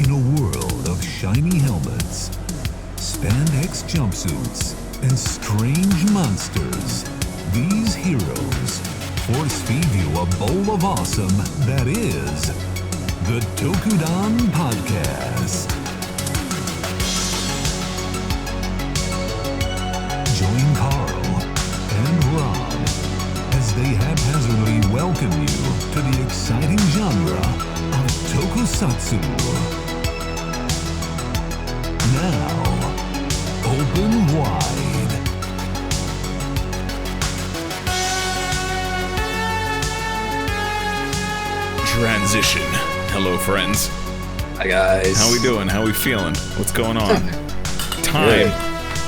In a world of shiny helmets, spandex jumpsuits, and strange monsters, these heroes force feed you a bowl of awesome that is the Tokudon Podcast. Join Carl and Rob as they haphazardly welcome you to the exciting genre of Tokusatsu. Now, open wide. Transition. Hello, friends. Hi, guys. How we doing? How we feeling? What's going on? Time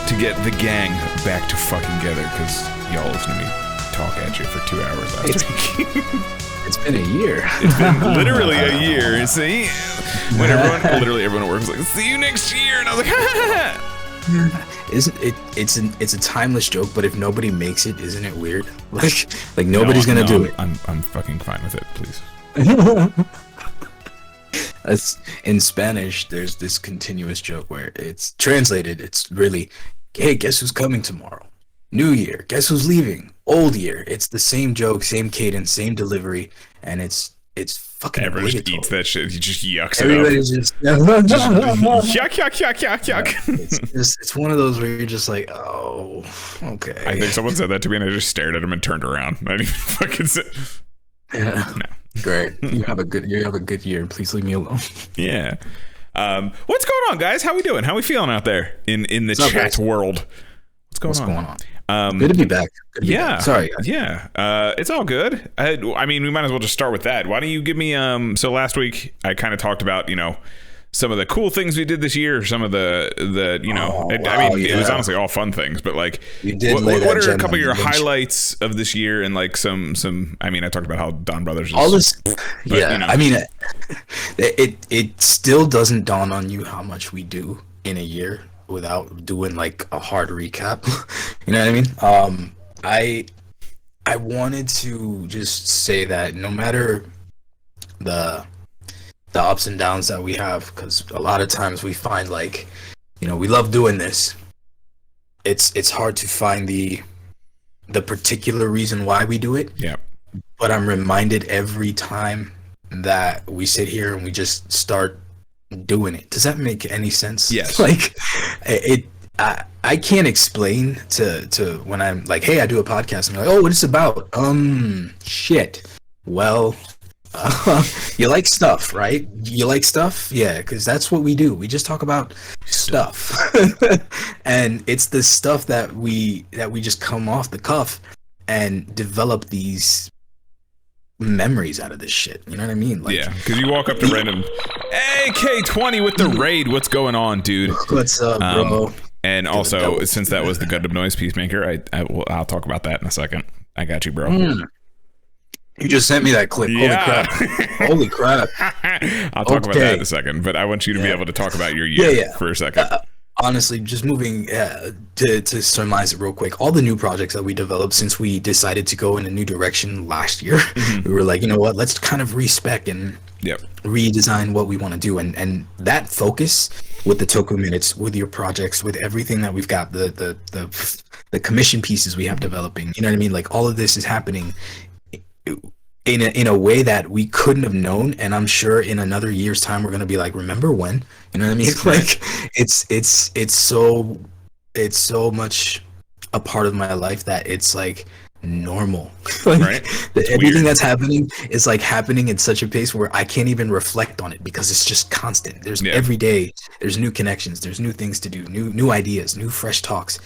to get the gang back to fucking together, because y'all listen to me talk at you for 2 hours last week. It's been a year. It's been literally a year. See, when literally everyone at work was like, "See you next year," and I was like, "Ha." Isn't it? It's a timeless joke, but if nobody makes it, isn't it weird? Like nobody's gonna do it. I'm fucking fine with it, please. In Spanish, there's this continuous joke where it's translated. It's really, hey, guess who's coming tomorrow? New Year. Guess who's leaving? Old Year. It's the same joke, same cadence, same delivery, and it's fucking. Everyone just eats that shit. He just yucks Everybody's it just yuck, yuck. It's one of those where you're just like, oh, okay. I think someone said that to me, and I just stared at him and turned around. I didn't even fucking say. Yeah. No. Great. You have a good year. Please leave me alone. Yeah. What's going on, guys? How we doing? How we feeling out there in the chat world? What's going on? Good to be back. Yeah. Sorry, guys. Yeah. It's all good. I mean, we might as well just start with that. Why don't you give me so last week I kind of talked about, some of the cool things we did this year, some of the it was honestly all fun things, but like what are a couple of your highlights of this year, and like some I mean, I talked about how Don Brothers is, all this, but, I mean, it still doesn't dawn on you how much we do in a year without doing like a hard recap. You know what I mean? I wanted to just say that no matter the ups and downs that we have, because a lot of times we find like, we love doing this. It's hard to find the particular reason why we do it. Yeah. But I'm reminded every time that we sit here and we just start doing it. Does that make any sense? Yes. Like I can't explain to when I'm like, hey, I do a podcast, and you're like, oh, what it's about? Shit. Well, you like stuff, right? You like stuff? Yeah, because that's what we do. We just talk about stuff. And it's the stuff that we just come off the cuff and develop these memories out of this shit. You know what I mean? Like, yeah, because you walk up to random, hey, K20 with the raid. What's going on, dude? What's up, bro? And also, since that was the Gundam Noise Peacemaker, I'll talk about that in a second. I got you, bro. You just sent me that clip. Yeah. Holy crap. I'll talk about that in a second, but I want you to be able to talk about your year for a second. Honestly, just moving to surmise it real quick, all the new projects that we developed since we decided to go in a new direction last year, we were like, you know what, let's kind of respec and redesign what we want to do. And that focus with the Toku Minutes, with your projects, with everything that we've got, the commission pieces we have developing, you know what I mean? Like, all of this is happening in a way that we couldn't have known, and I'm sure in another year's time we're gonna be like, remember when? You know what I mean? Like, it's so much a part of my life that it's like normal. Like, right? Everything that's happening is like happening at such a pace where I can't even reflect on it, because it's just constant. There's every day there's new connections, there's new things to do, new ideas, new fresh talks.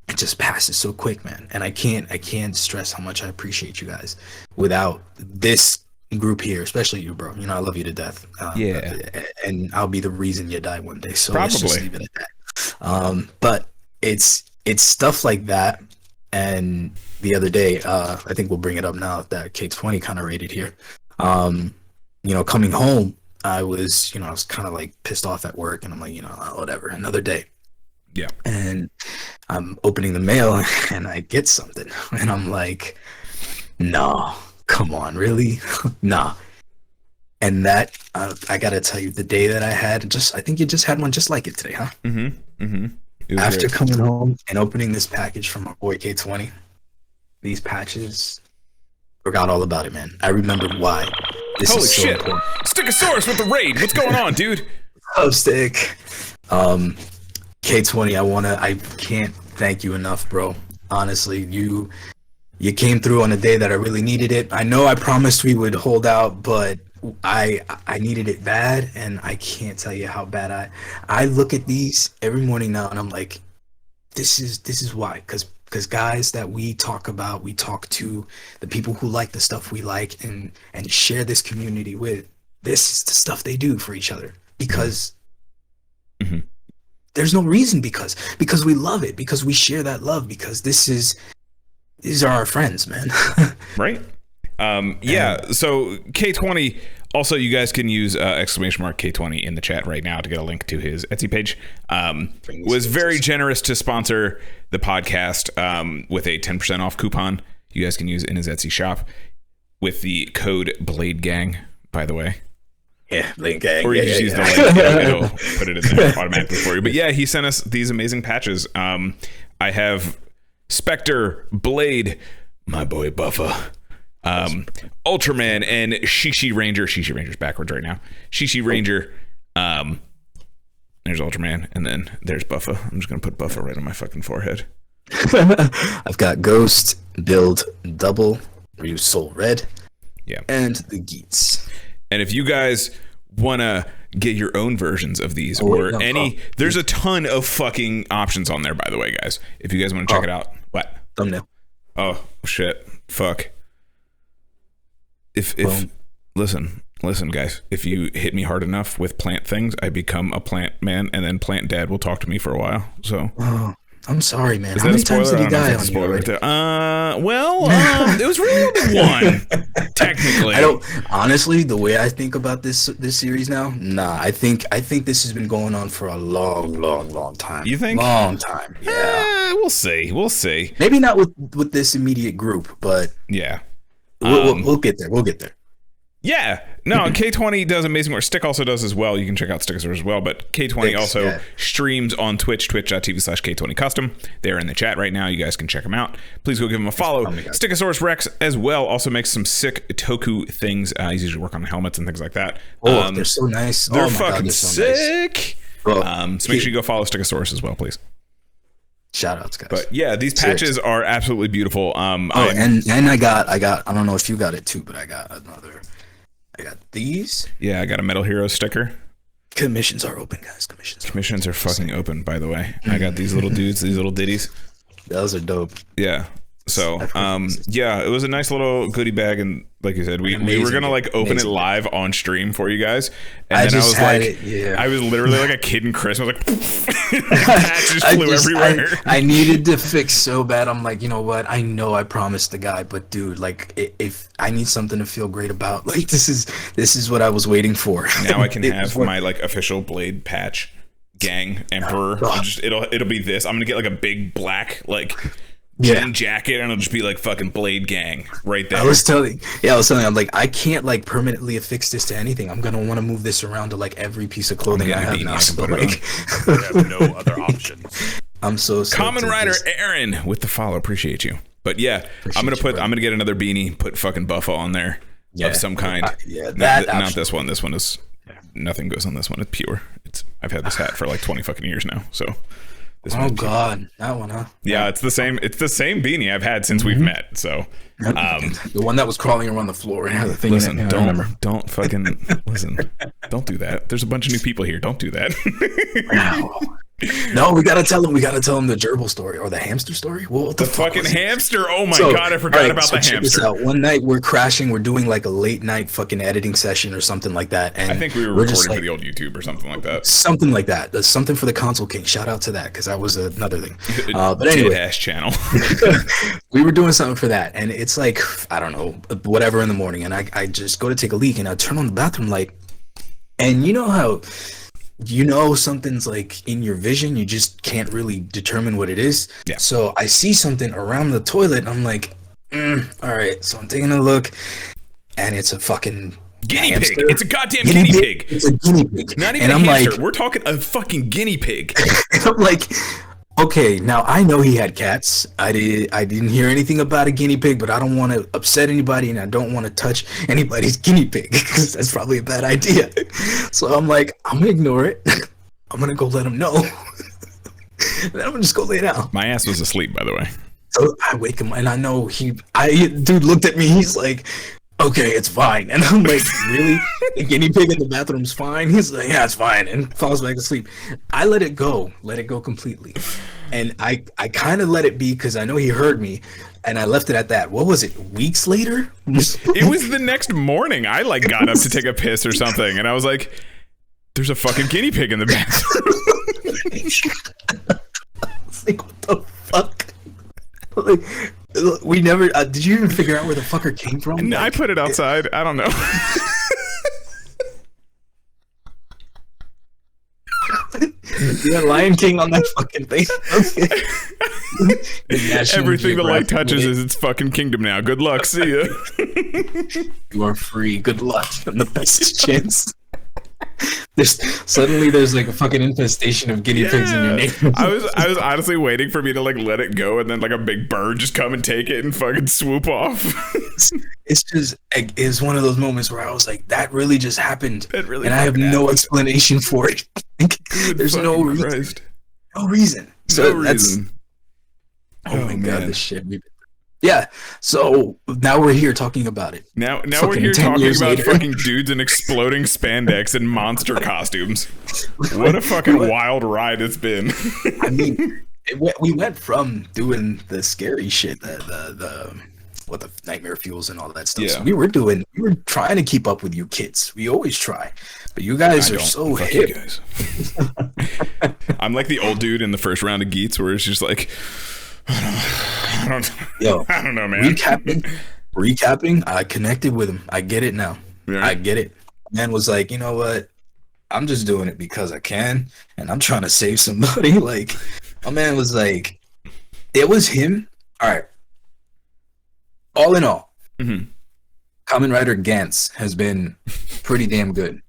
It just passes so quick, man. And I can't stress how much I appreciate you guys. Without this group here, especially you, bro. I love you to death. And I'll be the reason you die one day. So let's just leave it at that. But it's stuff like that. And the other day, I think we'll bring it up now that K20 kind of rated here. Coming home, I was kind of like pissed off at work, and I'm like, whatever, another day. Yeah. And I'm opening the mail and I get something, and I'm like, no, come on, really? Nah. And that, I gotta tell you, the day that I had, I think you just had one just like it today, huh? After great. coming home and opening this package from my boy K20, these patches, forgot all about it, man. I remembered why. This Holy is so shit! important. Stickosaurus with the raid. What's going on, dude? Oh, Stick. K20, I can't thank you enough, bro. Honestly, you came through on a day that I really needed it. I know I promised we would hold out, but I needed it bad, and I can't tell you how bad I look at these every morning now, and I'm like, this is why, because guys that we talk to, the people who like the stuff we like and share this community with, this is the stuff they do for each other, because there's no reason, because we love it, because we share that love, because these are our friends, man. Right. So K20, also you guys can use exclamation mark K20 in the chat right now to get a link to his Etsy page. Was very generous to sponsor the podcast with a 10% off coupon you guys can use in his Etsy shop with the code Blade Gang, by the way. Yeah, Blade Gang. Or you just use the link, it'll put it in there automatically for you. But yeah, he sent us these amazing patches. I have Spectre, Blade, my boy Buffa, Ultraman, and Shishi Ranger. Shishi Ranger's backwards right now. Shishi Ranger. There's Ultraman, and then there's Buffa. I'm just gonna put Buffa right on my fucking forehead. I've got Ghost, Build, Double, Ryu Soul Red, and the Geats. And if you guys wanna get your own versions of these there's a ton of fucking options on there, by the way, guys. If you guys want to check it out. What? Thumbnail. Oh shit. Fuck. If listen, guys, if you hit me hard enough with plant things, I become a plant man, and then plant dad will talk to me for a while. So I'm sorry, man. How many times did he die on you already? It was really only one, technically. I don't honestly. The way I think about this series now, I think this has been going on for a long time. You think? Long time. Yeah. We'll see. Maybe not with this immediate group, but yeah, we'll get there. We'll get there. Yeah, no, K20 does amazing work. Stick also does as well. You can check out Stickers as well, but K20 also streams on Twitch, twitch.tv/K20custom. They're in the chat right now. You guys can check them out. Please go give them a follow. Stickosaurus Rex as well also makes some sick Toku things. He's usually work on helmets and things like that. They're so nice. They're fucking sick. So make sure you go follow Stickosaurus as well, please. Shout outs, guys. But yeah, these patches are absolutely beautiful. And I got I don't know if you got it too, but I got these. Yeah, I got a Metal Hero sticker. Commissions are open, guys. Commissions are fucking open, by the way. I got these little dudes, these little ditties. Those are dope. Yeah. So, it was a nice little goodie bag, and like you said, we were gonna open it live on stream for you guys, and then I was literally like a kid in Christmas, like patches flew everywhere. I needed to fix so bad. I'm like, you know what? I know I promised the guy, but dude, if I need something to feel great about, this is what I was waiting for. Now I can have my official Blade patch gang emperor. It'll be this. I'm gonna get a big black jean jacket, and it'll just be fucking Blade Gang right there. I was telling you, I'm like, I can't permanently affix this to anything. I'm gonna want to move this around to every piece of clothing I have now. So we have no other options. I'm so Kamen Rider Aaron with the follow. Appreciate you. But yeah, I'm gonna get another beanie, put fucking Buffa on there of some kind. Not this one. This one is nothing goes on this one. It's pure. I've had this hat for 20 fucking years now. So. God, that one, huh? Yeah, it's the same. It's the same beanie I've had since we've met. So, the one that was crawling around the floor and had the thing. Listen, don't fucking listen. Don't do that. There's a bunch of new people here. Don't do that. No, we gotta tell them. We gotta tell them the gerbil story or the hamster story. What the fucking hamster? Oh my god, I forgot about the hamster. Check this out. One night we're crashing. We're doing a late night fucking editing session or something like that. And I think we were recording for the old YouTube or something like that. Something like that. There's something for the Console King. Shout out to that, because that was another thing. But anyway, channel. We were doing something for that, and it's I don't know, whatever in the morning, and I just go to take a leak, and I turn on the bathroom light, and you know how. Something's in your vision, you just can't really determine what it is. Yeah. So I see something around the toilet, and I'm like, all right. So I'm taking a look, and it's a fucking Guinea hamster? pig. It's a goddamn guinea pig. It's a guinea pig. Not even and a I'm hamster. like, We're talking a fucking guinea pig. and I'm like, okay, now I know he had cats. I didn't hear anything about a guinea pig, but I don't want to upset anybody, and I don't want to touch anybody's guinea pig because that's probably a bad idea. So I'm like, I'm gonna ignore it. I'm gonna go let him know. And then I'm gonna just go lay down. My ass was asleep, by the way. So I wake him, and I know dude looked at me. He's like, okay, it's fine. And I'm like, really? The guinea pig in the bathroom's fine? He's like, yeah, it's fine. And falls back asleep. I let it go completely. And I kind of let it be because I know he heard me. And I left it at that. What was it? Weeks later? It was the next morning. I like got up to take a piss or something. And I was like, there's a fucking guinea pig in the bathroom. I was like, what the fuck? Like, we never did you even figure out where the fucker came from? And I put it outside. I don't know. Yeah, Lion King on that fucking thing. Okay. Everything the light touches is its fucking kingdom now. Good luck. See ya. You are free. Good luck. And the best chance. There's like a fucking infestation of guinea pigs in your neighborhood. I was honestly waiting for me to like let it go, and then like a big bird just come and take it and fucking swoop off. It's one of those moments where I was like, that really just happened. That really and I have no explanation for it. There's no reason. No reason. So no that's reason. oh my god, this shit. Yeah, so now we're here talking about it. Now we're Fucking here 10 talking years about later. fucking dudes in exploding spandex and monster costumes. What a fucking wild ride it's been. I mean, we went from doing the scary shit, the nightmare fuels and all that stuff. Yeah. So we were trying to keep up with you kids. We always try, but you guys are so Fuck hip. you guys. I'm like the old dude in the first round of Geats, where it's just like, I don't know, man. Recapping, I connected with him. I get it now. Yeah. I get it. Man was like, you know what? I'm just doing it because I can, and I'm trying to save somebody. Like, my man was like, it was him. All right. All in all, Kamen Rider Gantz has been pretty damn good.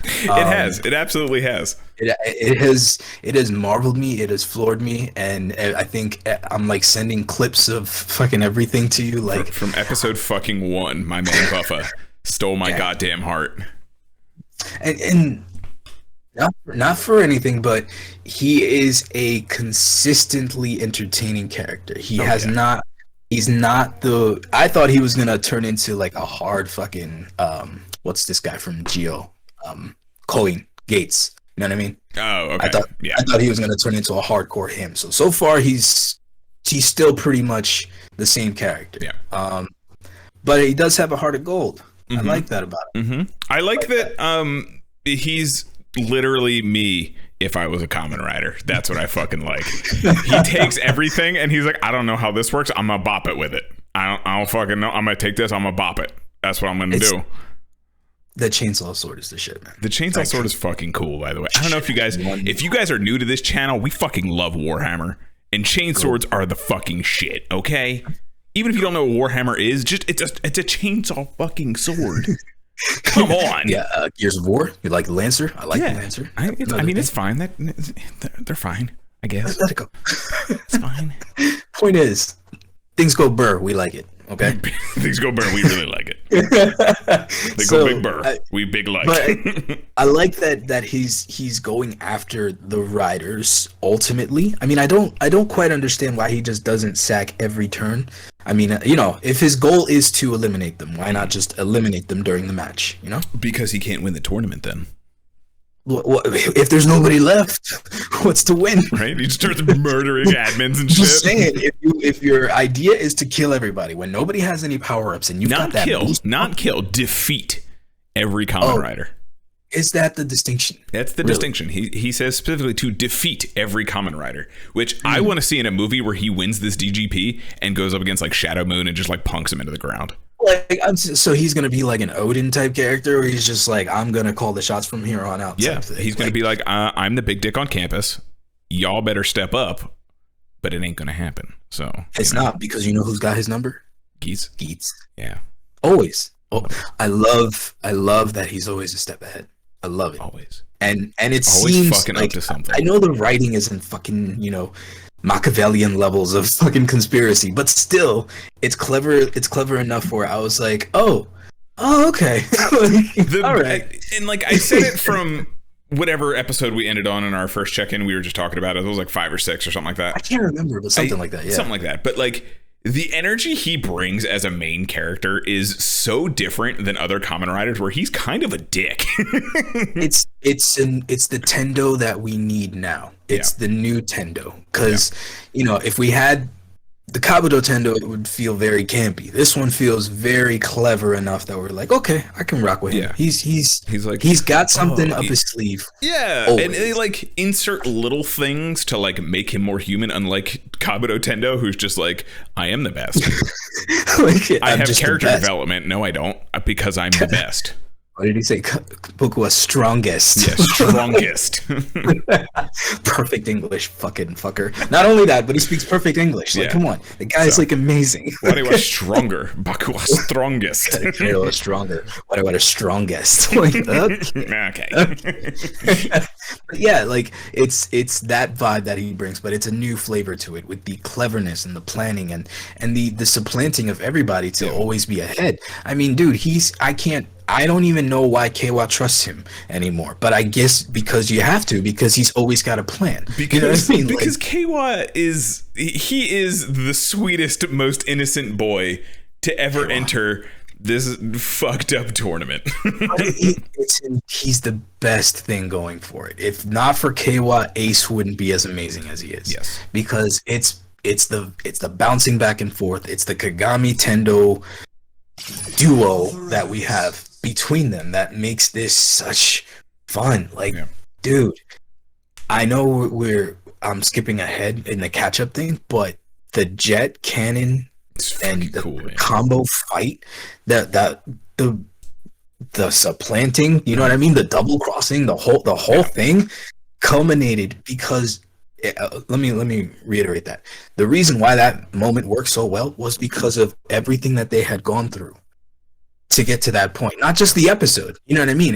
It absolutely has. It has marveled me. It has floored me, and I think I'm like sending clips of fucking everything to you. Like from episode fucking 1, my man Buffa stole my goddamn heart. And not for anything, but he is a consistently entertaining character. He's not I thought he was gonna turn into like a hard fucking what's this guy from Geo? Coin Gates. You know what I mean? Oh, okay. I thought he was gonna turn into a hardcore him. So far he's still pretty much the same character. Yeah. But he does have a heart of gold. I like that about him. I like that he's literally me if I was a Kamen Rider. That's what I fucking like. He takes everything and he's like, I don't know how this works. I'm gonna bop it with it. I don't fucking know. I'm gonna take this. I'm gonna bop it. That's what I'm gonna do. The chainsaw sword is the shit, man. The chainsaw sword is fucking cool, by the way. I don't know if you guys are new to this channel, we fucking love Warhammer. And chain swords are the fucking shit, okay? Even if you don't know what Warhammer is, it's a chainsaw fucking sword. Come on. Yeah, Gears of War. You like the Lancer? I like the Lancer. It's fine. They're fine, I guess. Let it go. It's fine. Point is, things go burr. We like it. Okay. Things go burr. We really like it. They go big burr. We big like. But I like that he's going after the riders ultimately. I mean, I don't quite understand why he just doesn't sack every turn. I mean, if his goal is to eliminate them, why not just eliminate them during the match? Because he can't win the tournament then. Well, if there's nobody left, what's to win? Right? He just starts murdering admins and shit. Just saying, if your idea is to kill everybody when nobody has any power ups and you've got that not kill, defeat every Kamen Rider. Is that the distinction? That's the distinction. He says specifically to defeat every Kamen Rider, which I want to see in a movie where he wins this DGP and goes up against like Shadow Moon and just like punks him into the ground. So he's gonna be like an Odin type character, where he's just like, I'm gonna call the shots from here on out. Yeah, he's gonna be like, I'm the big dick on campus. Y'all better step up, but it ain't gonna happen. So it's not, because you know who's got his number? Geats. Geats. Yeah. Always. Oh, I love that he's always a step ahead. I love it. Always. And it Always seems fucking like up to something. I know the writing isn't fucking, Machiavellian levels of fucking conspiracy, but still, it's clever enough where I was like, oh, okay. All right. And like I said it from whatever episode we ended on in our first check-in, we were just talking about it. It was like 5 or 6 or something like that. I can't remember, but something like that. Yeah. Something like that. But like the energy he brings as a main character is so different than other Kamen Riders, where he's kind of a dick. it's the Tendo that we need now. It's the new Tendo, because if we had the Kabuto Tendo, it would feel very campy. This one feels very clever enough that we're like, okay, I can rock with him. Yeah. He's like, he's got something up his sleeve. Yeah, always. And they like insert little things to like make him more human, unlike Kabuto Tendo, who's just like, I am the best. I have character development. No, I don't, because I'm the best. What did he say? Boku was strongest. Yeah, strongest. Perfect English, fucking fucker. Not only that, but he speaks perfect English. Like, come on, the guy's like amazing. What he was stronger. Baku was strongest. He was stronger. What I was strongest. Like, okay. But yeah, like it's that vibe that he brings, but it's a new flavor to it with the cleverness and the planning and the supplanting of everybody to always be ahead. I mean, dude, I don't even know why Keiwa trusts him anymore, but I guess because you have to, because he's always got a plan. Because Keiwa is the sweetest, most innocent boy to ever enter this fucked up tournament. He's the best thing going for it. If not for Keiwa, Ace wouldn't be as amazing as he is. Yes, because it's the bouncing back and forth. It's the Kagami Tendo duo that we have between them that makes this such fun. Like, dude, I know I'm skipping ahead in the catch-up thing, but the jet cannon and the combo fight, the supplanting, you know what I mean, the double crossing, the whole thing culminated because let me reiterate that the reason why that moment worked so well was because of everything that they had gone through to get to that point, not just the episode. You know what I mean?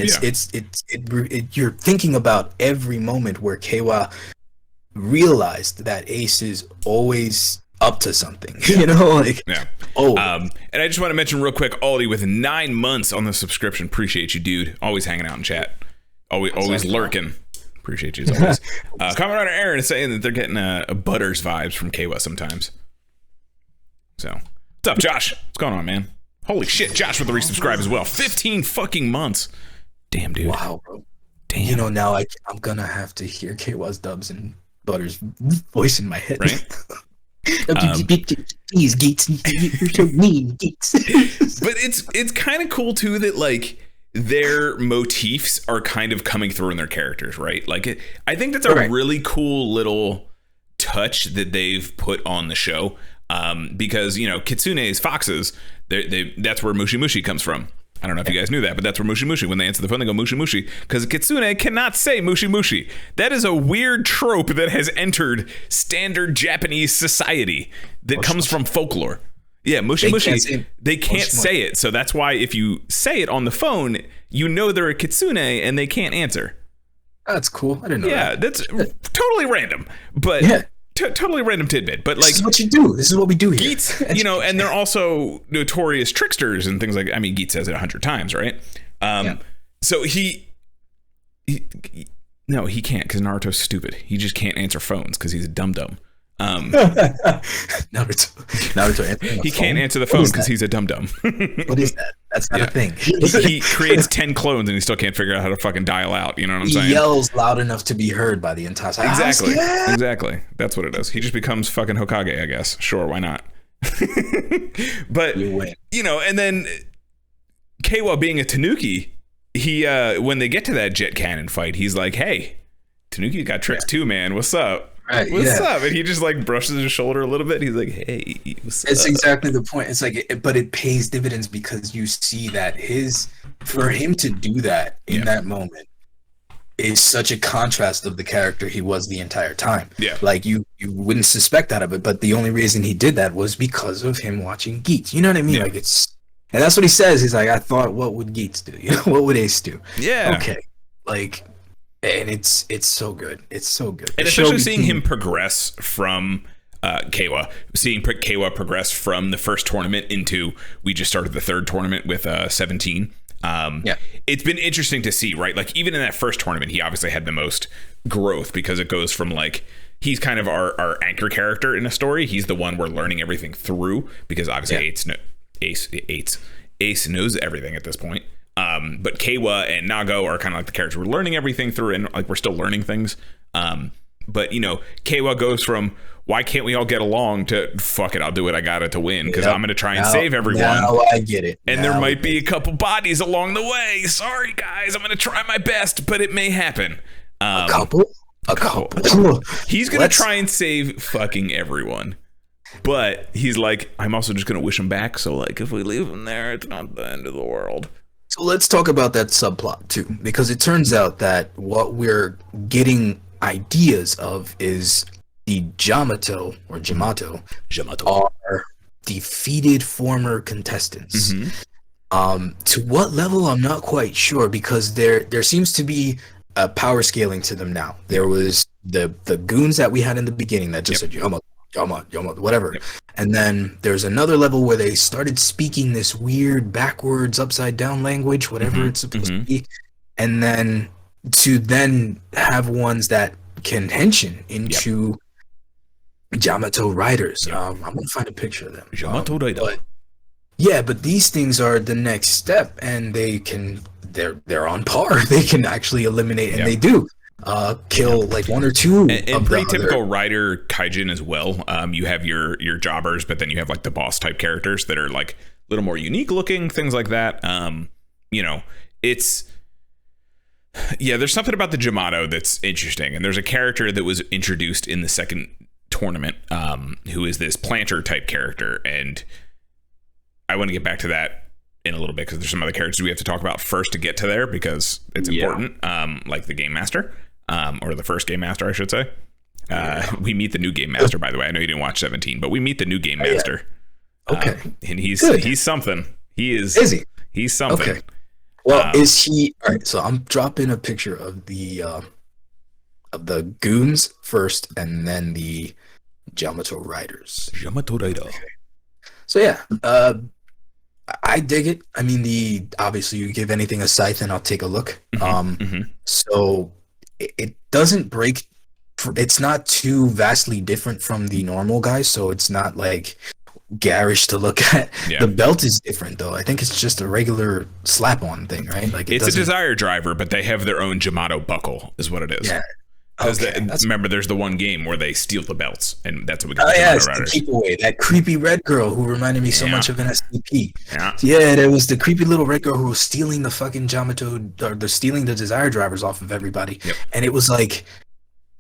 You're thinking about every moment where Keiwa realized that Ace is always up to something. And I just want to mention real quick, Aldi with 9 months on the subscription. Appreciate you, dude. Always hanging out in chat. Always lurking. Appreciate you as always. Kamen Rider Aaron is saying that they're getting Butters vibes from Keiwa sometimes. So, what's up, Josh? What's going on, man? Holy shit, Josh with the resubscribe as well. 15 fucking months. Damn, dude. Wow, bro. Damn. Now I'm gonna have to hear Keiwa's dubs and Butters' voice in my head. Right? Please, Geats. You're so mean, Geats. But it's kind of cool, too, that, like, their motifs are kind of coming through in their characters, right? Like, I think that's a really cool little touch that they've put on the show. Because Kitsune's foxes, that's where Mushi Mushi comes from. I don't know if you guys knew that, but that's where Mushi Mushi, when they answer the phone, they go Mushi Mushi, because Kitsune cannot say Mushi Mushi. That is a weird trope that has entered standard Japanese society that comes from folklore. Yeah, Mushi Mushi, they can't say it, so that's why if you say it on the phone, they're a Kitsune and they can't answer. That's cool. I didn't know that. Yeah, that's totally random, but totally random tidbit. But like, this is what you do. This is what we do here. Geats, and they're also notorious tricksters and things like. I mean, Geats says it 100 times, right? So he can't because Naruto's stupid. He just can't answer phones because he's a dum-dum. Naruto he can't answer the phone because he's a dum-dum. What is that? That's not a thing. He creates 10 clones and he still can't figure out how to fucking dial out. You know what I'm saying? He yells loud enough to be heard by the entire house. Exactly. That's what it is. He just becomes fucking Hokage, I guess. Sure, why not? But and then Keiwa being a Tanuki, he when they get to that jet cannon fight, he's like, "Hey, Tanuki's got tricks too, man. What's up?" Right, what's up? And he just like brushes his shoulder a little bit. He's like, "Hey, what's up?" It's exactly the point. It's like, but it pays dividends because you see that for him to do that in that moment is such a contrast of the character he was the entire time. Yeah, like you wouldn't suspect that of it, but the only reason he did that was because of him watching Geats. You know what I mean? Yeah. Like it's And that's what he says. He's like, I thought, what would Geats do? You know, what would Ace do? Yeah. Okay. Like, and it's so good. It's so good. And especially seeing him progress from Kawa, seeing Kawa progress from the first tournament into, we just started the third tournament with 17. It's been interesting to see, right? Like, even in that first tournament, he obviously had the most growth because it goes from like, he's kind of our anchor character in a story. He's the one we're learning everything through because obviously Ace knows everything at this point. But Kawa and Nago are kind of like the characters we're learning everything through, and like we're still learning things. But you know, Kawa goes from why can't we all get along to fuck it, I'll do it, I got it to win because I'm going to try and save everyone. Now I get it. And there might be a couple bodies along the way. Sorry guys, I'm going to try my best, but it may happen. A couple. He's going to try and save fucking everyone. But he's like, I'm also just going to wish him back. So like, if we leave him there, it's not the end of the world. So let's talk about that subplot too, because it turns out that what we're getting ideas of is the Jamato are defeated former contestants. To what level, I'm not quite sure, because there seems to be a power scaling to them now. There was the goons that we had in the beginning that just said Yama, whatever. And then there's another level where they started speaking this weird backwards, upside down language, whatever it's supposed to be. And then to then have ones that can henshin into Yamato riders. I'm gonna find a picture of them. Yamato rider. But these things are the next step, and they're on par. They can actually eliminate, and they do kill like one or two. And pretty typical rider kaijin as well. You have your jobbers, but then you have like the boss type characters that are like a little more unique looking, things like that. You know, there's something about the Jamato that's interesting, and there's a character that was introduced in the second tournament, who is this planter type character, and I want to get back to that in a little bit because there's some other characters we have to talk about first to get to there because it's important. Like the game master, or the first game master, I should say. We meet the new game master, by the way. I know you didn't watch 17, but we meet the new game master. Okay, and he's something. Is he? He's something. Okay. Well, is he? All right. So I'm dropping a picture of the goons first, and then the Yamato riders. Yamato rider. Okay. So yeah, I dig it. I mean, obviously you give anything a scythe, and I'll take a look. So it doesn't break. It's not too vastly different from the normal guys, so it's not like garish to look at. The belt is different though. I think it's just a regular slap-on thing, right? Like it's a desire driver, but they have their own Jamato buckle, is what it is. Yeah. Because remember, there's the one game where they steal the belts, and that's what we got. It's the keep away. That creepy red girl who reminded me so much of an SCP. There was the creepy little red girl who was stealing the fucking Jamato, or stealing the desire drivers off of everybody. And it was like,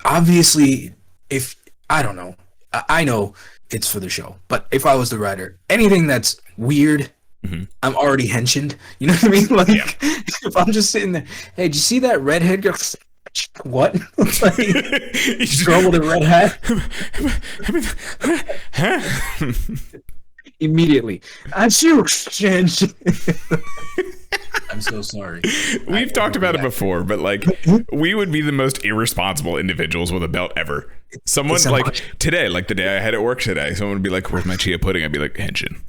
obviously, if I don't know, I know it's for the show, but if I was the writer, anything that's weird, I'm already henshined. You know what I mean? Like, if I'm just sitting there, hey, did you see that redhead girl? What? Like, girl with a red hat? Immediately. I'm so sorry. We've talked about it before, but like, we would be the most irresponsible individuals with a belt ever. Someone like today, like the day I had at work today, someone would be like, "Where's my chia pudding?" I'd be like, "Henshin."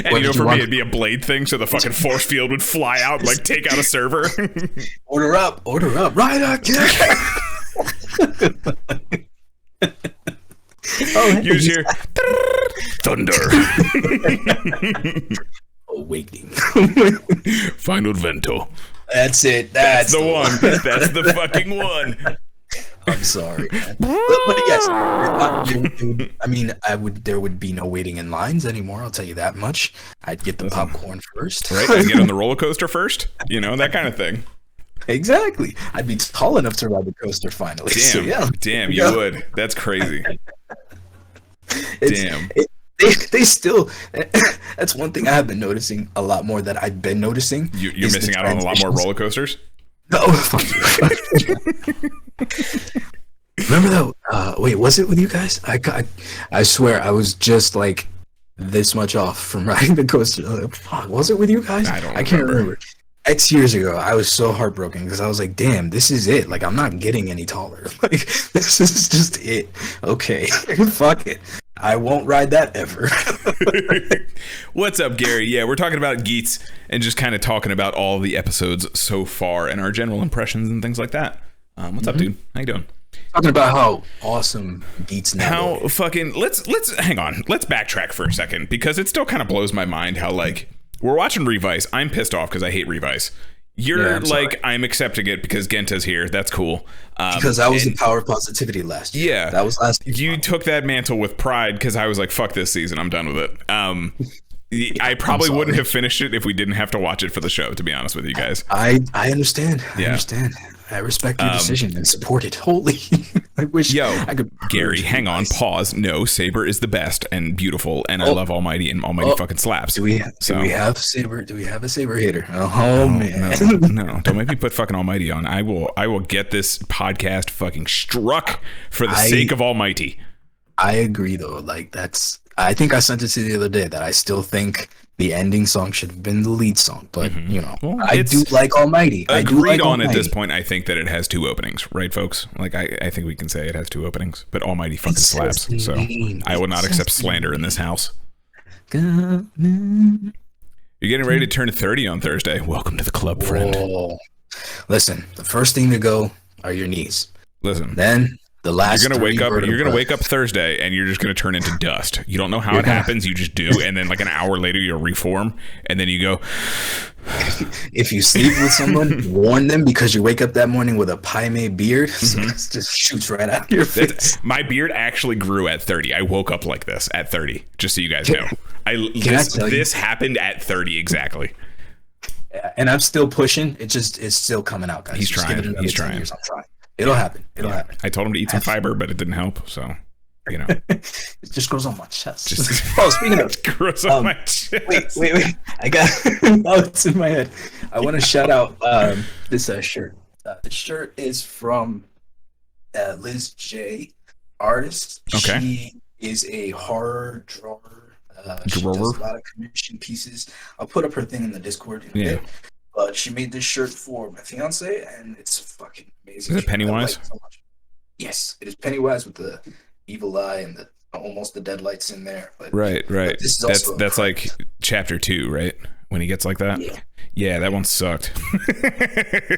And for me, it'd be a blade thing, so the fucking force field would fly out and like take out a server. Order up, right You just hear thunder. Awakening. Final vento. That's it. That's the one. That's the fucking one. I'm sorry, but yes, I mean, there would be no waiting in lines anymore. I'll tell you that much. I'd get the popcorn first, right? I'd get on the roller coaster first, that kind of thing. Exactly. I'd be tall enough to ride the coaster finally. Damn, you would. That's crazy. Damn. They still. That's one thing I have been noticing a lot more. That I've been noticing. You're missing out on a lot more roller coasters. No, fuck you. Remember though? Wait, was it with you guys? I swear I was just like this much off from riding the coaster. Fuck, was it with you guys? I can't remember. X years ago, I was so heartbroken because I was like, damn, this is it. Like, I'm not getting any taller. Like, this is just it. Okay, fuck it. I won't ride that ever. What's up, Gary? Yeah, we're talking about Geats and just kind of talking about all the episodes so far and our general impressions and things like that. What's up, dude? How you doing? Talking about how awesome Geats now. How fucking let's hang on. Let's backtrack for a second because it still kind of blows my mind how like we're watching Revice. I'm pissed off because I hate Revice. You're like, I'm accepting it because Genta's here. That's cool. Because that was the power of positivity last year. Yeah. That was last year. You took that mantle with pride because I was like, fuck this season. I'm done with it. I probably wouldn't have finished it if we didn't have to watch it for the show, to be honest with you guys. I understand. I understand. I respect your decision and support it wholly. I wish I could. Gary, hang on, pause. No, Saber is the best and beautiful, and I love Almighty, and Almighty fucking slaps. Do we have Saber? Do we have a Saber hater? Oh man, no, don't make me put fucking Almighty on. I will get this podcast fucking struck for the sake of Almighty. I agree though. Like I think I sent it to you the other day that I still think the ending song should have been the lead song, but well, I do like Almighty. Agreed on at this point. I think that it has two openings, right, folks? Like I think we can say it has two openings, but Almighty fucking slaps. So I will not accept slander in this house. You're getting ready to turn 30 on Thursday. Welcome to the club, friend. Listen, the first thing to go are your knees. Listen, then the last. You're gonna wake up Thursday, and you're just gonna turn into dust. You don't know how it happens. You just do, and then like an hour later, you'll reform, and then you go. If you sleep with someone, warn them because you wake up that morning with a Paime beard, so it just shoots right out of your face. My beard actually grew at 30. I woke up like this at 30, just so you guys know. This happened at 30 exactly. And I'm still pushing. It's still coming out, guys. He's trying. He's trying. I'm trying. It'll happen. It'll happen. I told him to eat some fiber, but it didn't help. So, it just grows on my chest. Speaking of, grows on my chest. Wait. I got it's in my head. I want to shout out this shirt. The shirt is from Liz J, artist. Okay. She is a horror drawer. She does a lot of commission pieces. I'll put up her thing in the Discord in a bit. But she made this shirt for my fiance, and it's fucking amazing. Is it Pennywise? So yes, it is Pennywise with the evil eye and almost the deadlights in there. But, right. But this is that's like chapter 2, right? When he gets like that. Yeah, that one sucked.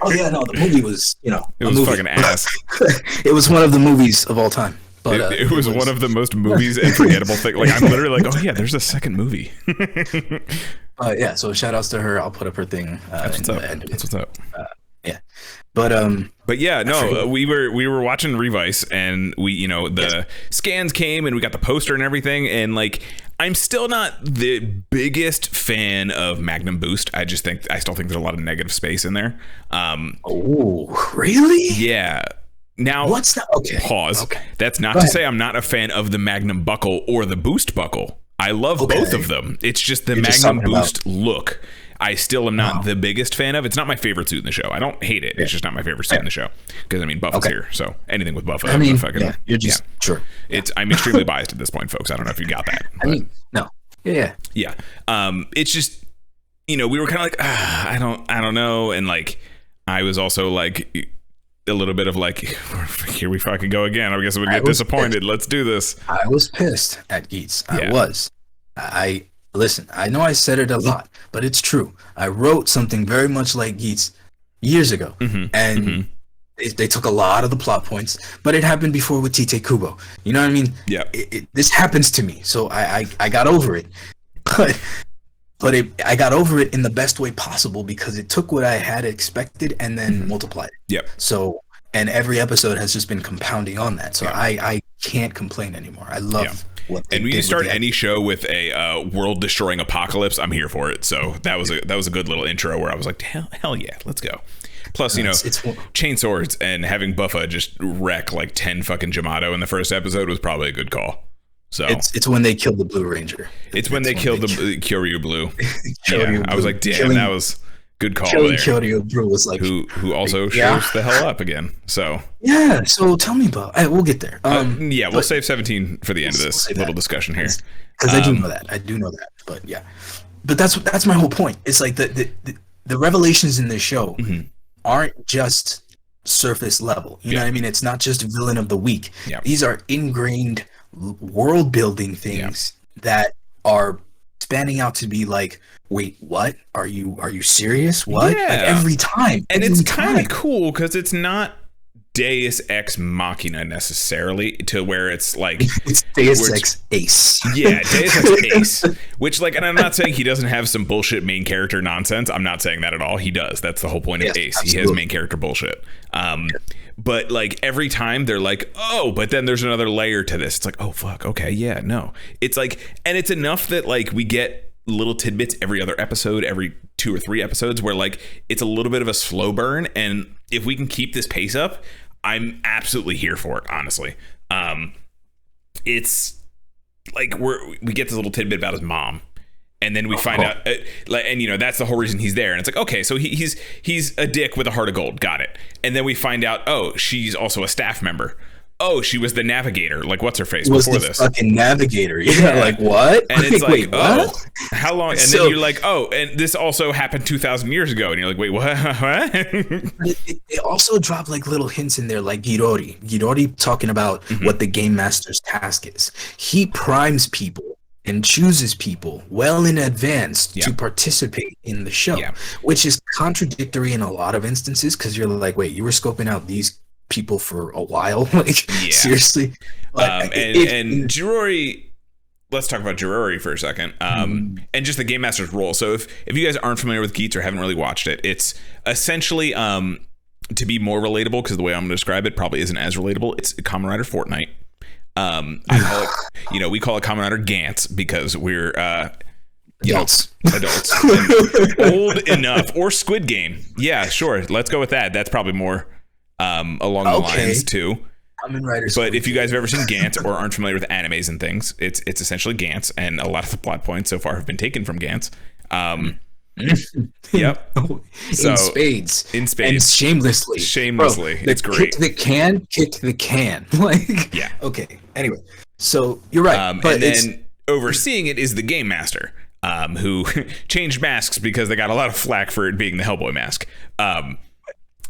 Oh yeah, no, the movie was it was fucking ass. It was one of the movies of all time. But, it was one of the most movies and forgettable things. Like I'm literally like, oh yeah, there's a second movie. So shout outs to her. I'll put up her thing. That's what's up. Yeah, but yeah, no, we were watching Revice, and we the scans came, and we got the poster and everything, and like I'm still not the biggest fan of Magnum Boost. I still think there's a lot of negative space in there. Oh, really? Yeah. Now, what's that? Okay. Pause. Okay. That's not to say I'm not a fan of the Magnum Buckle or the Boost Buckle. I love both of them. It's just the Magnum Boost look. I still am not the biggest fan of. It's not my favorite suit in the show. I don't hate it. It's just not my favorite suit in the show. Because Buffa's here, so anything with Buffa. You're just sure. I'm extremely biased at this point, folks. I don't know if you got that. No. Yeah. It's just we were kind of like I don't know, and like I was also like a little bit of like, here we fucking go again. I guess I'm gonna get disappointed. Let's do this. I was pissed at Geats. I listen. I know I said it a lot, but it's true. I wrote something very much like Geats years ago, and they took a lot of the plot points. But it happened before with Tite Kubo. You know what I mean? Yeah. This happens to me, so I got over it. But I got over it in the best way possible because it took what I had expected and then multiplied it. Yep. So, and every episode has just been compounding on that. So I can't complain anymore. I love what they did. And when you start any show with a world-destroying apocalypse, I'm here for it. So that was a good little intro where I was like, hell yeah, let's go. Plus, it's chain swords and having Buffa just wreck like 10 fucking Jamato in the first episode was probably a good call. So it's when they killed the Blue Ranger. It's when they killed the Kyoryu Blue. I was like, damn, that was Good call Killing there. Kyoryu Brew was like Who also Yeah. shows the hell up again. So yeah. So tell me about. We'll get there. yeah, we'll but- save 17 for the end of We'll this save little that. discussion here. Because I do know that. I do know that. But yeah. But that's my whole point. It's like the revelations in this show aren't just surface level. You know what I mean? It's not just villain of the week. Yeah. These are ingrained world building things that are spanning out to be like, wait, what? Are you serious? What? Yeah. Like every time. And every it's kind of time. cool because it's not Deus Ex Machina necessarily, to where it's like It's Deus where Ex Ace. yeah, Deus Ex Ace, which like, and I'm not saying he doesn't have some bullshit main character nonsense. I'm not saying that at all. He does. That's the whole point of Yes, Ace. He has absolutely. main character bullshit. But like every time they're like, oh, but then there's another layer to this. It's like, oh fuck, okay, yeah, no. It's like, and it's enough that like we get little tidbits every other episode, every 2 or 3 episodes, where like it's a little bit of a slow burn. And if we can keep this pace up, I'm absolutely here for it, honestly. It's like we get this little tidbit about his mom, and then we find out, and you know, that's the whole reason he's there. And it's like, okay, so he's a dick with a heart of gold, got it. And then we find out, oh, she's also a staff member. Oh, she was the navigator. Like, what's her face Was before the this? Fucking navigator. Yeah, like what? And it's like, wait, oh, what? how long? And So- then you're like, oh, and this also happened 2,000 years ago. And you're like, wait, what? It also dropped like little hints in there, like Girori talking about what the game master's task is. He primes people and chooses people well in advance to participate in the show, which is contradictory in a lot of instances, because you're like, wait, you were scoping out these people for a while? Like, seriously? But and Jirori, let's talk about Jirori for a second, and just the game master's role. So if you guys aren't familiar with Geats or haven't really watched it, it's essentially to be more relatable, because the way I'm going to describe it probably isn't as relatable. It's Kamen Rider Fortnite. I call it, you know, we call it Kamen Rider Gantz because we're adults. Adults and old enough, or Squid Game. Yeah, sure. Let's go with that. That's probably more along the lines too. Kamen Rider. But if you guys have ever seen Gantz or aren't familiar with animes and things, it's essentially Gantz, and a lot of the plot points so far have been taken from Gantz. Yep. So, in spades. And shamelessly. Shamelessly. Bro, it's great. Kick the can. Like, yeah. Okay. Anyway, so you're right. But and then overseeing it is the game master, who changed masks because they got a lot of flack for it being the Hellboy mask.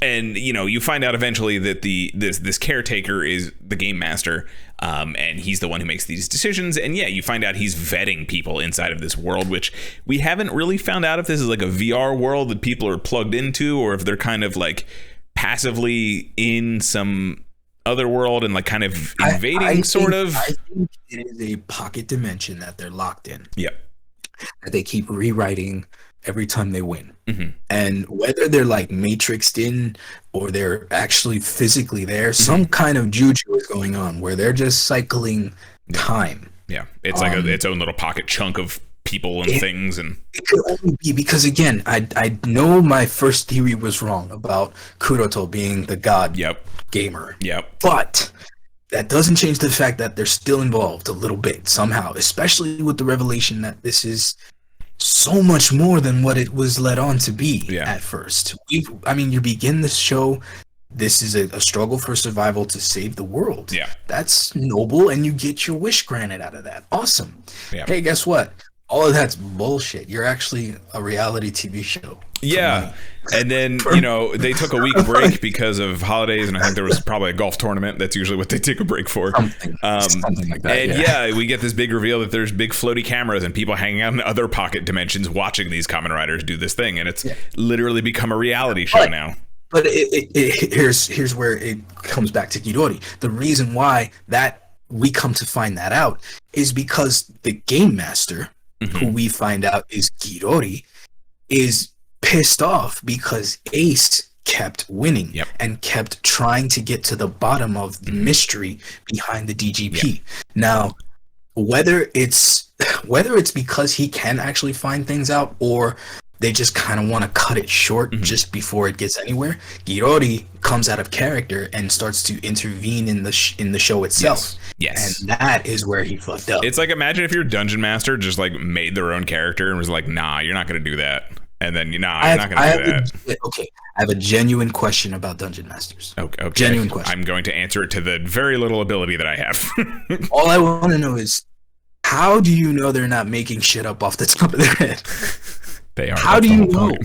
And you know, you find out eventually that this caretaker is the game master, and he's the one who makes these decisions. And yeah, you find out he's vetting people inside of this world, which we haven't really found out if this is like a VR world that people are plugged into, or if they're kind of like passively in some other world and like kind of invading, I think it is a pocket dimension that they're locked in. Yep. That they keep rewriting every time they win. And whether they're like matrixed in or they're actually physically there, some kind of juju is going on where they're just cycling time. Yeah, it's like its own little pocket chunk of people and things. And it could only be because, again, I know my first theory was wrong about Kuroto being the god gamer. But that doesn't change the fact that they're still involved a little bit somehow, especially with the revelation that this is so much more than what it was led on to be at first. I mean, you begin this show, this is a struggle for survival to save the world. Yeah. That's noble, and you get your wish granted out of that. Awesome. Yeah. Hey, guess what? All of that's bullshit. You're actually a reality TV show. Yeah. And then, you know, they took a week break because of holidays, and I think there was probably a golf tournament. That's usually what they take a break for. Something like that. And we get this big reveal that there's big floaty cameras and people hanging out in other pocket dimensions watching these Kamen Riders do this thing, and it's literally become a reality show now. But here's where it comes back to Girori. The reason why that we come to find that out is because the game master, who we find out is Girori, is pissed off because Ace kept winning and kept trying to get to the bottom of the mystery behind the DGP. Now, whether it's because he can actually find things out, or they just kind of want to cut it short just before it gets anywhere, Girori comes out of character and starts to intervene in the show itself. Yes. And that is where he fucked up. It's like, imagine if your dungeon master just like made their own character and was like, nah, you're not going to do that. And then I'm not going to do that. Okay, I have a genuine question about Dungeon Masters. Okay. Genuine question. I'm going to answer it to the very little ability that I have. All I want to know is, how do you know they're not making shit up off the top of their head? They are. How do you know?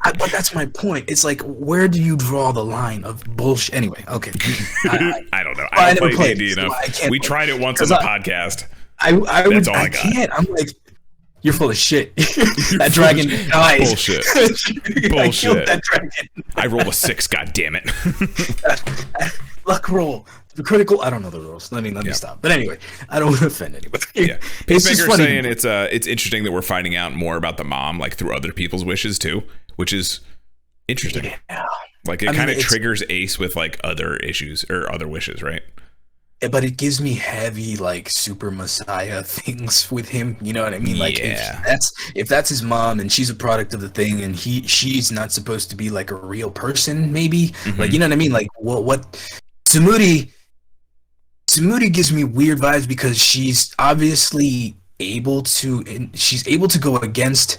But that's my point. It's like, where do you draw the line of bullshit? Anyway, okay. I don't know. I don't play D&D enough. We play. tried it once on the podcast. I can't. I'm like, you're full of shit. That dragon dies. Bullshit. Bullshit. That dragon. I rolled a 6. God damn it. Luck roll. The critical. I don't know the rules. Let me stop. But anyway, I don't want to offend anybody. Yeah. Peacemaker's saying it's interesting that we're finding out more about the mom, like through other people's wishes too, which is interesting. Yeah. Like it kind of triggers Ace with like other issues or other wishes, right? But it gives me heavy like super messiah things with him. You know what I mean? Like if that's his mom and she's a product of the thing, and she's not supposed to be like a real person, maybe. Mm-hmm. Like, you know what I mean? Like what Tsumuri gives me weird vibes because she's obviously able to go against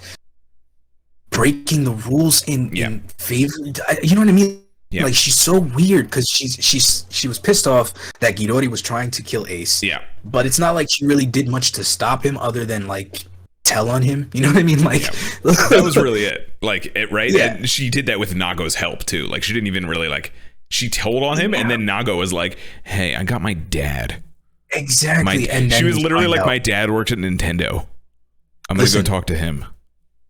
breaking the rules in favor. You know what I mean? Yeah. Like she's so weird because she was pissed off that Ghidorah was trying to kill Ace. Yeah. But it's not like she really did much to stop him other than like tell on him. You know what I mean? Like that was really it. Like it, right? Yeah. And she did that with Nago's help too. Like she didn't even really like, she told on him and then Nago was like, hey, I got my dad. Exactly. And she was literally like, my dad worked at Nintendo. I'm going to go talk to him.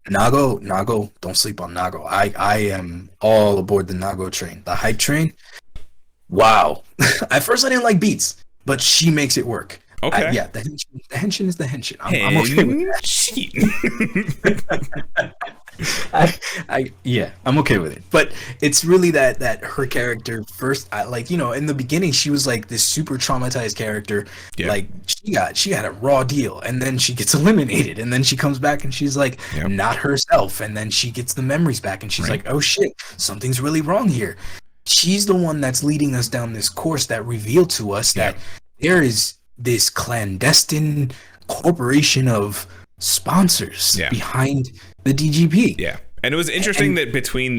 Nago, don't sleep on Nago. I am all aboard the Nago train. The hype train. Wow. At first I didn't like Beats, but she makes it work. Okay. The henshin is the henshin. I'm okay with that. I'm okay with it. But it's really that her character first, like, you know, in the beginning she was like this super traumatized character. Yeah. Like she had a raw deal, and then she gets eliminated, and then she comes back and she's like not herself, and then she gets the memories back and she's like, oh shit, something's really wrong here. She's the one that's leading us down this course that revealed to us that there is this clandestine corporation of sponsors behind the DGP. Yeah. And it was interesting that between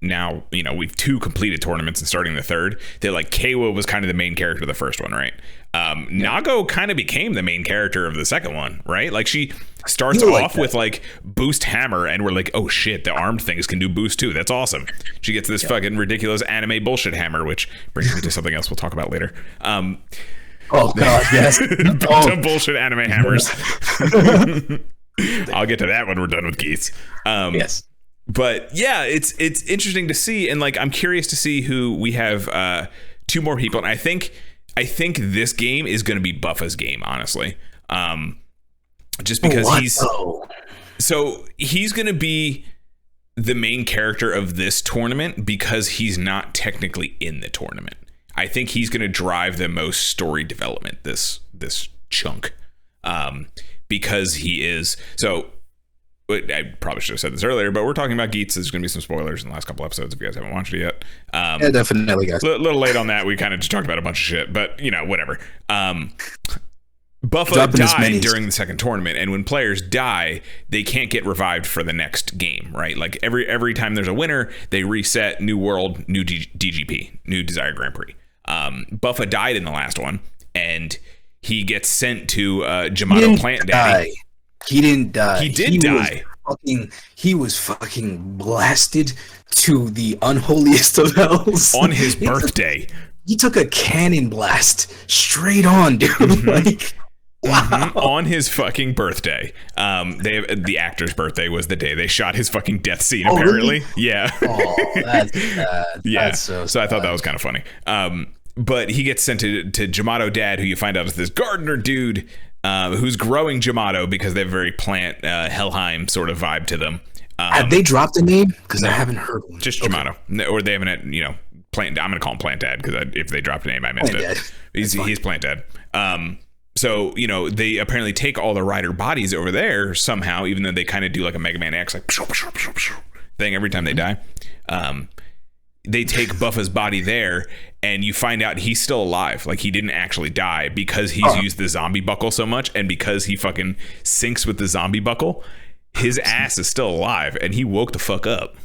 now, you know, we've 2 completed tournaments and starting the 3rd, that like Keiwa was kind of the main character of the first one, right? Nago kind of became the main character of the second one, right? Like she starts off with like boost hammer, and we're like, oh shit, the armed things can do boost too. That's awesome. She gets this fucking ridiculous anime bullshit hammer, which brings me to something else we'll talk about later. Oh god, yes. Some bullshit anime hammers. I'll get to that when we're done with Geats. Yes. But yeah, it's interesting to see, and like I'm curious to see who we have 2 more people, and I think this game is going to be Buffa's game, honestly. Just because he's going to be the main character of this tournament because he's not technically in the tournament. I think he's going to drive the most story development this chunk, because he is. So I probably should have said this earlier, but we're talking about Geats. There's going to be some spoilers in the last couple episodes if you guys haven't watched it yet. Yeah, definitely, guys. A little late on that. We kind of just talked about a bunch of shit, but you know, whatever. Buffa died during the second tournament, and when players die, they can't get revived for the next game, right? Like every time there's a winner, they reset, new world, new DGP, new Desire Grand Prix. Buffa died in the last one, and he gets sent to Jamato Plant Daddy. He didn't die. He did die. He was fucking blasted to the unholiest of hells on his birthday. He took a cannon blast straight on, dude. Mm-hmm. Like, wow. On his fucking birthday. The actor's birthday was the day they shot his fucking death scene. Apparently, really? Yeah. Oh, that's bad. Yeah. That's so I thought that was kind of funny. But he gets sent to Jamato Dad, who you find out is this gardener dude who's growing Jamato because they have a very plant Helheim sort of vibe to them. Have they dropped a name? Because I haven't heard one. Just Jamato, or they haven't. You know, Plant. I'm gonna call him Plant Dad because if they dropped a name, I missed it. He's Plant Dad. So you know, they apparently take all the rider bodies over there somehow, even though they kind of do like a Mega Man X like thing every time they die. They take Buffa's body there, and you find out he's still alive. Like, he didn't actually die because he's used the zombie buckle so much, and because he fucking syncs with the zombie buckle, his ass is still alive, and he woke the fuck up.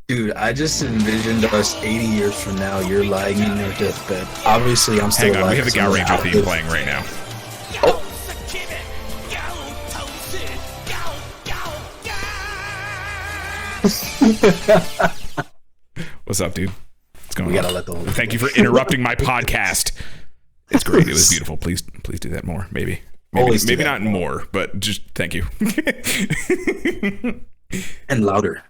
Dude, I just envisioned us 80 years from now. You're lying in your deathbed. Obviously, I'm still alive. Hang on, we have the Gal Ranger theme playing right now. Oh. What's up, dude? What's going on? We gotta let the. Thank you for interrupting my podcast. It's great. It was beautiful. Please do that more. Maybe not more, but just thank you. And louder.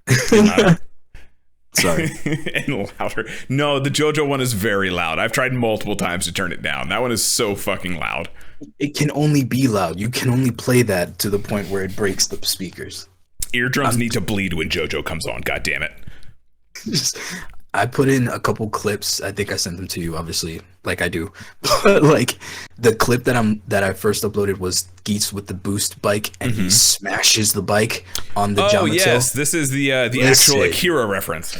Sorry. And louder. No, the JoJo one is very loud. I've tried multiple times to turn it down. That one is so fucking loud. It can only be loud. You can only play that to the point where it breaks the speakers. Eardrums need to bleed when JoJo comes on. God damn it. I put in a couple clips. I think I sent them to you, obviously, like I do. But like the clip that I first uploaded was Geats with the boost bike, and he smashes the bike on the Yamato. Yes, this is the actual Akira reference.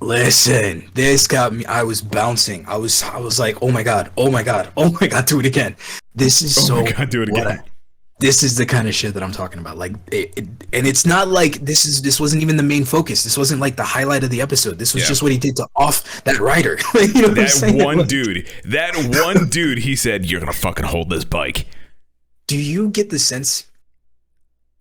Listen, this got me. I was bouncing. I was like, oh my god, do it again. This is oh my god, do it again. This is the kind of shit that I'm talking about. Like, and it's not like this wasn't even the main focus. This wasn't like the highlight of the episode. This was just what he did to off that rider. You know that one dude, he said, "You're gonna fucking hold this bike." Do you get the sense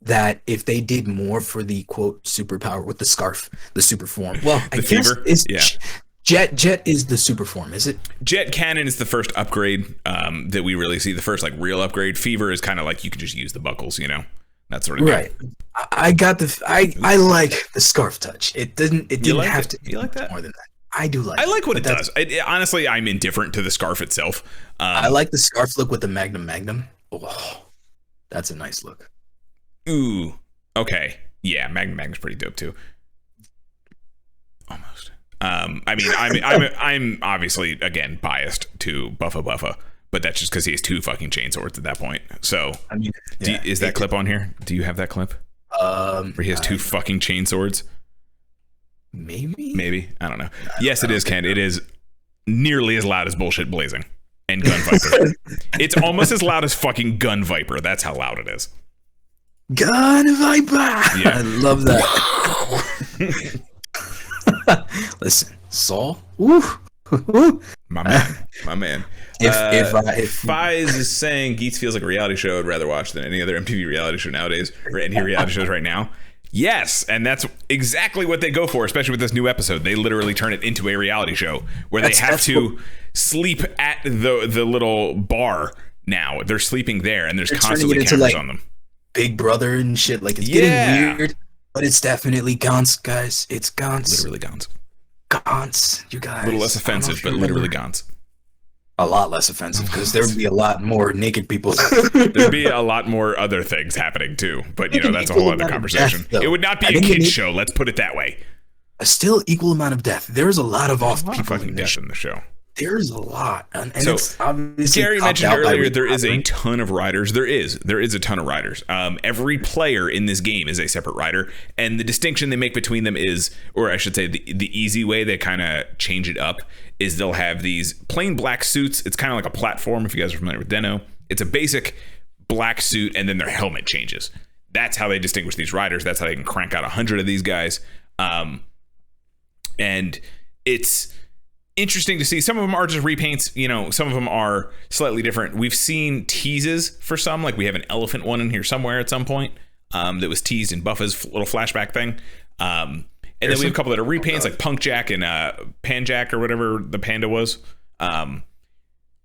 that if they did more for the quote superpower with the scarf, the super form? Well, I guess Jet is the super form, is it? Jet Cannon is the first upgrade that we really see. The first like real upgrade. Fever is kind of like you can just use the buckles, you know, that sort of thing. Right. I like the scarf touch. It didn't have to. You like that more than that? I do like. I like what it does. Honestly, I'm indifferent to the scarf itself. I like the scarf look with the Magnum. Oh, that's a nice look. Ooh. Okay. Yeah, Magnum's pretty dope too. Almost. I mean, I'm obviously again biased to Buffa, but that's just because he has two fucking chainswords at that point. So, I mean, is that clip on here? Do you have that clip? Where he has two fucking chainswords? Maybe I don't know. Yes, it is, Ken. It is nearly as loud as Bullshit Blazing and Gun Viper. It's almost as loud as fucking Gun Viper. That's how loud it is. Gun Viper. Yeah. I love that. Listen, Saul. Woo. My man. If Fies is saying Geats feels like a reality show I'd rather watch than any other MTV reality show nowadays, or any reality shows right now. Yes, and that's exactly what they go for, especially with this new episode. They literally turn it into a reality show where they have to sleep at the little bar now. They're sleeping there, and there's constantly cameras on them. Big Brother and shit. Like, it's getting weird. But it's definitely Gaunt's, guys. It's Gaunt's. Literally Gaunt's. Gaunt's, you guys. A little less offensive, but literally Gaunt's. A lot less offensive, because there would be a lot more naked people. There'd be a lot more other things happening, too. But, you know, that's a whole other conversation. It would not be a kid's show. Let's put it that way. A still equal amount of death. There's a lot of off people fucking death in the show. There's a lot. And so, it's obviously Gary mentioned earlier there is a ton of riders. There is a ton of riders. Every player in this game is a separate rider, and the distinction they make between them is, or I should say the easy way they kind of change it up is they'll have these plain black suits. It's kind of like a platform, if you guys are familiar with Deno. It's a basic black suit, and then their helmet changes. That's how they distinguish these riders. That's how they can crank out 100 of these guys. And it's interesting to see. Some of them are just repaints, you know, some of them are slightly different. We've seen teases for some, like we have an elephant one in here somewhere at some point that was teased in Buffa's little flashback thing. And then we have a couple that are repaints, like Punk Jack and Pan Jack or whatever the panda was. I'm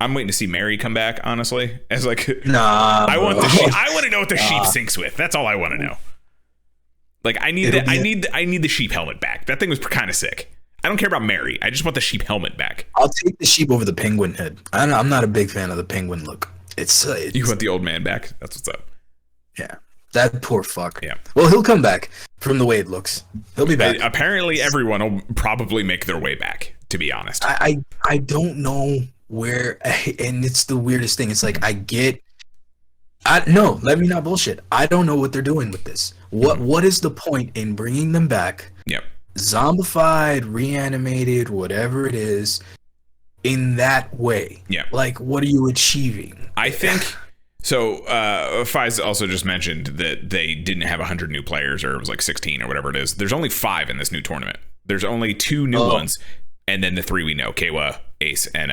waiting to see Mary come back, honestly. As like, I want to know what the sheep syncs with. That's all I want to know. Like, I need the sheep helmet back. That thing was kind of sick. I don't care about Mary. I just want the sheep helmet back. I'll take the sheep over the penguin head. I'm not a big fan of the penguin look. It's you want the old man back? That's what's up. Yeah, that poor fuck. Yeah. Well, he'll come back from the way it looks. He'll be back. Apparently, everyone will probably make their way back. To be honest, I don't know where, and it's the weirdest thing. It's like no, let me not bullshit. I don't know what they're doing with this. What is the point in bringing them back? Yep. Zombified, reanimated, whatever it is, in that way. Yeah. Like, what are you achieving? I think So Faiz also just mentioned that they didn't have 100 new players, or it was like 16 or whatever it is. There's only 5 in this new tournament. There's only 2 new ones, and then the 3 we know, Keiwa, Ace, and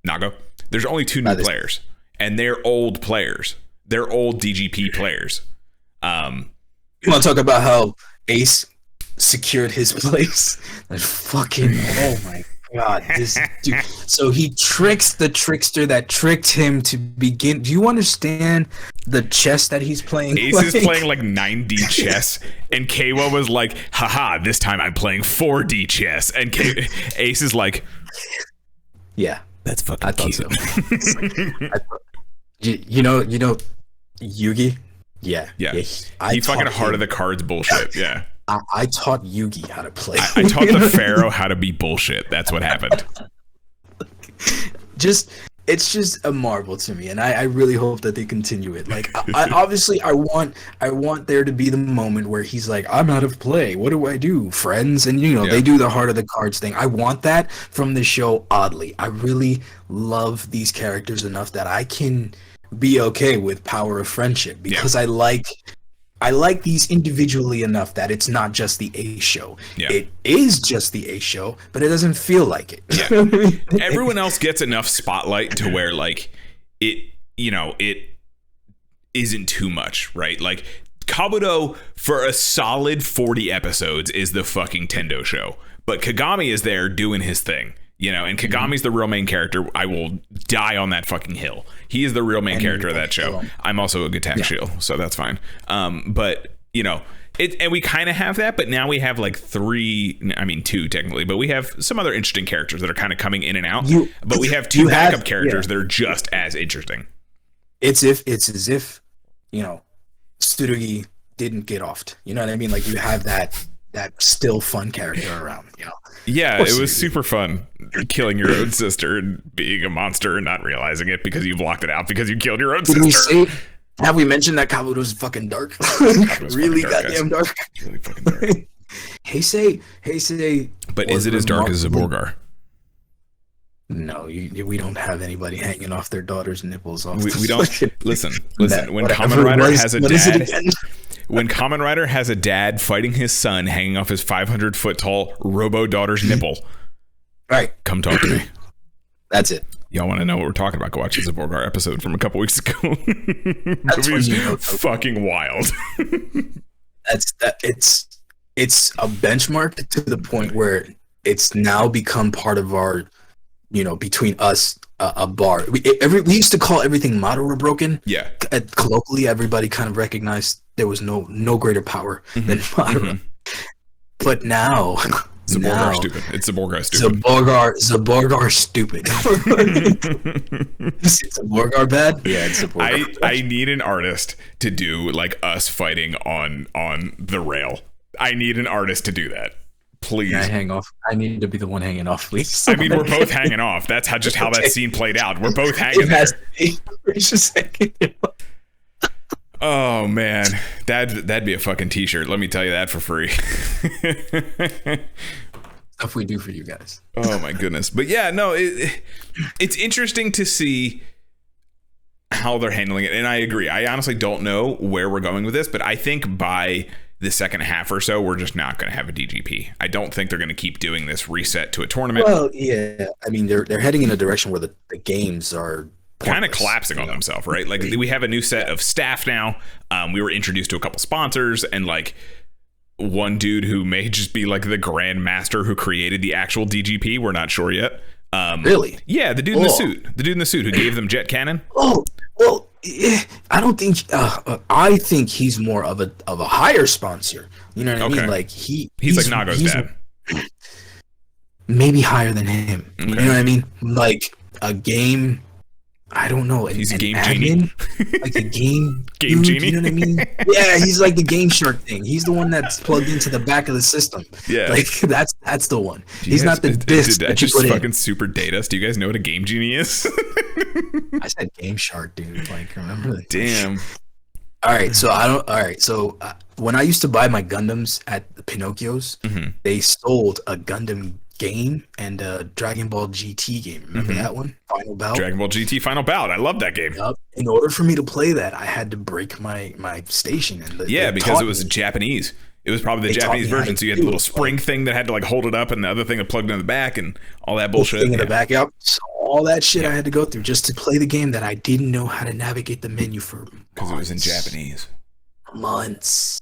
Nago. There's only 2 new players, and they're old players. They're old DGP players. You want to talk about how Ace secured his place? Like, fucking, oh my God, this dude. So he tricks the trickster that tricked him to begin. Do you understand the chess that he's playing? Ace is playing like 9D chess, and Keiwa was like, haha, this time I'm playing 4D chess. And Ace is like, yeah, that's fucking cute. So. You know, Yugi? Yeah. He fucking heart of the cards bullshit. Yeah. I taught Yugi how to play. I taught the Pharaoh how to be bullshit. That's what happened. It's just a marvel to me, and I really hope that they continue it. Like, I want there to be the moment where he's like, I'm out of play. What do I do, friends? And they do the heart of the cards thing. I want that from the show. Oddly, I really love these characters enough that I can be okay with Power of Friendship, because I like these individually enough that it's not just the A show. Yeah. It is just the A show, but it doesn't feel like it. Yeah. Everyone else gets enough spotlight to where like it isn't too much, right? Like Kabuto for a solid 40 episodes is the fucking Tendo show, but Kagami is there doing his thing. And Kagami's the real main character. I will die on that fucking hill. He is the real main character of that show. I'm also a Gatack Shield, so that's fine. But and we kind of have that, but now we have like 2 technically, but we have some other interesting characters that are kind of coming in and out. But we have 2 backup characters that are just as interesting. It's as if Tsurugi didn't get offed. You know what I mean? Like, you have that still fun character around. Yeah, it was super fun killing your own sister and being a monster and not realizing it because you blocked it out because you killed your own sister. Have we mentioned that Kabuto's fucking dark? Really goddamn dark. Really fucking dark. Heisei. But is it as dark as Zaborgar? No, we don't have anybody hanging off their daughter's nipples. We don't. Listen. When Kamen Rider has a dad. When Kamen Rider has a dad fighting his son hanging off his 500-foot tall robo daughter's nipple. Right. Come talk to me. That's it. Y'all want to know what we're talking about? Go watch the Zaborgar episode from a couple weeks ago. Movie's fucking wild. It's a benchmark to the point where it's now become part of our, between us, a bar. We used to call everything Madara broken. Yeah. Colloquially, everybody kind of recognized there was no greater power than Madara. But now, Zaborgar stupid. It's Zaborgar stupid. Zaborgar stupid. Is Zaborgar bad? Yeah, it's Zaborgar. I need an artist to do like us fighting on the rail. I need an artist to do that. Please. Can I hang off? I need to be the one hanging off, please. I mean, we're both hanging off. That's how that scene played out. We're both hanging there. Oh man, that'd be a fucking t-shirt. Let me tell you that for free. Stuff we do for you guys. Oh my goodness. But yeah, no, it's interesting to see how they're handling it. And I agree. I honestly don't know where we're going with this, but I think by the second half or so, we're just not going to have a DGP. I don't think they're going to keep doing this reset to a tournament. Well, yeah. I mean, they're heading in a direction where the games are kind of collapsing on themselves, right? Like we have a new set of staff now. We were introduced to a couple sponsors and like one dude who may just be like the grand master who created the actual DGP. We're not sure yet. Really? Yeah, the dude in the suit. The dude in the suit who gave them jet cannon. Oh, well, I don't think. I think he's more of a higher sponsor. You know what I mean? Like he's like Nago's dad. Maybe higher than him. Okay. You know what I mean? Like a game. I don't know. He's a game genie. Like a game dude, genie. You know what I mean? Yeah, he's like the Game Shark thing. He's the one that's plugged into the back of the system. Yeah, like that's the one. He's not the disc that you put fucking in. Super date us. Do you guys know what a game genie is? I said Game Shark, dude. Like, remember that? Damn. All right, so when I used to buy my Gundams at the Pinocchio's, they sold a Gundam game and Dragon Ball GT game. Remember that one? Final Bout. Dragon Ball GT Final Bout. I love that game. Yep. In order for me to play that, I had to break my station. And because it was Japanese. It was probably the Japanese version, so you had the little spring thing that had to like hold it up, and the other thing that plugged in the back, and all that bullshit. Thing in the back, yep. So all that shit I had to go through just to play the game that I didn't know how to navigate the menu for. Because it was in Japanese. Months.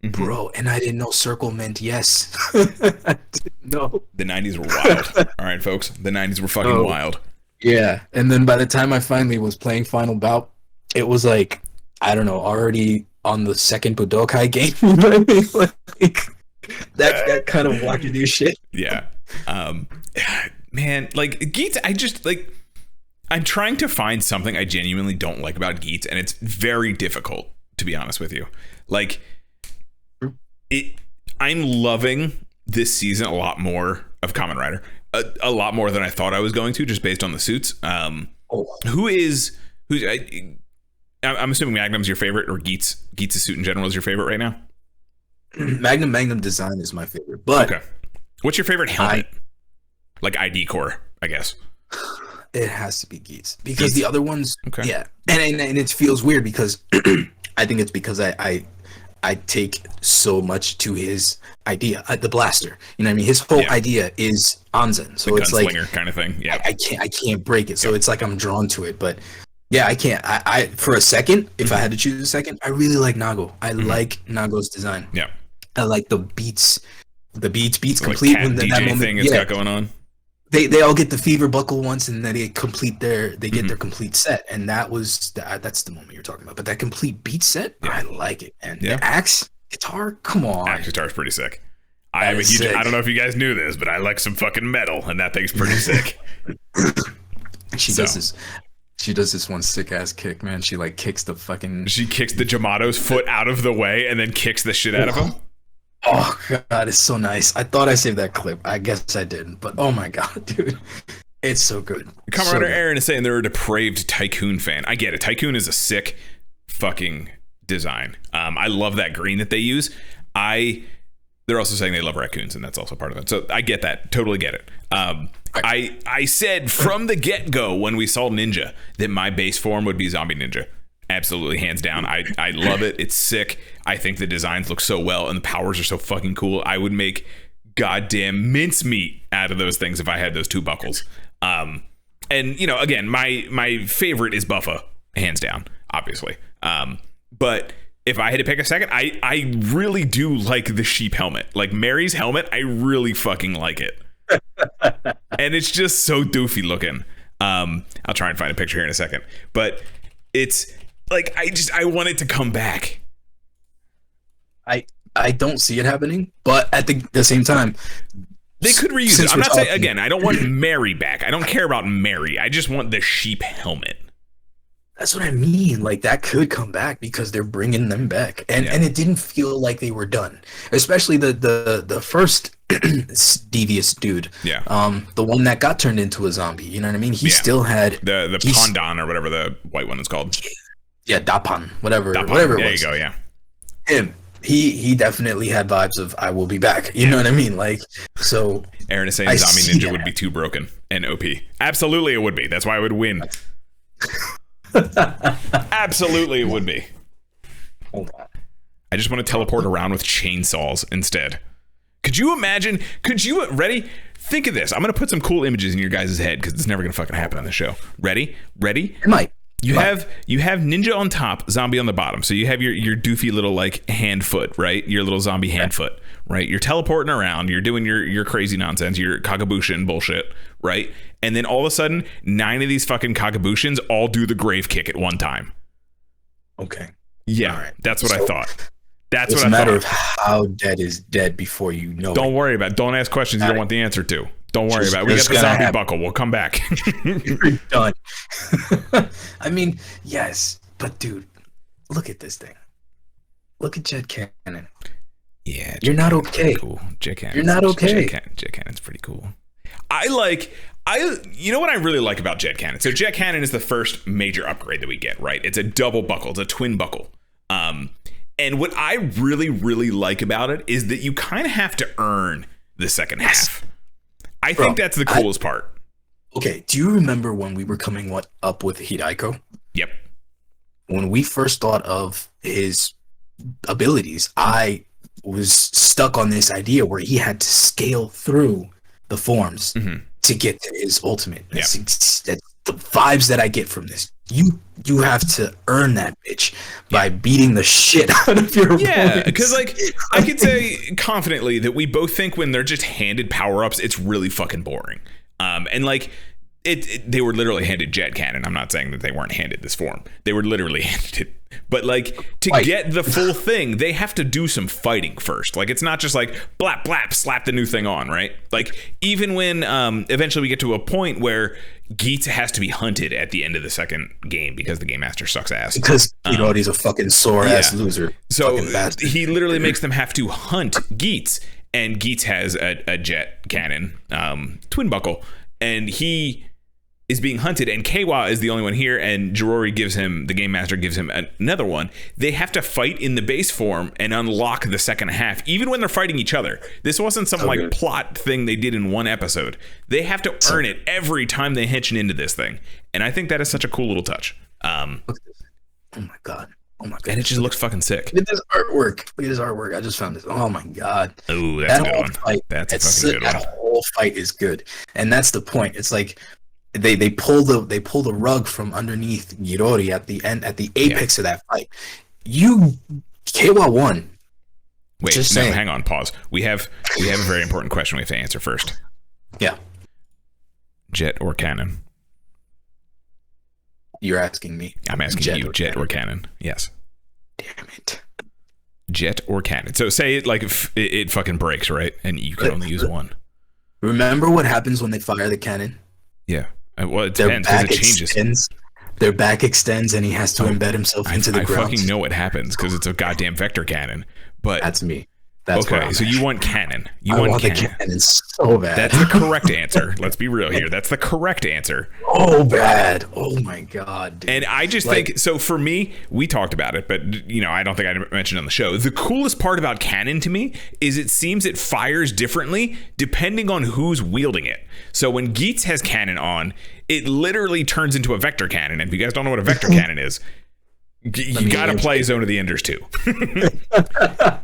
Bro, and I didn't know circle meant yes. I didn't know. The 90s were wild. All right, folks. The 90s were fucking wild. Yeah. And then by the time I finally was playing Final Bout, it was like, I don't know, already on the second Budokai game. You know what I mean? Like, that kind of wacky shit. Yeah. Man, like, Geats, I'm trying to find something I genuinely don't like about Geats, and it's very difficult, to be honest with you. Like, I'm loving this season a lot more of Kamen Rider, a lot more than I thought I was going to, just based on the suits. Who's I'm assuming Magnum's your favorite, or Geats' suit in general is your favorite right now? Magnum design is my favorite, but okay. What's your favorite helmet? Like ID core, I guess. It has to be Geats because the other ones, okay. Yeah, and it feels weird because I think it's because I take so much to his idea, the blaster. You know what I mean? His whole idea is Anzen, so it's like kind of thing. Yeah, I can't break it. So it's like I'm drawn to it, but yeah, I can't. I for a second, if I had to choose a second, I really like Nago. I like Nago's design. Yeah, I like the beats complete like when that moment thing it's got going on. They all get the fever buckle once, and then they get their complete set, and that's the moment you're talking about. But that complete beat set, I like it. And the axe guitar, come on, axe guitar is pretty sick. I don't know if you guys knew this, but I like some fucking metal, and that thing's pretty sick. She does this one sick ass kick, man. She kicks the Jamato's foot out of the way, and then kicks the shit out of him. Oh god, it's so nice. I thought I saved that clip. I guess I didn't, but oh my god, dude, it's so good. Comrade Aaron is saying they're a depraved Tycoon fan. I get it. Tycoon is a sick fucking design. I love that green that they use. They're also saying they love raccoons, and that's also part of it. So I get that. Totally get it. I said from the get-go when we saw Ninja that my base form would be Zombie Ninja. Absolutely, hands down. I love it. It's sick. I think the designs look so well and the powers are so fucking cool. I would make goddamn mincemeat out of those things if I had those two buckles. And you know, again, my favorite is Buffa, hands down, obviously. But if I had to pick a second, I really do like the sheep helmet. Like Mary's helmet, I really fucking like it. And it's just so doofy looking. I'll try and find a picture here in a second. But it's like I want it to come back. I don't see it happening, but at the same time, they could reuse it. I'm not saying, again, I don't want Mary back. I don't care about Mary. I just want the sheep helmet. That's what I mean. Like, that could come back because they're bringing them back, and it didn't feel like they were done. Especially the first devious dude. Yeah. The one that got turned into a zombie. You know what I mean? He still had the Pondon or whatever the white one is called. Yeah, Dapan, whatever it was. There you go. Yeah. Him. He definitely had vibes of I will be back. You know what I mean? Like, so Aaron is saying Zombie Ninja would be too broken and OP. Absolutely, it would be. That's why I would win. Absolutely, it would be. Hold on. I just want to teleport around with chainsaws instead. Could you imagine? Ready? Think of this. I'm going to put some cool images in your guys' head because it's never going to fucking happen on the show. Ready? It might. You have Ninja on top, Zombie on the bottom. So you have your doofy little like hand foot, right? Your little zombie hand foot, right? You're teleporting around. You're doing your crazy nonsense, your Kagabushin bullshit, right? And then all of a sudden, 9 of these fucking Kagabushins all do the grave kick at one time. Okay. Yeah, right. That's what I thought. That's what I thought. It's a matter of how dead is dead before you know. Don't worry about it. Don't ask questions you don't want the answer to. Don't worry about it. We got the zombie buckle. We'll come back. You're done. I mean, yes, but dude, look at this thing. Look at Jet Cannon. Yeah, you're not okay. Cool. Jet Cannon. You're not okay. Jet Cannon's pretty cool. You know what I really like about Jet Cannon? So Jet Cannon is the first major upgrade that we get, right? It's a double buckle. It's a twin buckle. And what I really, really like about it is that you kind of have to earn the second half. I think that's the coolest part. Okay, do you remember when we were coming up with Hiraiko? Yep. When we first thought of his abilities, I was stuck on this idea where he had to scale through the forms to get to his ultimate. That's the vibes that I get from this. You have to earn that bitch by beating the shit out of your opponents. Because like I could say confidently that we both think when they're just handed power-ups, it's really fucking boring. And like they were literally handed jet cannon. I'm not saying that they weren't handed this form. They were literally handed it. But like to get the full thing, they have to do some fighting first. Like it's not just like blap blap slap the new thing on, right? Like even when eventually we get to a point where Geats has to be hunted at the end of the second game because the game master sucks ass. Because he's a fucking sore ass loser. So he literally makes them have to hunt Geats, and Geats has a jet cannon, twin buckle, and he is being hunted, and Keiwa is the only one here, and Jirori the game master gives him another one. They have to fight in the base form and unlock the second half, even when they're fighting each other. This wasn't some plot thing they did in one episode. They have to earn it every time they hitch into this thing, and I think that is such a cool little touch. Oh my god. And it just looks fucking sick. Look at this artwork. I just found this. Oh my god. Oh, that's a good one. That's a fucking good one. That whole fight is good, and that's the point. It's like they pull the rug from underneath Jirori at the end, at the apex of that fight. Keiwa won. Wait, hang on, pause. We have a very important question we have to answer first. Yeah. Jet or cannon? You're asking me. I'm asking you, jet or cannon? Yes. Damn it. Jet or cannon. So say it like it fucking breaks, right? And you can only use one. Remember what happens when they fire the cannon? Yeah. Well, it depends because it changes. Their back extends and he has to embed himself into the ground. I fucking know what happens because it's a goddamn vector cannon. But that's me. That's okay, so you want cannon. I want the cannon so bad. That's the correct answer. Let's be real here. That's the correct answer. Oh, bad. Oh, my God. Dude. And I just think, so for me, we talked about it, but, I don't think I mentioned on the show. The coolest part about cannon to me is it seems it fires differently depending on who's wielding it. So when Geats has cannon on, it literally turns into a vector cannon. And if you guys don't know what a vector cannon is, you gotta play Zone of the Enders too.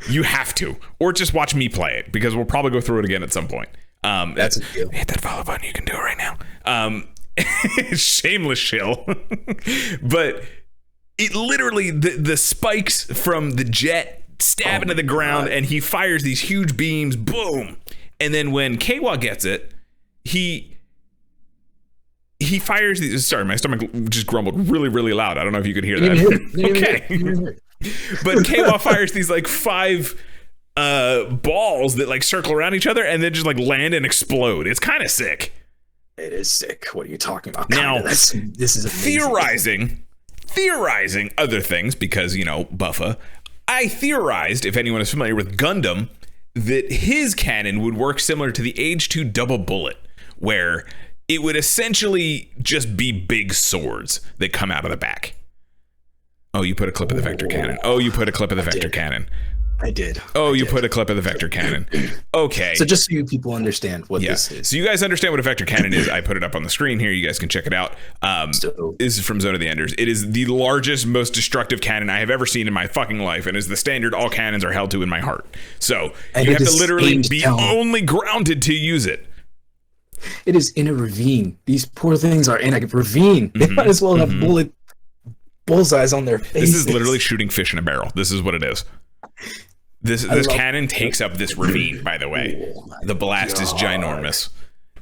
You have to, or just watch me play it because we'll probably go through it again at some point. That's a deal. Hit that follow button. You can do it right now. Shameless shill. But it literally the spikes from the jet stab into the ground, and he fires these huge beams. Boom! And then when Keiwa gets it, he fires these. Sorry, my stomach just grumbled really, really loud. I don't know if you could hear that. Okay. But Keiwa fires these like 5 balls that like circle around each other and then just like land and explode. It's kind of sick. It is sick. What are you talking about? Now, this is amazing. Theorizing other things because, Buffa. I theorized, if anyone is familiar with Gundam, that his cannon would work similar to the Age 2 double bullet, where it would essentially just be big swords that come out of the back. Oh, you put a clip of the vector cannon. Oh, you put a clip of the vector cannon. I did. Oh, you put a clip of the vector cannon. Okay. So just so you people understand what this is. So you guys understand what a vector cannon is. I put it up on the screen here. You guys can check it out. This is from Zone of the Enders. It is the largest, most destructive cannon I have ever seen in my fucking life, and is the standard all cannons are held to in my heart. So you have to literally be only grounded to use it. It is in a ravine. These poor things are in a ravine. They might as well have bullseyes on their faces. This is literally shooting fish in a barrel. This is what it is. This cannon takes up this ravine, by the way. The blast is ginormous.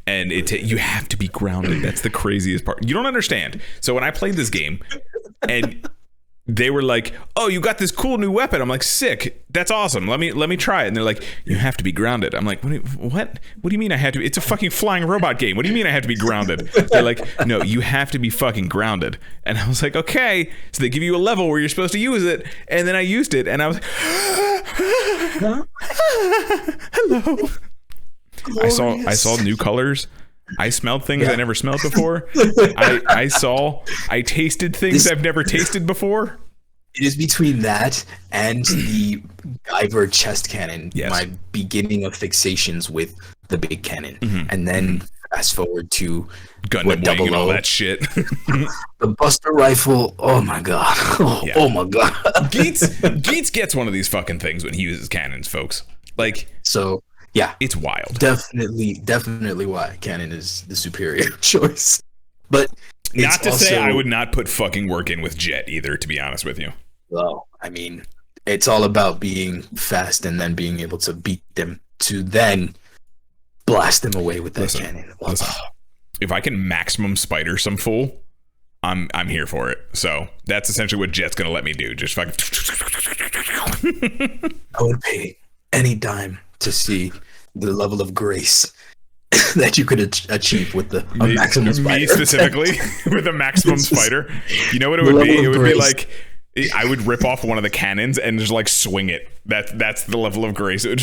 And you have to be grounded. That's the craziest part. You don't understand. So when I played this game and they were like, "Oh, you got this cool new weapon." I'm like, "Sick. That's awesome. Let me try it." And they're like, "You have to be grounded." I'm like, "What? What do you mean I have to? It's a fucking flying robot game. What do you mean I have to be grounded?" They're like, "No, you have to be fucking grounded." And I was like, "Okay." So they give you a level where you're supposed to use it, and then I used it, and I was like, "Hello." I saw new colors. I smelled things I never smelled before. I tasted things I've never tasted before. It is between that and the Guyver chest cannon. Yes. My beginning of fixations with the big cannon, and then fast forward to Gundam Wing and all that shit. The Buster Rifle. Oh my god. Oh my god. Geats gets one of these fucking things when he uses cannons, folks. Like, so yeah, it's wild. Definitely why Cannon is the superior choice. But not to say I would not put fucking work in with Jet either, to be honest with you. Well, I mean, it's all about being fast and then being able to beat them to then blast them away with that cannon. Listen, if I can maximum spider some fool, I'm here for it. So that's essentially what Jet's gonna let me do. Just fucking. I would pay any dime to see the level of grace that you could achieve with a maximum spider. Me specifically with a maximum spider. You know what it would be? It would be like I would rip off one of the cannons and just like swing it. That's the level of grace. It would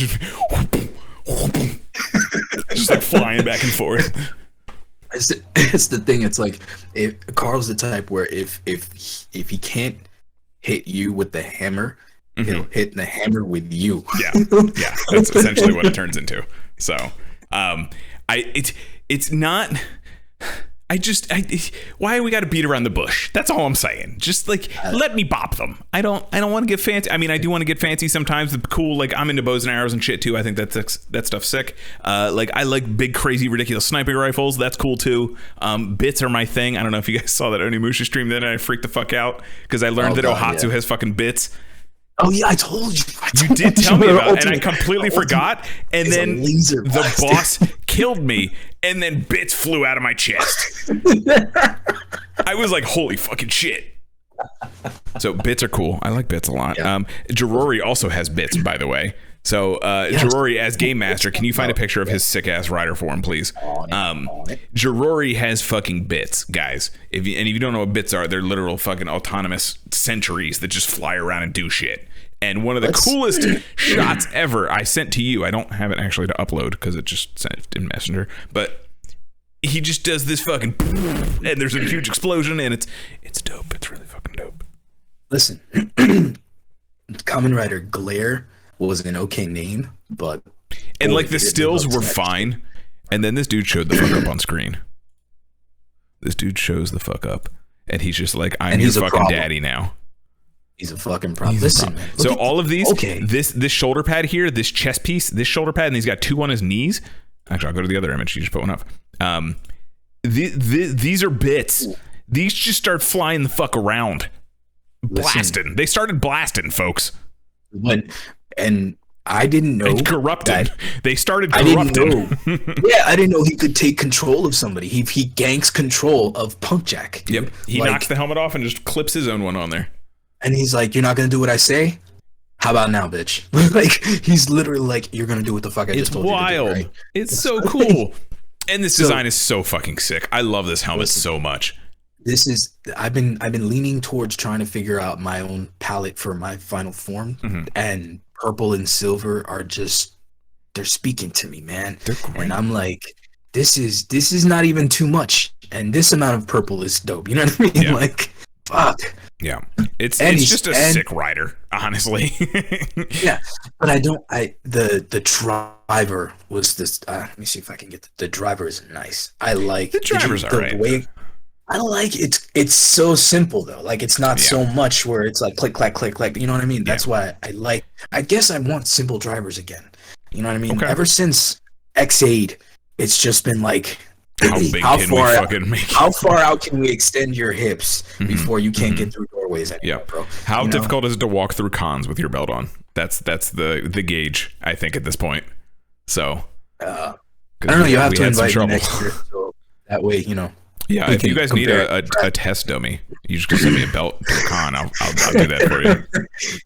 just like flying back and forth. It's the thing. It's like Carl's the type where if he can't hit you with the hammer, he'll hit the hammer with you. Yeah, that's essentially what it turns into. So, it's not. Why we got to beat around the bush? That's all I'm saying. Just like let me bop them. I don't want to get fancy. I mean, I do want to get fancy sometimes. The cool, like I'm into bows and arrows and shit too. I think that stuff's sick. Like I like big, crazy, ridiculous sniping rifles. That's cool too. Bits are my thing. I don't know if you guys saw that Onimusha stream. Then I freaked the fuck out because I learned that Ohatsu has fucking bits. Oh yeah, I told you. You did tell me about it, and I completely forgot. And then the boss killed me, and then bits flew out of my chest. I was like, holy fucking shit. So bits are cool. I like bits a lot. Yeah. Jirori also has bits, by the way. So Jirori as Game Master, can you find a picture of his sick ass rider form, please? Jirori has fucking bits, guys. If you don't know what bits are, they're literal fucking autonomous sentries that just fly around and do shit. And one of the coolest shots ever I sent to you. I don't have it actually to upload because it just sent in Messenger, but he just does this fucking and there's a huge explosion and it's dope. It's really fucking dope. Listen, Kamen Rider Glare was an okay name, but like the stills were fine, and then this dude showed the fuck up on screen. This dude shows the fuck up, and he's just like, I'm your fucking daddy now. He's a fucking problem. Listen, man, so all of these, this shoulder pad here, this chest piece, this shoulder pad, and he's got two on his knees. Actually, I'll go to the other image. You just put one up. These are bits. These just start flying the fuck around, blasting. They started blasting, folks. And I didn't know. And corrupted. They started corrupting. I didn't know he could take control of somebody. He ganks control of Punk Jack. Dude. Yep. He knocks the helmet off and just clips his own one on there. And he's like, "You're not gonna do what I say? How about now, bitch?" Like he's literally like, "You're gonna do what the fuck I just told you to do." It's wild. It's so cool. And this design is so fucking sick. I love this helmet so much. I've been leaning towards trying to figure out my own palette for my final form, and purple and silver are just, they're speaking to me, man. And I'm like, this is not even too much, and this amount of purple is dope. You know what I mean? Yeah. Like, fuck. Yeah, it's just a sick rider, honestly. Yeah, but the driver was this. Let me see if I can get the driver is nice. I like the driver's alright. I like it's so simple though. Like it's not so much where it's like click clack click clack. You know what I mean? That's why I guess I want simple drivers again. You know what I mean? Okay. Ever since X8, it's just been like how far out can we extend your hips before you can't get through doorways anymore, bro? How difficult is it to walk through cons with your belt on? That's the gauge, I think, at this point. So I don't know. You have to invite me next year, so that way, you know. Yeah, if you guys need a test dummy, you just send me a belt to a con. I'll do that for you.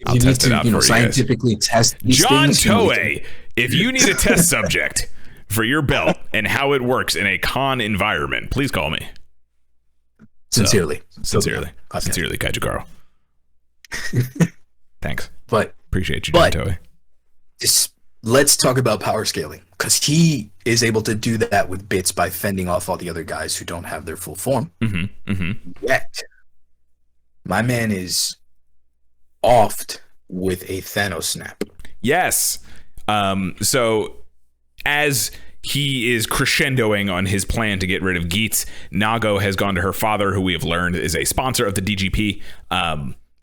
I'll test it out for you guys. Scientifically test these John Toei, if you need a test subject for your belt and how it works in a con environment, please call me. Sincerely, Kaiju Carl. Thanks. But appreciate you, John Toei. Let's talk about power scaling, because he is able to do that with bits by fending off all the other guys who don't have their full form. Yet, my man is offed with a Thanos snap. Yes. So as he is crescendoing on his plan to get rid of Geats. Nago has gone to her father, who we have learned is a sponsor of the DGP,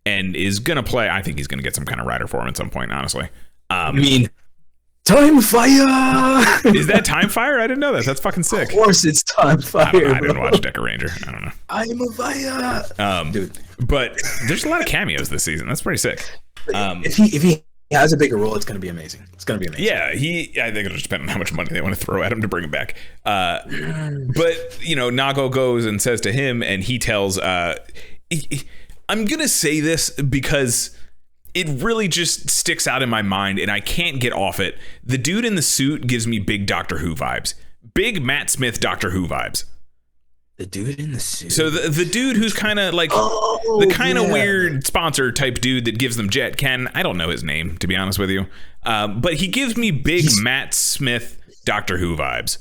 and is going to play. I think he's going to get some kind of rider for him at some point, honestly. I mean, Time Fire! Is that Time Fire? I didn't know that. That's fucking sick. Of course it's Time Fire. I didn't watch Deca Ranger. I don't know. I'm a fire! Dude. But there's a lot of cameos this season. That's pretty sick. If he has a bigger role, it's going to be amazing. It's going to be amazing. Yeah, I think it'll just depend on how much money they want to throw at him to bring him back. But, Nago goes and says to him, and he tells, I'm going to say this because it really just sticks out in my mind, and I can't get off it. The dude in the suit gives me big Doctor Who vibes. Big Matt Smith Doctor Who vibes. The dude in the suit. So the dude who's kind of like weird sponsor type dude that gives them jet. Ken, I don't know his name, to be honest with you. But he gives me big Matt Smith Doctor Who vibes.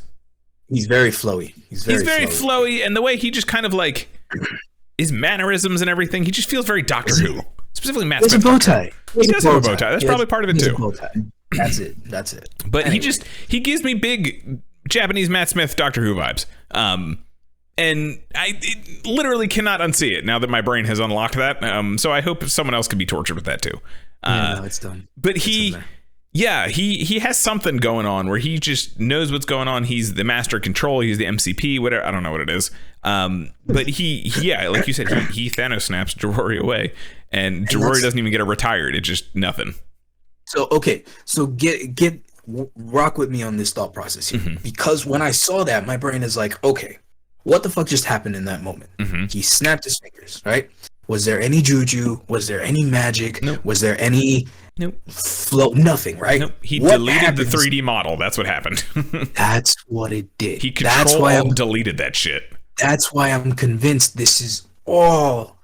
He's very flowy. He's very flowy. And the way he just kind of like his mannerisms and everything, he just feels very Doctor Who. Specifically Matt Smith. He has a bow tie. He does have a bow tie. That's probably part of it too. That's it. But anyway. he gives me big Japanese Matt Smith Doctor Who vibes. And I literally cannot unsee it now that my brain has unlocked that. So I hope someone else can be tortured with that too. No, it's done. But he has something going on where he just knows what's going on. He's the master control. He's the MCP, whatever. I don't know what it is. But he like you said, he Thanos snaps Jirori away, and Jirori doesn't even get a retired. It's just nothing. So, okay. So rock with me on this thought process here. Mm-hmm. Because when I saw that, my brain is like, okay, what the fuck just happened in that moment? Mm-hmm. He snapped his fingers, right? Was there any juju? Was there any magic? Nope. Was there any flow? Nothing, right? Nope. He deleted the 3D model. That's what happened. That's what it did. He deleted that shit. That's why I'm convinced this is all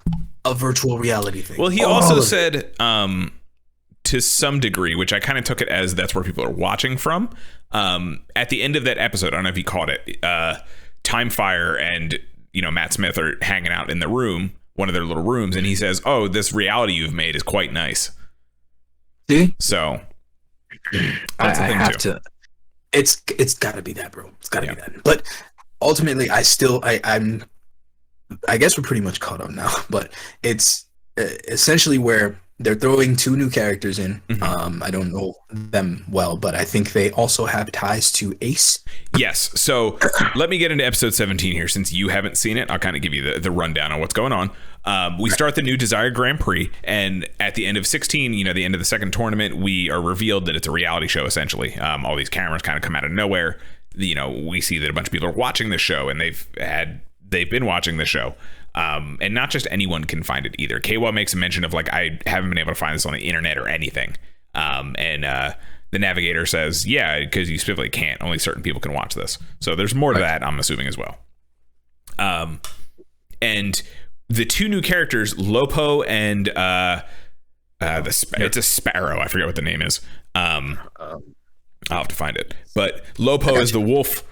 a virtual reality thing. Well, he also said, to some degree, which I kind of took it as that's where people are watching from. At the end of that episode, I don't know if you caught it. Time Fire and Matt Smith are hanging out in the room, one of their little rooms, and he says, "Oh, this reality you've made is quite nice." See, so I have to. It's got to be that, bro. It's got to be that. But ultimately, I guess we're pretty much caught up now. But it's essentially where they're throwing two new characters in. Mm-hmm. I don't know them well, but I think they also have ties to Ace. Yes. So let me get into episode 17 here. Since you haven't seen it, I'll kind of give you the rundown on what's going on. We start the new Desire Grand Prix, and at the end of 16, the end of the second tournament, we are revealed that it's a reality show, essentially. All these cameras kind of come out of nowhere. We see that a bunch of people are watching this show, and they've been watching this show. And not just anyone can find it either. Kawa makes a mention of I haven't been able to find this on the internet or anything. And the navigator says, yeah, because you specifically can't. Only certain people can watch this. So there's more to that, I'm assuming, as well. And the two new characters, Lopo and it's a sparrow. I forget what the name is. I'll have to find it. But Lopo is the wolf,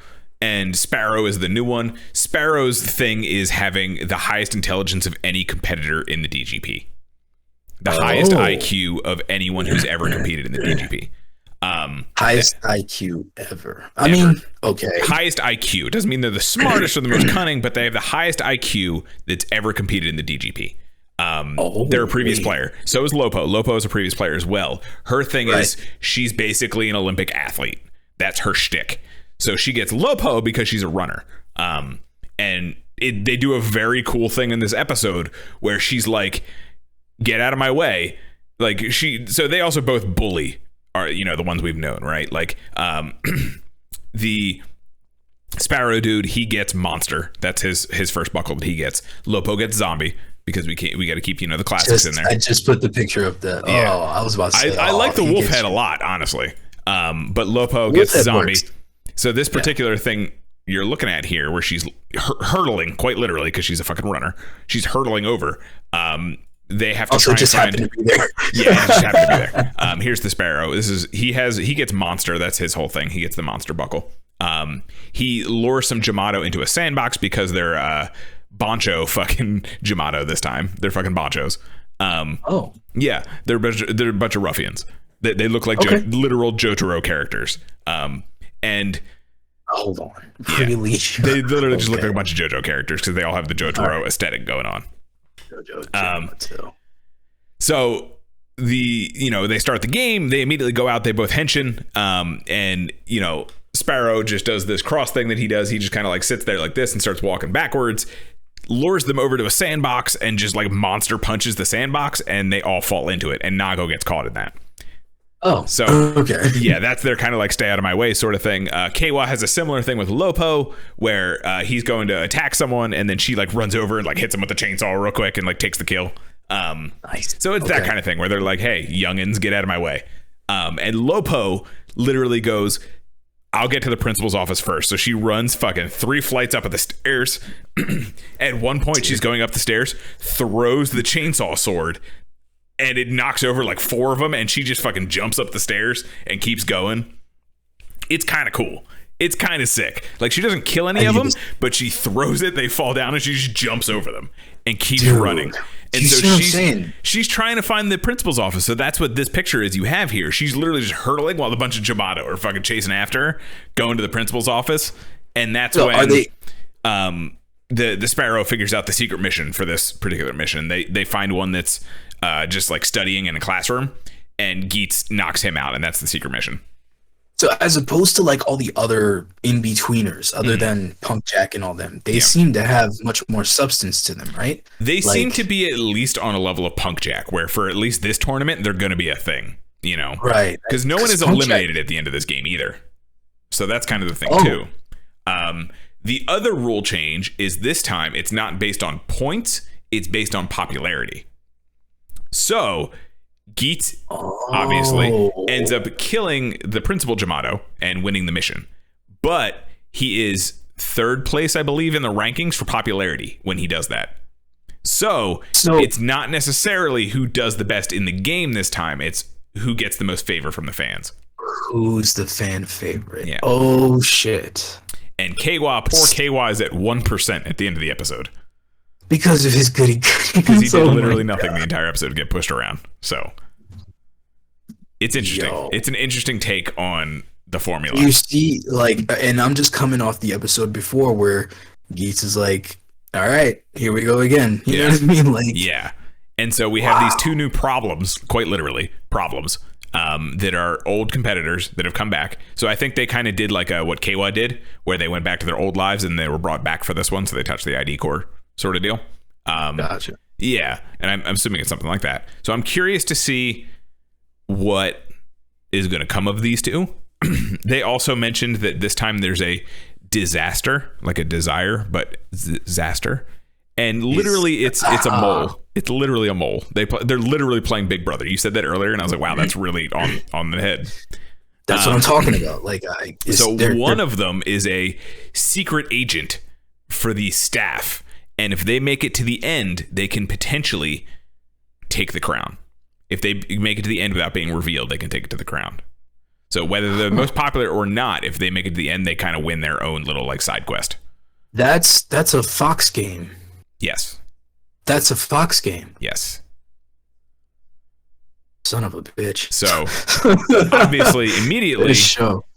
and Sparrow is the new one. Sparrow's thing is having the highest intelligence of any competitor in the DGP. The highest IQ of anyone who's ever competed in the DGP. Highest IQ ever. I mean, okay. Highest IQ. It doesn't mean they're the smartest or the most cunning, but they have the highest IQ that's ever competed in the DGP. They're a previous player. So is Lopo. Lopo is a previous player as well. Her thing is she's basically an Olympic athlete. That's her shtick. So she gets Lopo because she's a runner. And they do a very cool thing in this episode where she's like, get out of my way. So they also both bully the ones we've known, right? The Sparrow dude, he gets monster. That's his first buckle that he gets. Lopo gets zombie because we got to keep, the classics in there. I just put the picture of the, I was about to say, I like the wolf head a lot, honestly. But Lopo gets zombie. Works. So this particular thing you're looking at here, where she's hurtling, quite literally, because she's a fucking runner, she's hurtling over. They have to also try just and happen to be there. Yeah, just happen to be there. Here's the Sparrow. He gets monster. That's his whole thing. He gets the monster buckle. He lures some Jamato into a sandbox because they're Boncho fucking Jamato this time. They're fucking Bonchos. Yeah, they're a bunch of ruffians. They look like literal Jotaro characters. And Hold on. Pretty Leash. They literally just look like a bunch of JoJo characters because they all have the Jotaro aesthetic going on. So they start the game. They immediately go out. They both henshin. And Sparrow just does this cross thing that he does. He just kind of like sits there like this and starts walking backwards, lures them over to a sandbox and just like monster punches the sandbox, and they all fall into it. And Nago gets caught in that. Oh, so okay. Yeah, that's their kind of like stay out of my way sort of thing. Keiwa has a similar thing with Lopo where he's going to attack someone and then she like runs over and like hits him with the chainsaw real quick and like takes the kill. Nice. So it's that kind of thing where they're like, hey, youngins, get out of my way. And Lopo literally goes, I'll get to the principal's office first. So she runs fucking 3 flights up at the stairs. At one point, she's going up the stairs, throws the chainsaw sword, and it knocks over like 4 of them, and she just fucking jumps up the stairs and keeps going. It's kind of cool. It's kind of sick. Like, she doesn't kill any of them, but she throws it, they fall down, and she just jumps over them and keeps running. And so she's trying to find the principal's office. So that's what this picture is you have here. She's literally just hurtling while a bunch of Jamato are fucking chasing after her, going to the principal's office. And that's when the Sparrow figures out the secret mission for this particular mission. They find one that's just like studying in a classroom, and Geats knocks him out, and that's the secret mission. So as opposed to like all the other in-betweeners, other than Punk Jack and all them, they seem to have much more substance to them, right? They seem to be at least on a level of Punk Jack, where for at least this tournament, they're going to be a thing, Right. Because no one is eliminated at the end of this game either. So that's kind of the thing, too. The other rule change is this time, it's not based on points, it's based on popularity. So Geats obviously ends up killing the principal Jamato and winning the mission, but he is 3rd place, I believe, in the rankings for popularity when he does that. So it's not necessarily who does the best in the game this time, it's who gets the most favor from the fans. Who's the fan favorite? Yeah. Oh shit. And poor Keiwa is at 1% at the end of the episode. Because of his goody. Because he did literally nothing the entire episode to get pushed around. So it's interesting. It's an interesting take on the formula. You see, like, and I'm just coming off the episode before where Geats is like, all right, here we go again. You know what I mean? Like, yeah. And so we have these 2 new problems, quite literally problems, that are old competitors that have come back. So I think they kind of did like what Keiwa did, where they went back to their old lives and they were brought back for this one. So they touched the ID core sort of deal. Gotcha. Yeah. And I'm assuming it's something like that. So I'm curious to see what is going to come of these 2. They also mentioned that this time there's a disaster, like a desire, but disaster. And literally it's a mole. It's literally a mole. They're literally playing Big Brother. You said that earlier, and I was like, wow, that's really on the head. That's what I'm talking about. Like, one of them is a secret agent for the staff, and if they make it to the end, they can potentially take the crown. If they make it to the end without being revealed, they can take it to the crown. So whether they're the most popular or not, if they make it to the end, they kind of win their own little like side quest. That's a Fox game. Yes. That's a Fox game. Yes. Son of a bitch. So obviously, immediately,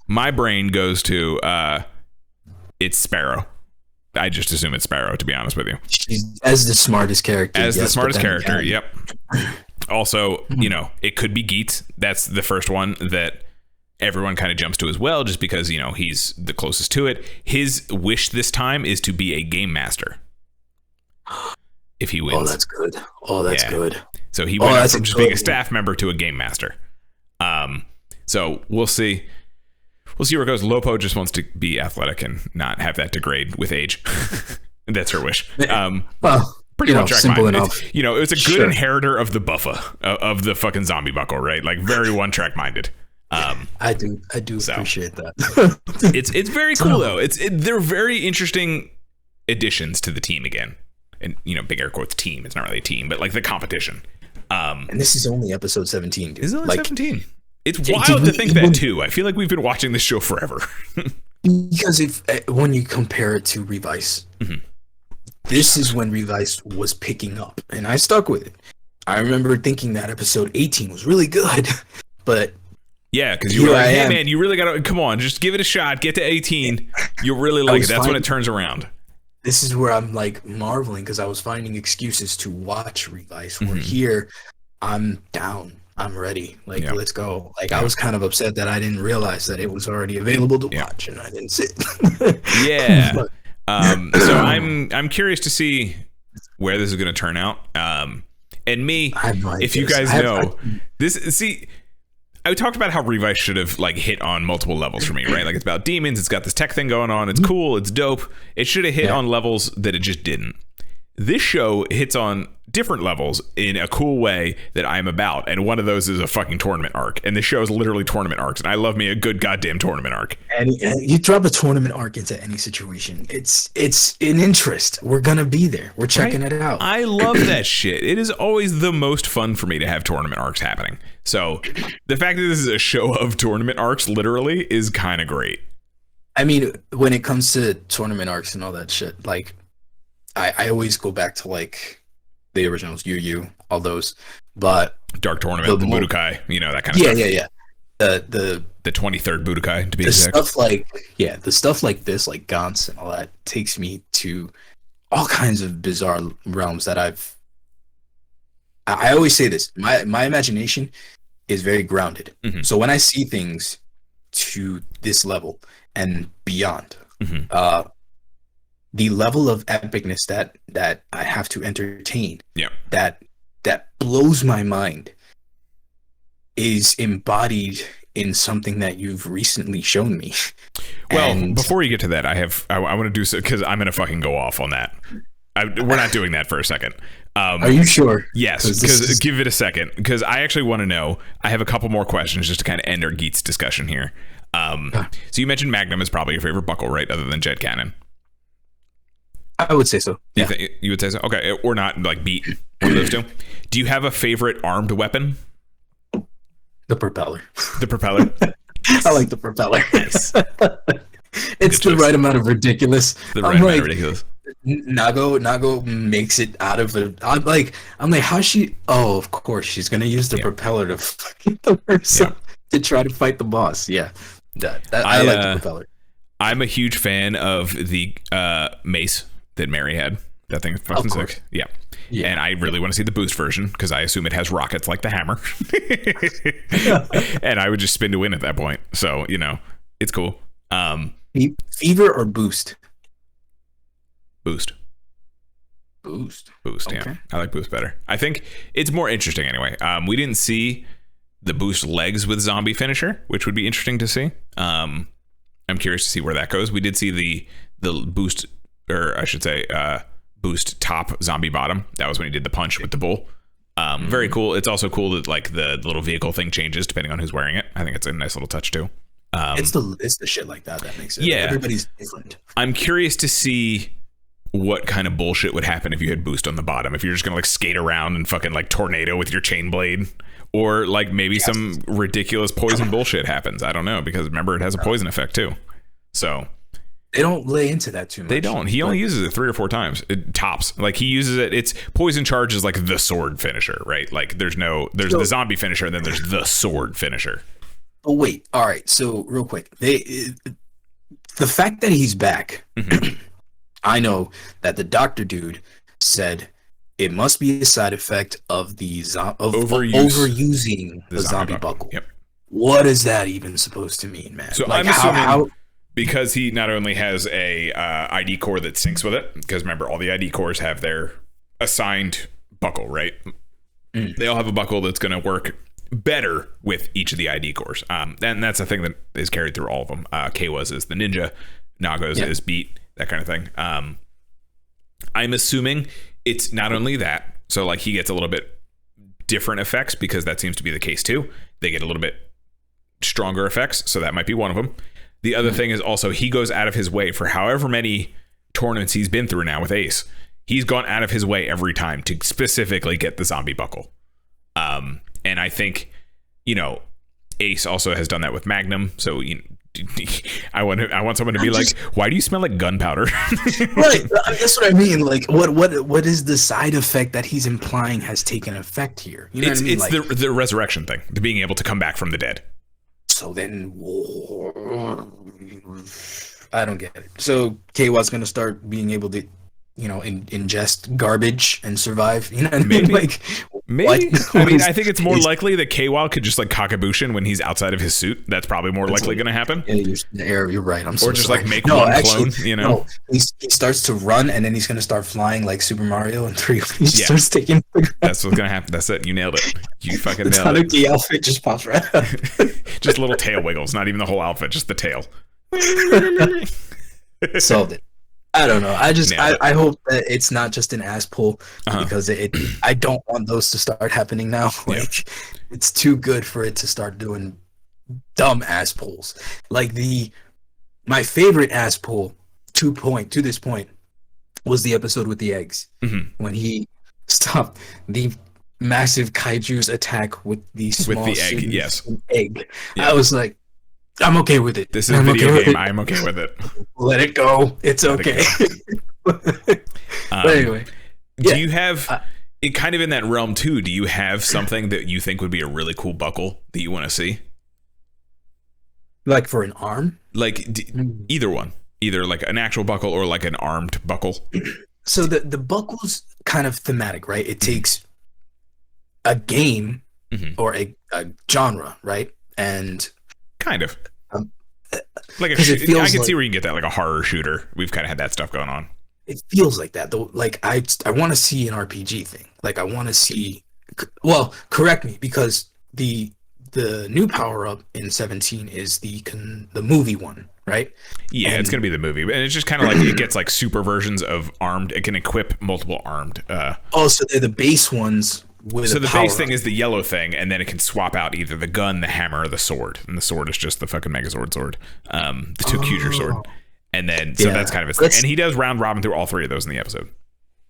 my brain goes to it's Sparrow. I just assume it's Sparrow, to be honest with you. As the smartest character. As the smartest character, yep. Also, it could be Geats. That's the first one that everyone kind of jumps to as well, just because, he's the closest to it. His wish this time is to be a game master. If he wins. Oh, that's good. Oh, that's good. So he went from just being a staff member to a game master. So we'll see. We'll see where it goes. Lopo just wants to be athletic and not have that degrade with age. That's her wish. Well, pretty much simple enough. It was a good inheritor of the buffa of the fucking zombie buckle, right? Like very one track minded. I do appreciate that. It's very cool though. They're very interesting additions to the team again. And big air quotes team. It's not really a team, but like the competition. And this is only episode 17. Dude. Is it only 17? It's wild to think that too. I feel like we've been watching this show forever. Because when you compare it to Revice, this is when Revice was picking up, and I stuck with it. I remember thinking that episode 18 was really good, but Yeah, because you were like, hey, man, you really got to, come on, just give it a shot. Get to 18. You'll really like it. That's when it turns around. This is where I'm like marveling because I was finding excuses to watch Revice. Where here, I'm down. I'm ready. Like, let's go. Like, I was kind of upset that I didn't realize that it was already available to watch and I didn't sit. Yeah. So I'm curious to see where this is going to turn out. And me, if you guys know, I talked about how Revice should have like hit on multiple levels for me, right? Like it's about demons. It's got this tech thing going on. It's cool. It's dope. It should have hit on levels that it just didn't. This show hits on different levels in a cool way that I'm about. And one of those is a fucking tournament arc. And this show is literally tournament arcs. And I love me a good goddamn tournament arc. And you drop a tournament arc into any situation. It's an interest. We're going to be there. We're checking it out. I love that shit. It is always the most fun for me to have tournament arcs happening. So the fact that this is a show of tournament arcs literally is kind of great. I mean, when it comes to tournament arcs and all that shit, like I always go back to like the originals, Yu, all those, but Dark Tournament, the Budokai, that kind of stuff. Yeah. The 23rd Budokai to be exact. The stuff like this, like Gantz and all that, takes me to all kinds of bizarre realms that I always say this. My imagination is very grounded. Mm-hmm. So when I see things to this level and beyond, the level of epicness that I have to entertain, that blows my mind, is embodied in something that you've recently shown me. Well, before you get to that, I want to do so because I'm gonna fucking go off on that. We're not doing that for a second. Are you sure? Yes, because give it a second, because I actually want to know. I have a couple more questions just to kind of end our Geats discussion here. So you mentioned Magnum is probably your favorite buckle, right? Other than Jet Cannon. I would say so. Yeah. You would say so? Okay. Or not like beat one of those two. Do you have a favorite armed weapon? The propeller. The propeller? I like the propeller. Nice. It's the right amount of ridiculous. The right amount of ridiculous. Nago makes it out of it. I'm like, how's she? Oh, of course, she's going to use the propeller to fucking to try to fight the boss. Yeah. I like the propeller. I'm a huge fan of the mace that Mary had. That thing is fucking sick. Yeah. And I really want to see the boost version because I assume it has rockets like the hammer. And I would just spin to win at that point. So, it's cool. Fever or boost? Boost. Boost, okay. Yeah. I like boost better. I think it's more interesting anyway. We didn't see the boost legs with zombie finisher, which would be interesting to see. I'm curious to see where that goes. We did see the boost, or I should say, boost top zombie bottom. That was when he did the punch with the bull. Very cool. It's also cool that like the little vehicle thing changes depending on who's wearing it. I think it's a nice little touch too. It's the shit like that makes it. Yeah, everybody's different. I'm curious to see what kind of bullshit would happen if you had boost on the bottom. If you're just gonna like skate around and fucking like tornado with your chain blade, or like maybe some ridiculous poison bullshit happens. I don't know, because remember it has a poison effect too. So they don't lay into that too much. They don't. He only uses it 3 or 4 times. It tops. Like he uses it. It's poison charge is like the sword finisher, right? Like there's the zombie finisher, and then there's the sword finisher. Oh wait. All right. So real quick, the fact that he's back, I know that the doctor dude said it must be a side effect of the overusing the zombie buckle. Yep. What is that even supposed to mean, man? So like I'm assuming because he not only has a ID core that syncs with it, because remember all the ID cores have their assigned buckle, right? They all have a buckle that's going to work better with each of the ID cores. And that's a thing that is carried through all of them. Kawa's is the ninja, Naga's is beat, that kind of thing. I'm assuming it's not only that. So like he gets a little bit different effects, because that seems to be the case too. They get a little bit stronger effects. So that might be one of them. The other thing is also he goes out of his way for however many tournaments he's been through now with Ace. He's gone out of his way every time to specifically get the zombie buckle. And I think, Ace also has done that with Magnum. So I want someone to be like, why do you smell like gunpowder? Right. That's what I mean. Like, what is the side effect that he's implying has taken effect here? You know it's what I mean? It's the resurrection thing, the being able to come back from the dead. So then, I don't get it. So Keiwa's gonna start being able to, ingest garbage and survive. You know what I mean? Maybe. Like, Maybe. what? I mean, I think it's more likely that K-Wall could just like Kakabushin when he's outside of his suit. That's probably more likely going to happen. Yeah, you're right. I'm so Or just sorry. like make one clone, No, he starts to run and then he's going to start flying like Super Mario and 3. He starts taking. That's what's going to happen. That's it. You nailed it. You fucking nailed it. The outfit just pops right up. Just little tail wiggles, not even the whole outfit, just the tail. Solved it. I don't know. I hope that it's not just an ass pull because I don't want those to start happening now. Like it's too good for it to start doing dumb ass pulls. Like my favorite ass pull to this point was the episode with the eggs when he stopped the massive kaiju's attack with the small egg. Yes, egg. Yeah. I was like, I'm okay with it. This is a video game. I'm okay with it. Let it go. It's okay. But anyway, do you have it kind of in that realm too? Do you have something that you think would be a really cool buckle that you want to see? Like for an arm? Like either one, either like an actual buckle or like an armed buckle. So the buckle's kind of thematic, right? It takes a game or a genre, right? And kind of like I can see where you can get that, like a horror shooter. We've kind of had that stuff going on. It feels like that though. Like I want to see an RPG thing. Like I want to see. Well, correct me, because the new power up in 17 is the movie one, right? Yeah, it's gonna be the movie, and it's just kind of like it gets like super versions of armed. It can equip multiple armed. So they're the base ones. So the base thing is the yellow thing, and then it can swap out either the gun, the hammer, or the sword. And the sword is just the fucking Megazord sword, the Tokudon sword. And then so that's kind of his thing. And he does round robin through all 3 of those in the episode.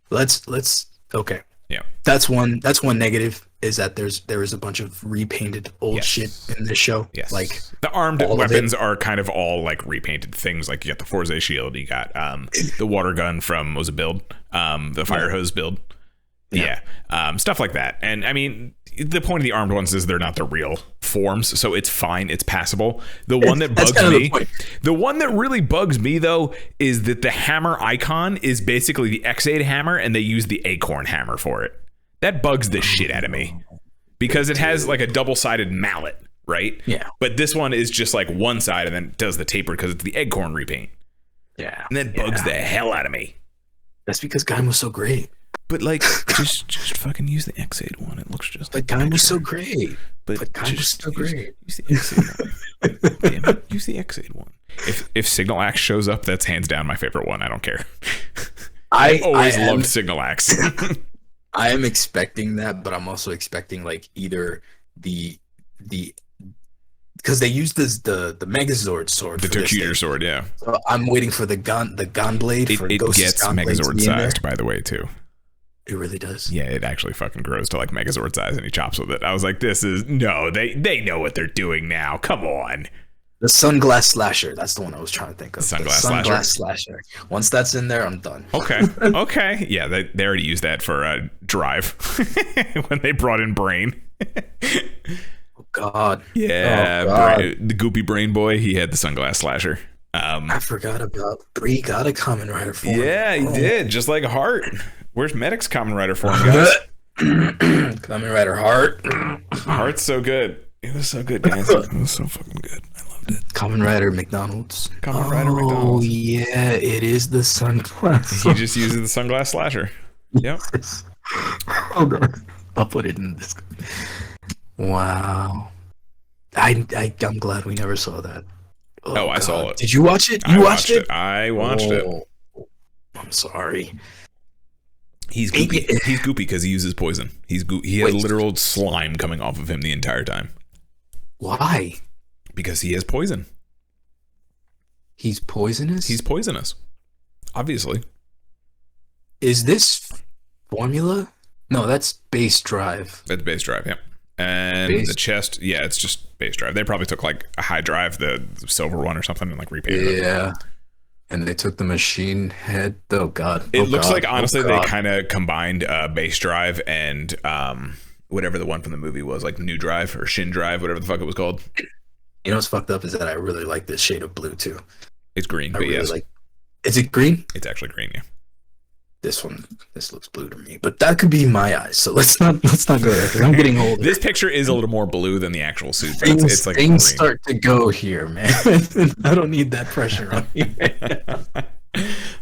Let's okay. Yeah, that's one negative, is that there is a bunch of repainted old shit in this show. Yes, like the armed weapons are kind of all like repainted things. Like you got the Forza shield, you got the water gun from was a build, the fire hose build. Yeah. Stuff like that. And I mean, the point of the armed ones is they're not the real forms, so it's fine, it's passable. The one that bugs me, the one that really bugs me though, is that the hammer icon is basically the X8 hammer and they use the acorn hammer for it. That bugs the shit out of me because it has like a double-sided mallet, right? Yeah. But this one is just like one side and then does the taper because it's the acorn repaint. Yeah. And that bugs the hell out of me. That's because Gaim was so great. But like, just fucking use the X8 one. It looks just. But Gaim was so great. But Gaim was so great. Use the X8 one. Damn it, use the X8 one. If Signal Axe shows up, that's hands down my favorite one. I don't care. I always loved Signal Axe. I am expecting that, but I'm also expecting like either the because they use the Megazord sword, the Tokudon sword. Yeah. So I'm waiting for the gun blade. It gets Megazord sized, by the way, too. It really does. Yeah, it actually fucking grows to like Megazord size, and he chops with it. I was like, this is they know what they're doing now. Come on. The Sunglass Slasher. That's the one I was trying to think of. Sunglass Slasher. Once that's in there, I'm done. Okay. Yeah, they already used that for Drive when they brought in Brain. Oh God. Yeah, the goopy Brain boy. He had the Sunglass Slasher. I forgot about Bree got a Kamen Rider form. Yeah, he did. Just like Heart. Where's Medic's Kamen Rider form, guys? Kamen Rider Heart. Heart's so good. It was so good, guys. It was so fucking good. I loved it. Kamen Rider McDonald's. Kamen Rider McDonald's. Oh yeah, it is the sunglass. He just uses the Sunglass Slasher. Yep. Hold on. I'll put it in this. Wow. I'm glad we never saw that. Oh, I saw it. Did you watch it? You watched it? I watched it. I'm sorry. He's goopy. He's goopy because he uses poison. He has literal slime coming off of him the entire time. Why? Because he has poison. He's poisonous? He's poisonous. Obviously. Is this formula? No, that's base drive. That's base drive, yeah. And the chest, yeah, it's just base drive. They probably took like a high drive, the silver one or something, and like repainted it. Yeah. And they took the machine head. Oh God! It looks like honestly they kind of combined base drive and whatever the one from the movie was, like New Drive or Shin Drive, whatever the fuck it was called. You know what's fucked up is that I really like this shade of blue too. It's green, I but really yes, like. Is it green? it's actually green. Yeah. This looks blue to me, but that could be my eyes. So let's not go there. 'Cause I'm getting older. This picture is a little more blue than the actual suit. But Things, it's like things green. start to go here, man. I don't need that pressure on me.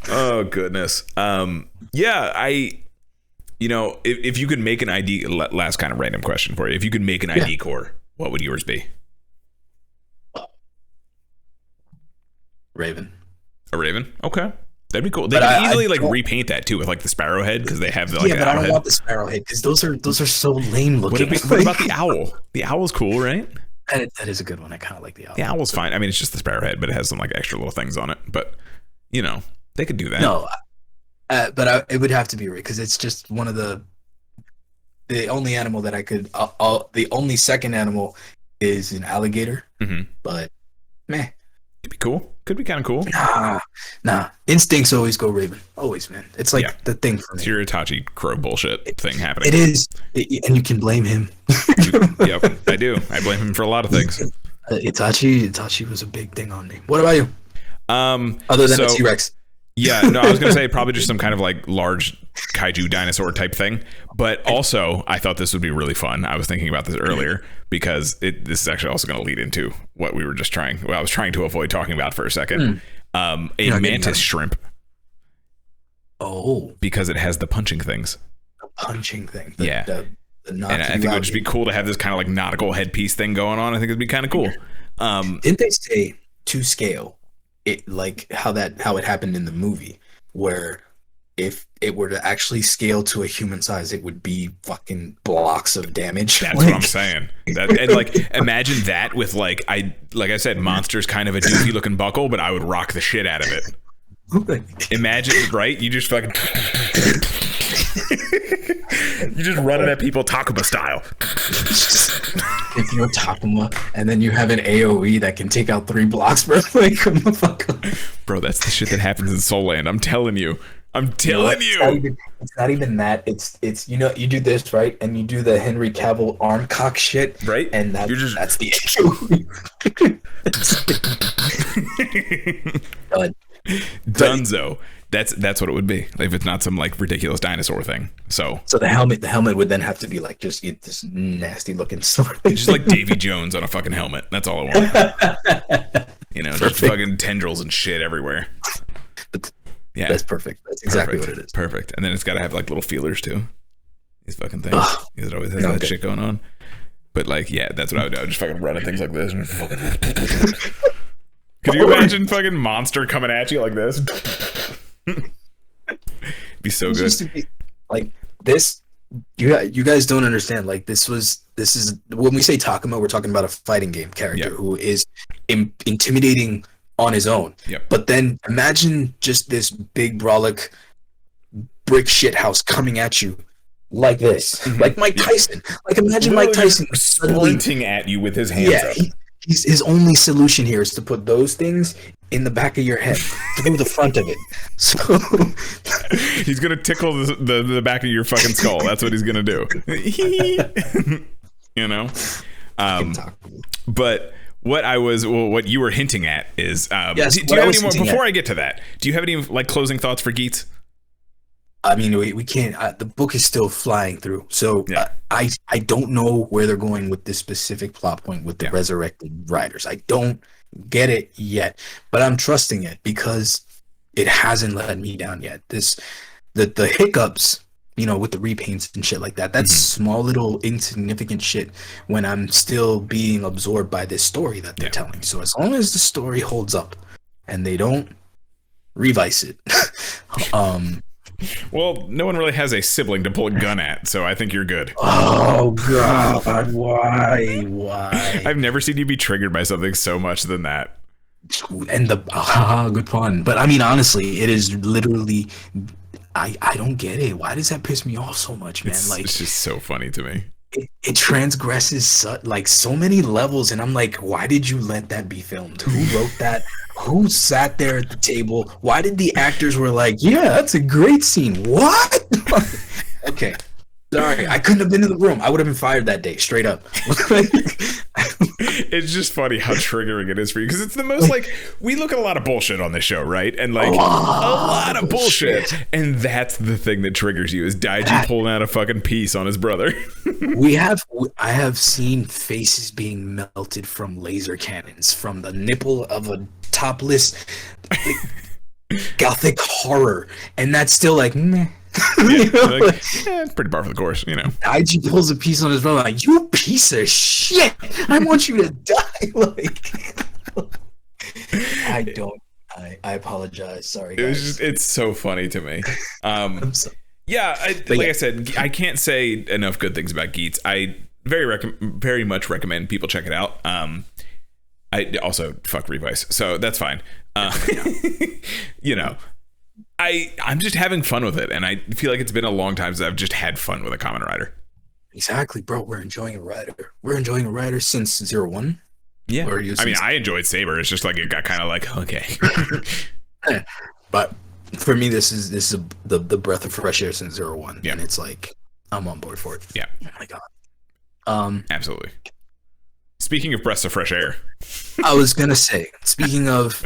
Oh goodness. If you could make an ID, last kind of random question for you. If you could make an ID core, what would yours be? Raven. A Raven? Okay. That'd be cool. They But could I easily don't- repaint that too with like the sparrow head because they have the But I don't want the sparrow head because those are so lame looking. What about the owl? The owl's cool, right? That is a good one. I kind of like the owl. The owl's fine. I mean, it's just the sparrow head, but it has some like extra little things on it. But they could do that. No, but it would have to be because it's just one of the only animal that I could. The only second animal is an alligator. Mm-hmm. But meh. Could be cool. Could be kind of cool. Nah. Instincts always go Raven. Always, man. It's like the thing for me. It's your Itachi crow bullshit thing happening. It is, and you can blame him. Yep, I do. I blame him for a lot of things. Itachi was a big thing on me. What about you? Other than a T-Rex. Yeah, no, I was going to say probably just some kind of like large kaiju dinosaur type thing. But also, I thought this would be really fun. I was thinking about this earlier because this is actually also going to lead into what we were just I was trying to avoid talking about for a second. A mantis shrimp. Oh. Because it has the punching things. The punching thing. And I think it would just be cool to have this kind of like nautical headpiece thing going on. I think it'd be kind of cool. Didn't they say to scale? It like how it happened in the movie where if it were to actually scale to a human size, it would be fucking blocks of damage. That's what I'm saying. And like imagine that with like I said, Monster's kind of a doofy looking buckle, but I would rock the shit out of it. Imagine, right? You just fucking you just running at people Takuma style. If you're Takuma and then you have an AoE that can take out 3 blocks, bro, like come the fuck up. Bro, that's the shit that happens in Soul Land. I'm telling you. It's not even that. It's you do this right, and you do the Henry Cavill arm cock shit, right, and that's the issue. Dunzo. That's what it would be if it's not some like ridiculous dinosaur thing. So the helmet would then have to be like just this nasty looking sword. Just like Davy Jones on a fucking helmet. That's all I want. Just fucking tendrils and shit everywhere. Yeah, that's perfect. That's exactly what it is. Perfect. And then it's got to have like little feelers too. These fucking things. Because it always has that shit going on. But like, yeah, that's what I would do. I would just fucking run at things like this. And fucking... Could you imagine fucking Monster coming at you like this? It'd be so good. Like this, you guys don't understand. Like this is when we say Takuma, we're talking about a fighting game character who is intimidating on his own. Yep. But then imagine just this big brolic brick shit house coming at you like this, like Mike Tyson. Like imagine Mike Tyson sprinting at you with his hands up. His only solution here is to put those things in the back of your head through the front of it. So he's gonna tickle the back of your fucking skull. That's what he's gonna do. But what you were hinting at is do you have any more before I get to that? Do you have any like closing thoughts for Geats? I mean, we can't. The book is still flying through, so I don't know where they're going with this specific plot point with the resurrected riders. I don't get it yet, but I'm trusting it because it hasn't let me down yet. The hiccups, with the repaints and shit like that. That's small little insignificant shit when I'm still being absorbed by this story that they're telling. So as long as the story holds up and they don't revise it, well, no one really has a sibling to pull a gun at, so I think you're good. Oh God, why? I've never seen you be triggered by something so much than that. And good pun. But I mean, honestly, it is literally. I don't get it. Why does that piss me off so much, man? It's just so funny to me. It transgresses so many levels, and I'm like, why did you let that be filmed? Who wrote that? Who sat there at the table? Why did the actors were like, yeah, that's a great scene? What? Okay, sorry, I couldn't have been in the room. I would have been fired that day, straight up. It's just funny how triggering it is for you because it's the most like we look at a lot of bullshit on this show, right? And like a lot of bullshit, and that's the thing that triggers you is Daiji pulling out a fucking piece on his brother. I have seen faces being melted from laser cannons from the nipple of a topless gothic horror, and that's still like meh. It's pretty par for the course, you know. IG pulls a piece on his brother, like, you piece of shit! I want you to die. Like, I apologize. Sorry, guys. It's so funny to me. Yeah, I said, I can't say enough good things about Geats. I very much recommend people check it out. I also fuck Revice, so that's fine. You know. I'm just having fun with it, and I feel like it's been a long time since I've just had fun with a Kamen Rider. Exactly, bro. We're enjoying a Rider. We're enjoying a Rider since 01. Yeah. I mean, I enjoyed Saber. It's just like it got kind of like okay. But for me, this is the breath of fresh air since 01. Yeah. And it's like I'm on board for it. Yeah. Oh my god. Absolutely. Speaking of breaths of fresh air, I was gonna say. Speaking of,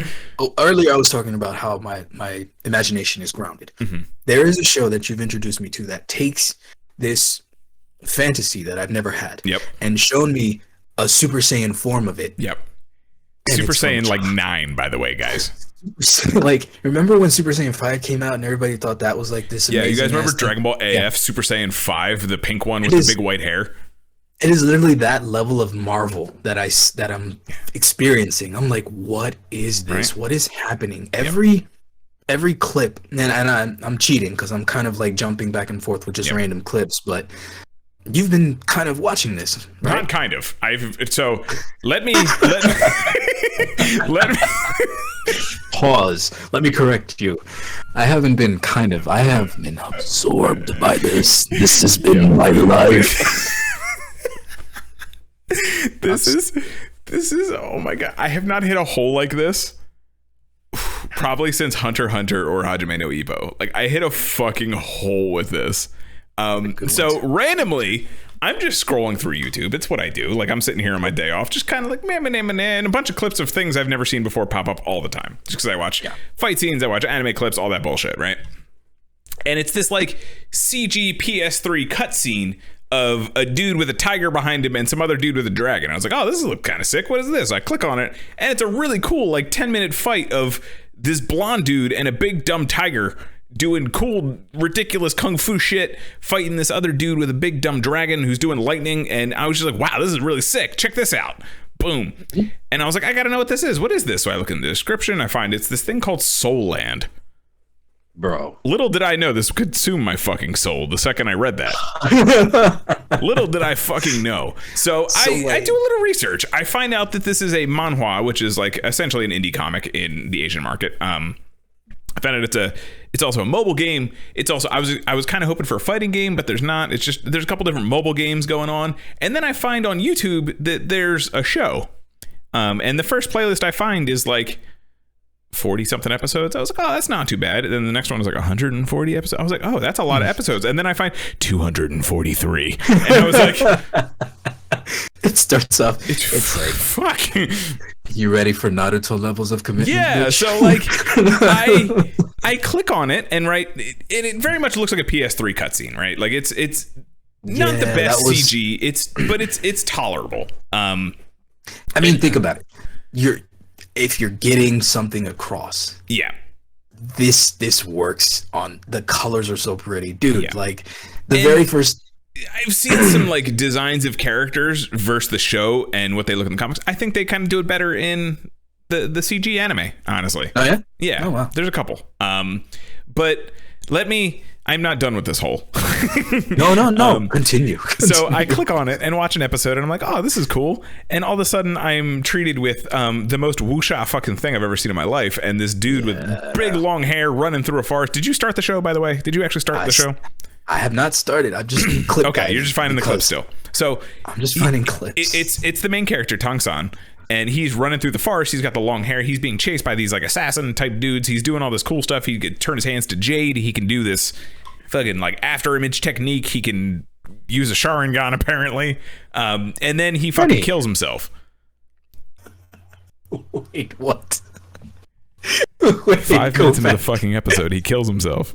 earlier I was talking about how my imagination is grounded. Mm-hmm. There is a show that you've introduced me to that takes this fantasy that I've never had, and shown me a Super Saiyan form of it. Yep. Super Saiyan like 9, by the way, guys. Like, remember when Super Saiyan 5 came out and everybody thought that was like this? Yeah, you guys remember Dragon Ball AF Super Saiyan 5, the pink one with the big white hair? It is literally that level of marvel that I'm experiencing. I'm like, what is this? Right. What is happening? Every clip, and I'm cheating because I'm kind of like jumping back and forth with just random clips, but you've been kind of watching this, right? Not kind of. So let me pause. Let me correct you. I haven't been kind of. I have been absorbed by this. This has been my life. This is oh my god, I have not hit a hole like this probably since Hunter x Hunter or Hajime no Ippo. Like, I hit a fucking hole with this. So randomly I'm just scrolling through YouTube. It's what I do. Like, I'm sitting here on my day off, just kind of like and a bunch of clips of things I've never seen before pop up all the time, just because I watch fight scenes, I watch anime clips, all that bullshit, right? And it's this like CG PS3 cutscene of a dude with a tiger behind him and some other dude with a dragon. I was like, oh, this looks kind of sick. What is this? I click on it, and it's a really cool like 10-minute fight of this blonde dude and a big dumb tiger doing cool, ridiculous kung fu shit, fighting this other dude with a big dumb dragon who's doing lightning. And I was just like, wow, this is really sick. Check this out. Boom. And I was like, I gotta know what this is. What is this? So I look in the description. I find it's this thing called Soul Land. Bro. Little did I know this would consume my fucking soul the second I read that. Little did I fucking know. So I do a little research. I find out that this is a manhwa, which is like essentially an indie comic in the Asian market. I found out it's also a mobile game. It's also I was kind of hoping for a fighting game, but there's not. It's just there's a couple different mobile games going on. And then I find on YouTube that there's a show. And the first playlist I find is like 40 something episodes. I was like, oh, that's not too bad. And then the next one was like 140 episodes. I was like, oh, that's a lot of episodes. And then I find 243. And I was like, it starts off. It's like, fuck. You ready for Naruto levels of commitment? Yeah. Bitch? So like, I click on it, and right, it very much looks like a PS3 cutscene, right? Like it's not the best CG. It's tolerable. I mean, think about it. If you're getting something across, this works. On the colors are so pretty, dude. Like very first, I've seen some like designs of characters versus the show and what they look in the comics. I think they kind of do it better in the CG anime, honestly. Oh yeah. Oh wow. There's a couple. But I'm not done with this hole. No. Continue. So I click on it and watch an episode, and I'm like, oh, this is cool. And all of a sudden, I'm treated with the most wuxia fucking thing I've ever seen in my life. And this dude with big long hair running through a forest. Did you start the show, by the way? Did you actually start the show? I have not started. I've just been clipped. Okay, you're just finding the clips still. So I'm just finding clips. It's the main character, Tang-san. And he's running through the forest. He's got the long hair. He's being chased by these like assassin type dudes. He's doing all this cool stuff. He could turn his hands to jade. He can do this fucking like after image technique. He can use a Sharingan apparently. And then he fucking kills himself. Wait, what? Wait, 5 minutes into the fucking episode, he kills himself.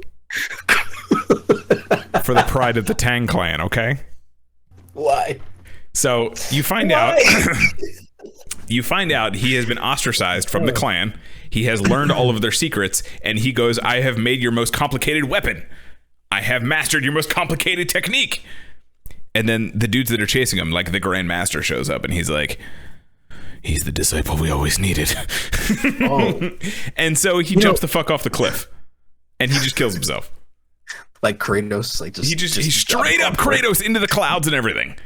For the pride of the Tang clan, okay? Why? So you find out he has been ostracized from the clan. He has learned all of their secrets, and he goes, I have made your most complicated weapon. I have mastered your most complicated technique. And then the dudes that are chasing him, like the Grand Master, shows up, and he's like, he's the disciple we always needed. Oh. And so he jumps the fuck off the cliff, and he just kills himself. Like Kratos, like he straight up Kratos into the clouds and everything.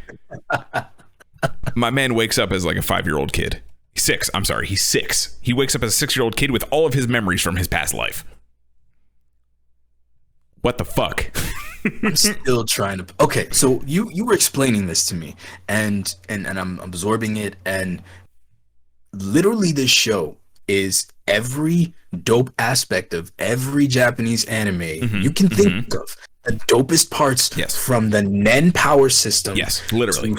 My man wakes up as like a 5-year-old kid. He's 6. I'm sorry, he's 6. He wakes up as a 6-year-old kid with all of his memories from his past life. What the fuck? I'm still trying to. Okay, so you were explaining this to me, and I'm absorbing it, and literally this show is every dope aspect of every Japanese anime you can think of. The dopest parts from the Nen power system. Yes, literally.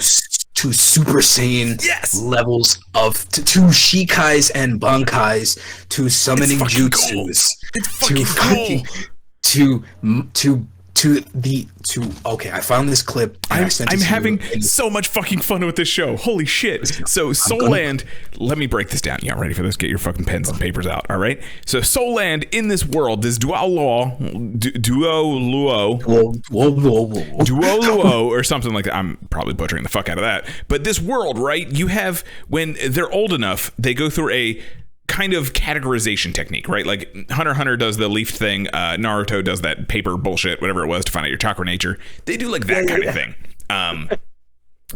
To Super Saiyan levels of to Shikais and Bankais to summoning jutsus. Cool. It's fucking cool. Okay, I found this clip. I'm having so much fucking fun with this show. Holy shit. So Soul Land, let me break this down. You ready for this? Get your fucking pens and papers out, all right? So Soul Land in this world, this Duoluo or something like that. I'm probably butchering the fuck out of that. But this world, right? You have, when they're old enough, they go through a kind of categorization technique, right? Like Hunter x Hunter does the leaf thing, Naruto does that paper bullshit, whatever it was, to find out your chakra nature. They do like that kind of thing.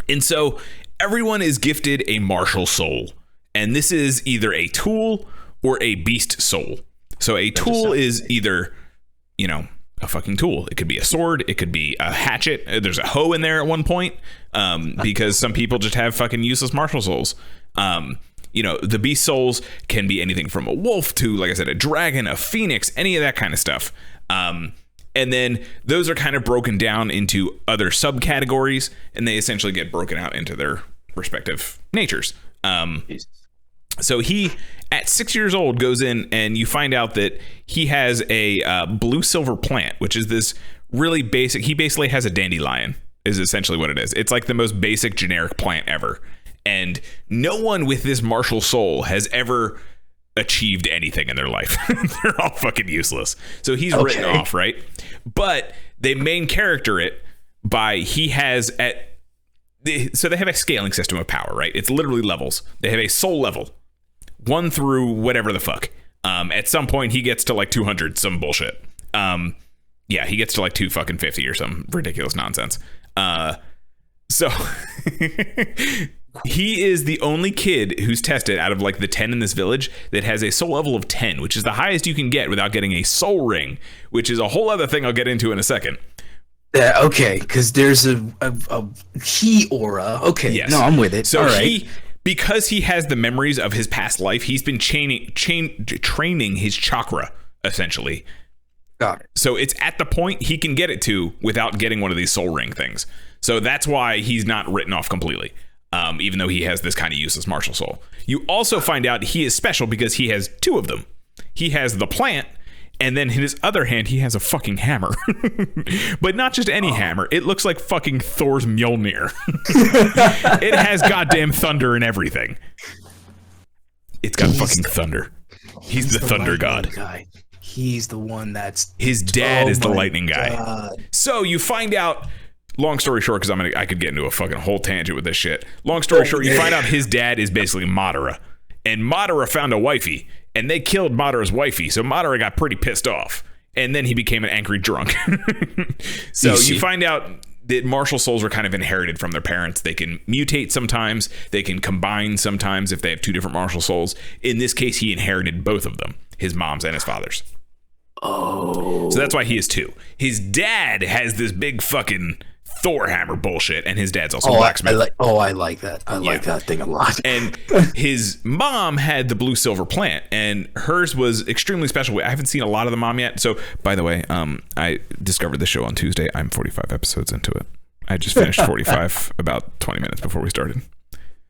And so everyone is gifted a martial soul, and this is either a tool or a beast soul. So a tool is either, a fucking tool. It could be a sword, it could be a hatchet. There's a hoe in there at one point, because some people just have fucking useless martial souls. The beast souls can be anything from a wolf to, like I said, a dragon, a phoenix, any of that kind of stuff. And then those are kind of broken down into other subcategories, and they essentially get broken out into their respective natures. So he, at 6 years old, goes in, and you find out that he has a blue silver plant, which is this really basic. He basically has a dandelion, is essentially what it is. It's like the most basic generic plant ever. And no one with this martial soul has ever achieved anything in their life. They're all fucking useless. So he's written off, right? But they main character it by so they have a scaling system of power, right? It's literally levels. They have a soul level, 1 through whatever the fuck. At some point he gets to like 200, some bullshit. He gets to like 250 or some ridiculous nonsense. So he is the only kid who's tested out of like the 10 in this village that has a soul level of 10, which is the highest you can get without getting a soul ring, which is a whole other thing I'll get into in a second. Okay, because there's a he aura. Okay, yes. No, I'm with it. So because he has the memories of his past life, he's been training his chakra, essentially. Got it. So it's at the point he can get it to without getting one of these soul ring things. So that's why he's not written off completely. Even though he has this kind of useless martial soul. You also find out he is special because he has 2 of them. He has the plant, and then in his other hand, he has a fucking hammer. But not just any hammer. It looks like fucking Thor's Mjolnir. It has goddamn thunder and everything. It's got fucking thunder. He's the thunder god. Guy. He's the one that's... His dad is the lightning guy. So you find out... Long story short, because I could get into a fucking whole tangent with this shit. Long story short, you find out his dad is basically Madara. And Madara found a wifey, and they killed Madara's wifey. So Madara got pretty pissed off. And then he became an angry drunk. So you find out that martial souls are kind of inherited from their parents. They can mutate sometimes. They can combine sometimes if they have 2 different martial souls. In this case, he inherited both of them, his mom's and his father's. Oh. So that's why he is 2. His dad has this big fucking... Thor hammer bullshit, and his dad's also blacksmith. I like that. I like that thing a lot. And his mom had the blue silver plant, and hers was extremely special. I haven't seen a lot of the mom yet. So, by the way, I discovered the show on Tuesday. I'm 45 episodes into it. I just finished 45 about 20 minutes before we started.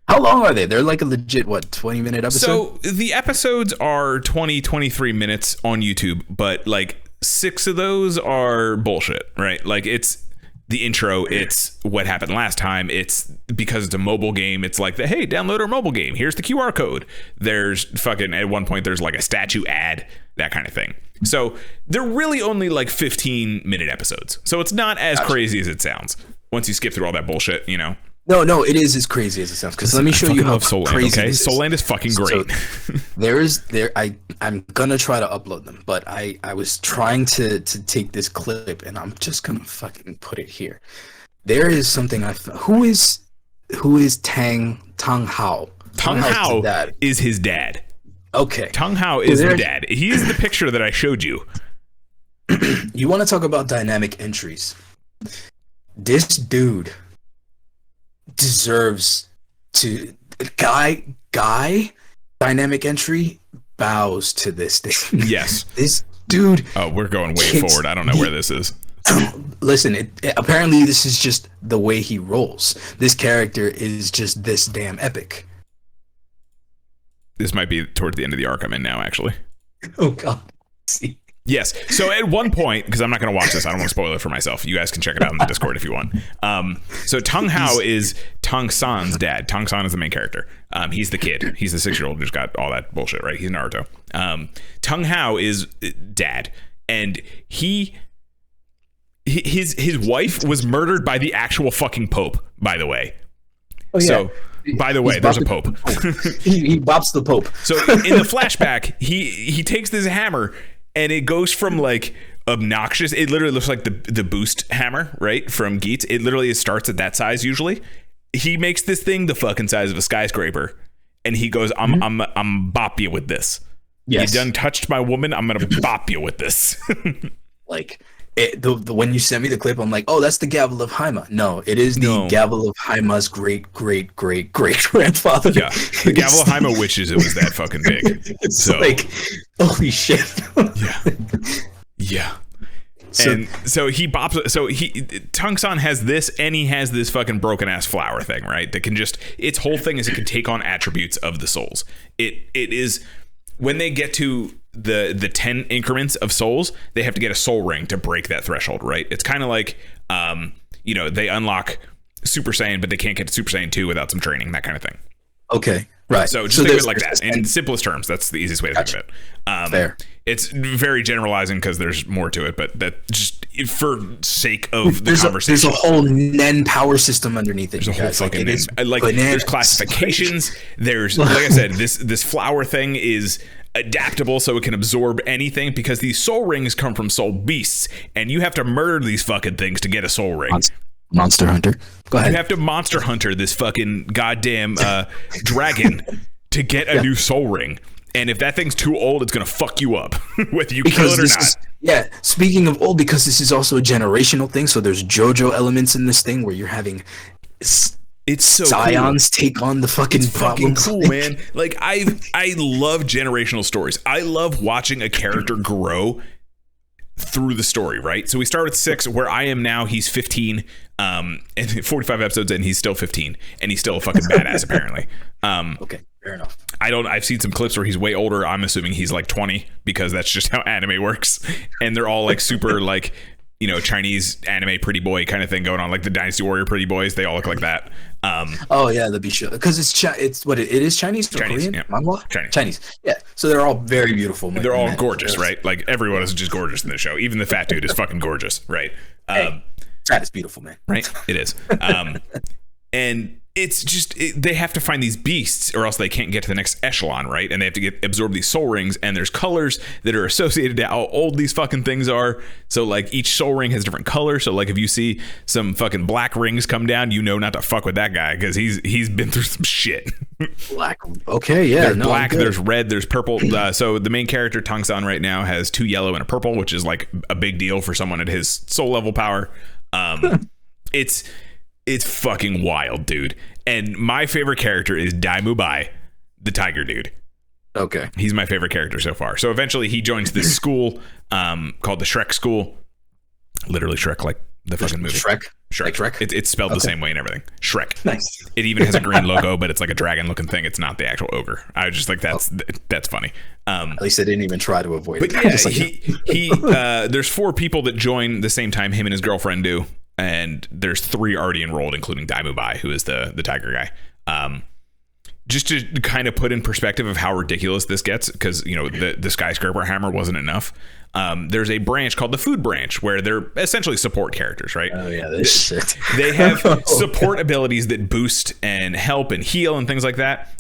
How long are they? They're like a legit, 20-minute episode? So the episodes are 23 minutes on YouTube, but like 6 of those are bullshit, right? Like it's the intro, it's what happened last time, it's because it's a mobile game, it's like hey, download our mobile game, here's the QR code. There's fucking, at one point there's like a statue ad, that kind of thing. So they're really only like 15-minute episodes, so it's not as crazy as it sounds once you skip through all that bullshit, you know. No, it is as crazy as it sounds. Because let me show you how crazy this is. Soul Land is fucking great. So I'm gonna try to upload them, but I was trying to take this clip, and I'm just gonna fucking put it here. There is something who is Tang Hao? Tang Hao is his dad. Okay. Tang Hao is the dad. He's the picture that I showed you. You want to talk about dynamic entries? This dude deserves to guy dynamic entry bows to this thing. Yes. This dude. Oh, we're going way forward. I don't know where this is. Listen, apparently this is just the way he rolls. This character is just this damn epic. This might be towards the end of the arc I'm in now, actually. Oh god. See. Yes. So at one point, because I'm not going to watch this, I don't want to spoil it for myself. You guys can check it out in the Discord if you want. So Tang Hao is Tang San's dad. Tang San is the main character. He's the kid. He's the 6-year-old who's got all that bullshit, right? He's Naruto. Tang Hao is dad, and his wife was murdered by the actual fucking Pope, by the way. Oh yeah. So, by the way, there's a Pope. he bops the Pope. So in the flashback, he takes this hammer. And it goes from like obnoxious. It literally looks like the boost hammer, right? From Geats. It literally starts at that size usually. He makes this thing the fucking size of a skyscraper, and he goes, "I'm bop you with this. Yes. You done touched my woman. I'm gonna bop you with this." Like when you sent me the clip, I'm like, oh, that's the gavel of Haima. No, it is the gavel of Haima's great grandfather. Yeah, the gavel of Haima witches. It was that fucking big. It's so, like, holy shit. Yeah. And so he bops. So Tang San has this, and he has this fucking broken ass flower thing, right? That can just, its whole thing is it can take on attributes of the souls. It is when they get to the 10 increments of souls, they have to get a soul ring to break that threshold, right? It's kind of like they unlock Super Saiyan, but they can't get to Super Saiyan 2 without some training, that kind of thing. Okay, right. So just think of it like that. In simplest terms, that's the easiest way to think of it. Fair. It's very generalizing because there's more to it, but that just for sake of the conversation. There's a whole Nen power system underneath it. There's a whole fucking there's classifications. There's, like I said, this flower thing is adaptable, so it can absorb anything, because these soul rings come from soul beasts, and you have to murder these fucking things to get a soul ring. Monster Hunter. Go ahead. You have to Monster Hunter this fucking goddamn dragon to get a new soul ring. And if that thing's too old, it's gonna fuck you up, whether you kill it or not. Speaking of old, because this is also a generational thing, so there's JoJo elements in this thing where you're having it's so Scions take on the fucking problems. Fucking cool, man. Like I love generational stories. I love watching a character grow through the story, right? So we start with 6, where I am now. He's 15, and 45 episodes in, he's still 15, and he's still a fucking badass apparently. Okay, fair enough. I've seen some clips where he's way older. I'm assuming he's like 20, because that's just how anime works, and they're all like super like, Chinese anime pretty boy kind of thing going on, like the Dynasty Warrior pretty boys. They all look like that. Oh yeah, the Bishu, because it's what it is, Chinese or Korean? Yeah. Manhwa? Chinese. Yeah. So they're all very beautiful. They're all gorgeous, right? Like everyone is just gorgeous in this show. Even the fat dude is fucking gorgeous, right? Fat is beautiful, man. Right? It is. And it's just they have to find these beasts, or else they can't get to the next echelon, right? And they have to absorb these soul rings, and there's colors that are associated to how old these fucking things are. So like each soul ring has different color. So like if you see some fucking black rings come down, not to fuck with that guy, because he's been through some shit. Black. Okay, yeah. There's black, there's red, there's purple. So the main character Tang San right now has 2 yellow and a purple, which is like a big deal for someone at his soul level power. It's fucking wild, dude. And my favorite character is Daimu Bai, the tiger dude. Okay. He's my favorite character so far. So eventually he joins this school called the Shrek School. Literally Shrek, like The fucking movie. Shrek. Like Shrek. It's spelled the same way and everything. Shrek. Nice. It even has a green logo, but it's like a dragon looking thing. It's not the actual ogre. I was just like, that's funny. At least I didn't even try to avoid it. But yeah, there's 4 people that join the same time him and his girlfriend do, and there's 3 already enrolled, including Daimubai, who is the tiger guy. Just to kind of put in perspective of how ridiculous this gets, because the skyscraper hammer wasn't enough. There's a branch called the food branch where they're essentially support characters, right? Oh yeah, this shit. They have support abilities that boost and help and heal and things like that.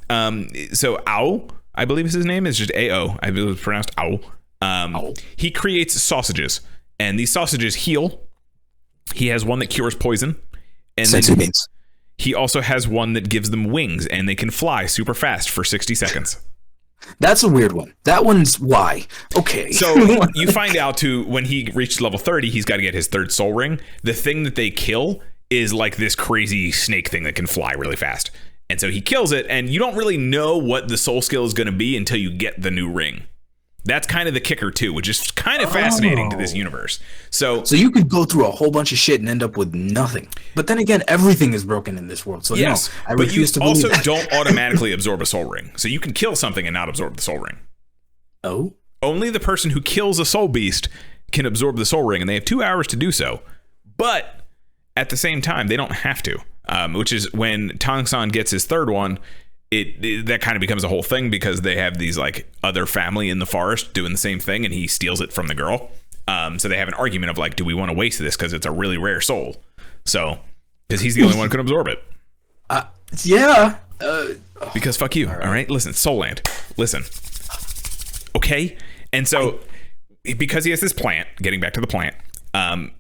So Ao, I believe is his name, is just AO. I believe it's pronounced Ao. He creates sausages, and these sausages heal. He has one that cures poison, and then he also has one that gives them wings, and they can fly super fast for 60 seconds. That's a weird one. That one's why. Okay. So you find out when he reaches level 30, he's got to get his 3rd soul ring. The thing that they kill is like this crazy snake thing that can fly really fast. And so he kills it, and you don't really know what the soul skill is going to be until you get the new ring. That's kind of the kicker too, which is kind of fascinating to this universe. So you could go through a whole bunch of shit and end up with nothing. But then again, everything is broken in this world. So yes, no, I refuse to believe also that. don't automatically absorb a soul ring. So you can kill something and not absorb the soul ring. Oh? Only the person who kills a soul beast can absorb the soul ring, and they have 2 hours to do so. But at the same time, they don't have to, which is when Tang-san gets his 3rd one. That kind of becomes a whole thing because they have these like other family in the forest doing the same thing, and he steals it from the girl. So they have an argument of like, do we want to waste this because it's a really rare soul? So because he's the only one who can absorb it. Yeah. Because fuck you. All right. Listen, Soul Land. Listen. Okay. And so because he has this plant, getting back to the plant,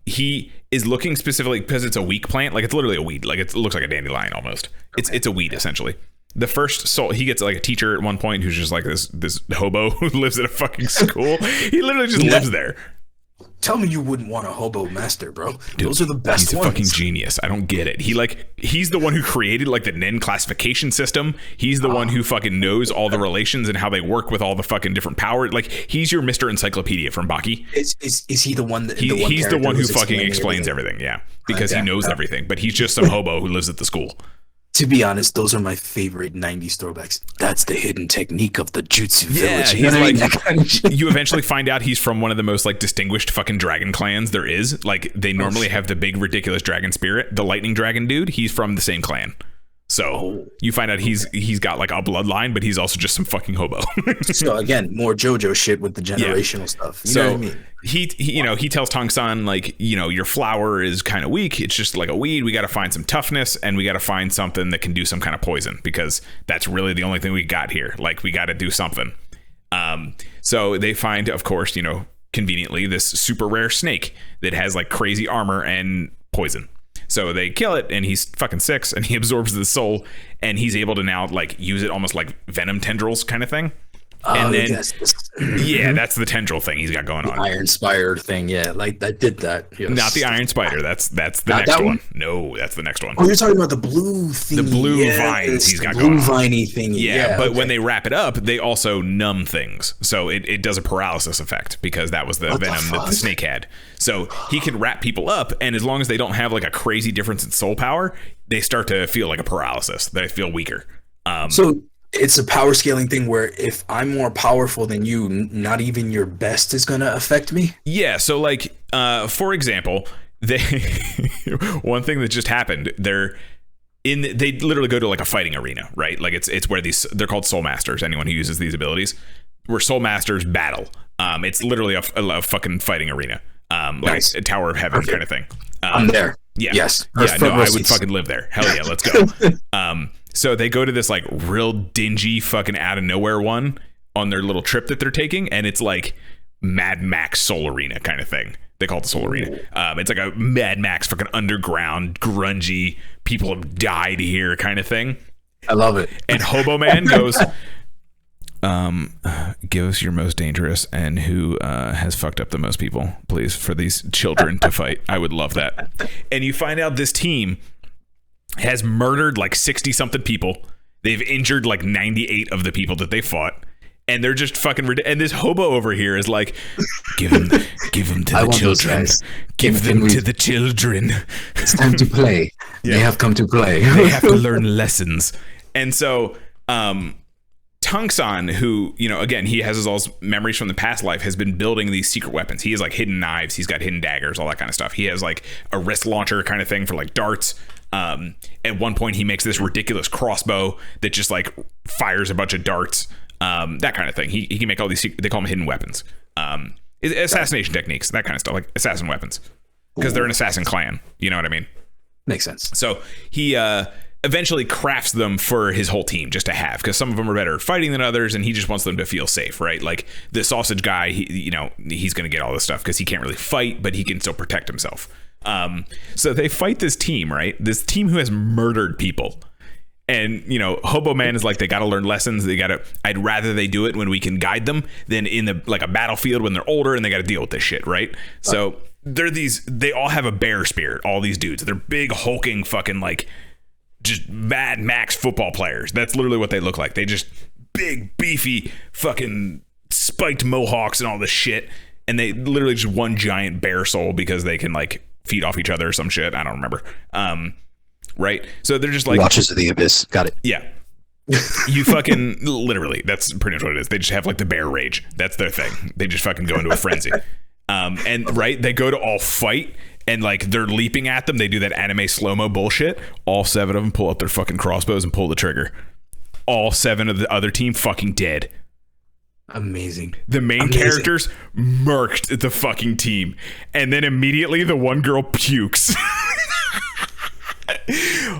he is looking specifically because it's a weak plant. Like it's literally a weed. Like it looks like a dandelion almost. Okay. It's a weed essentially. The first soul, he gets like a teacher at one point who's just like this hobo who lives at a fucking school. He literally just lives there. Tell me you wouldn't want a hobo master, bro. Dude, those are the best he's ones. A fucking genius. I don't get it. He's the one who created like the Nen classification system. He's the one who fucking knows all the relations and how they work with all the fucking different powers. Like he's your Mr. Encyclopedia from Baki. Is he the one that he's the one who fucking explains everything? Yeah, because he knows everything. But he's just some hobo who lives at the school. To be honest, those are my favorite 90s throwbacks. That's the hidden technique of the Jutsu Village. He's like, you eventually find out he's from one of the most like distinguished fucking dragon clans there is. Like they normally have the big ridiculous dragon spirit. The lightning dragon dude, he's from the same clan. So you find out he's got like a bloodline, but he's also just some fucking hobo. So again, more JoJo shit with the generational stuff. You know what I mean? He tells Tang-san like, your flower is kind of weak. It's just like a weed. We got to find some toughness, and we got to find something that can do some kind of poison, because that's really the only thing we got here. Like we got to do something. So they find, of course, conveniently this super rare snake that has like crazy armor and poison. So they kill it, and he's fucking 6, and he absorbs the soul, and he's able to now like use it almost like venom tendrils kind of thing. And then, that's the tendril thing he's got going on. Iron Spider thing, like I did that. Yes. Not the Iron Spider. That's the next one. No, that's the next one. Oh, you're talking about the blue thing. The blue vines he's got blue going on. Blue viney thing. Yeah, but when they wrap it up, they also numb things. So it does a paralysis effect, because that was the venom that the snake had. So he can wrap people up, and as long as they don't have like a crazy difference in soul power, they start to feel like a paralysis. They feel weaker. So it's a power scaling thing where if I'm more powerful than you, not even your best is going to affect me. Yeah. So like, for example, one thing that just happened, they literally go to like a fighting arena, right? Like it's where they're called soul masters. Anyone who uses these abilities, where soul masters battle. It's literally a fucking fighting arena. Like a Tower of Heaven kind of thing. I'm there. Yeah. Yes. Yeah. No, I would fucking live there. Hell yeah. Let's go. So they go to this like real dingy fucking out of nowhere one on their little trip that they're taking. And it's like Mad Max Soul Arena kind of thing. They call it the Soul Arena. It's like a Mad Max fucking underground, grungy, people have died here kind of thing. I love it. And Hobo Man goes, give us your most dangerous and who has fucked up the most people, please, for these children to fight. I would love that. And you find out this team has murdered like 60 something people. They've injured like 98 of the people that they fought, And they're just fucking and this hobo over here is like, give him to the children. Give them to the children. It's time to play. Yeah. They have come to play. They have to learn lessons. And so Tungsan, who, you know, again, he has all his memories from the past life, has been building these secret weapons. He has like hidden knives, he's got hidden daggers, all that kind of stuff. He has like a wrist launcher kind of thing for like darts. At one point he makes this ridiculous crossbow that just like fires a bunch of darts, that kind of thing. He can make all these they call them hidden weapons, assassination techniques, that kind of stuff, like assassin weapons, because they're an assassin clan, you know what I mean? Makes sense. So he eventually crafts them for his whole team just to have, because some of them are better at fighting than others, and he just wants them to feel safe, right? Like the sausage guy, he's going to get all this stuff because he can't really fight, but he can still protect himself. So they fight this team, right? This team who has murdered people. And, you know, Hobo Man is like, they got to learn lessons. I'd rather they do it when we can guide them than in a battlefield when they're older and they got to deal with this shit, right? So they all have a bear spirit, all these dudes. They're big, hulking, fucking like just Mad Max football players. That's literally what they look like. They just big, beefy, fucking spiked mohawks and all this shit. And they literally just one giant bear soul because they can like feed off each other or some shit. I don't remember. Right. So they're just like Watchers of the Abyss. Got it. Yeah. You fucking literally, that's pretty much what it is. They just have like the bear rage. That's their thing. They just fucking go into a frenzy. And right, they go to all fight and like they're leaping at them. They do that anime slow-mo bullshit. All 7 of them pull up their fucking crossbows and pull the trigger. All 7 of the other team fucking dead. Amazing. The main characters murked the fucking team. And then immediately the one girl pukes.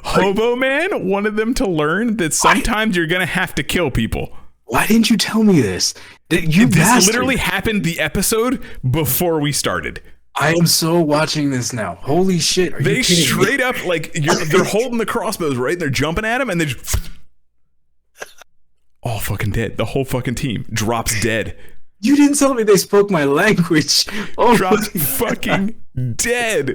Hobo Man wanted them to learn that sometimes you're going to have to kill people. Why didn't you tell me this? This literally happened the episode before we started. I am so watching this now. Holy shit. They straight up, like, they're holding the crossbows, right? They're jumping at them and they just... all fucking dead. The whole fucking team drops dead. You didn't tell me they spoke my language. Oh, drops fucking dead.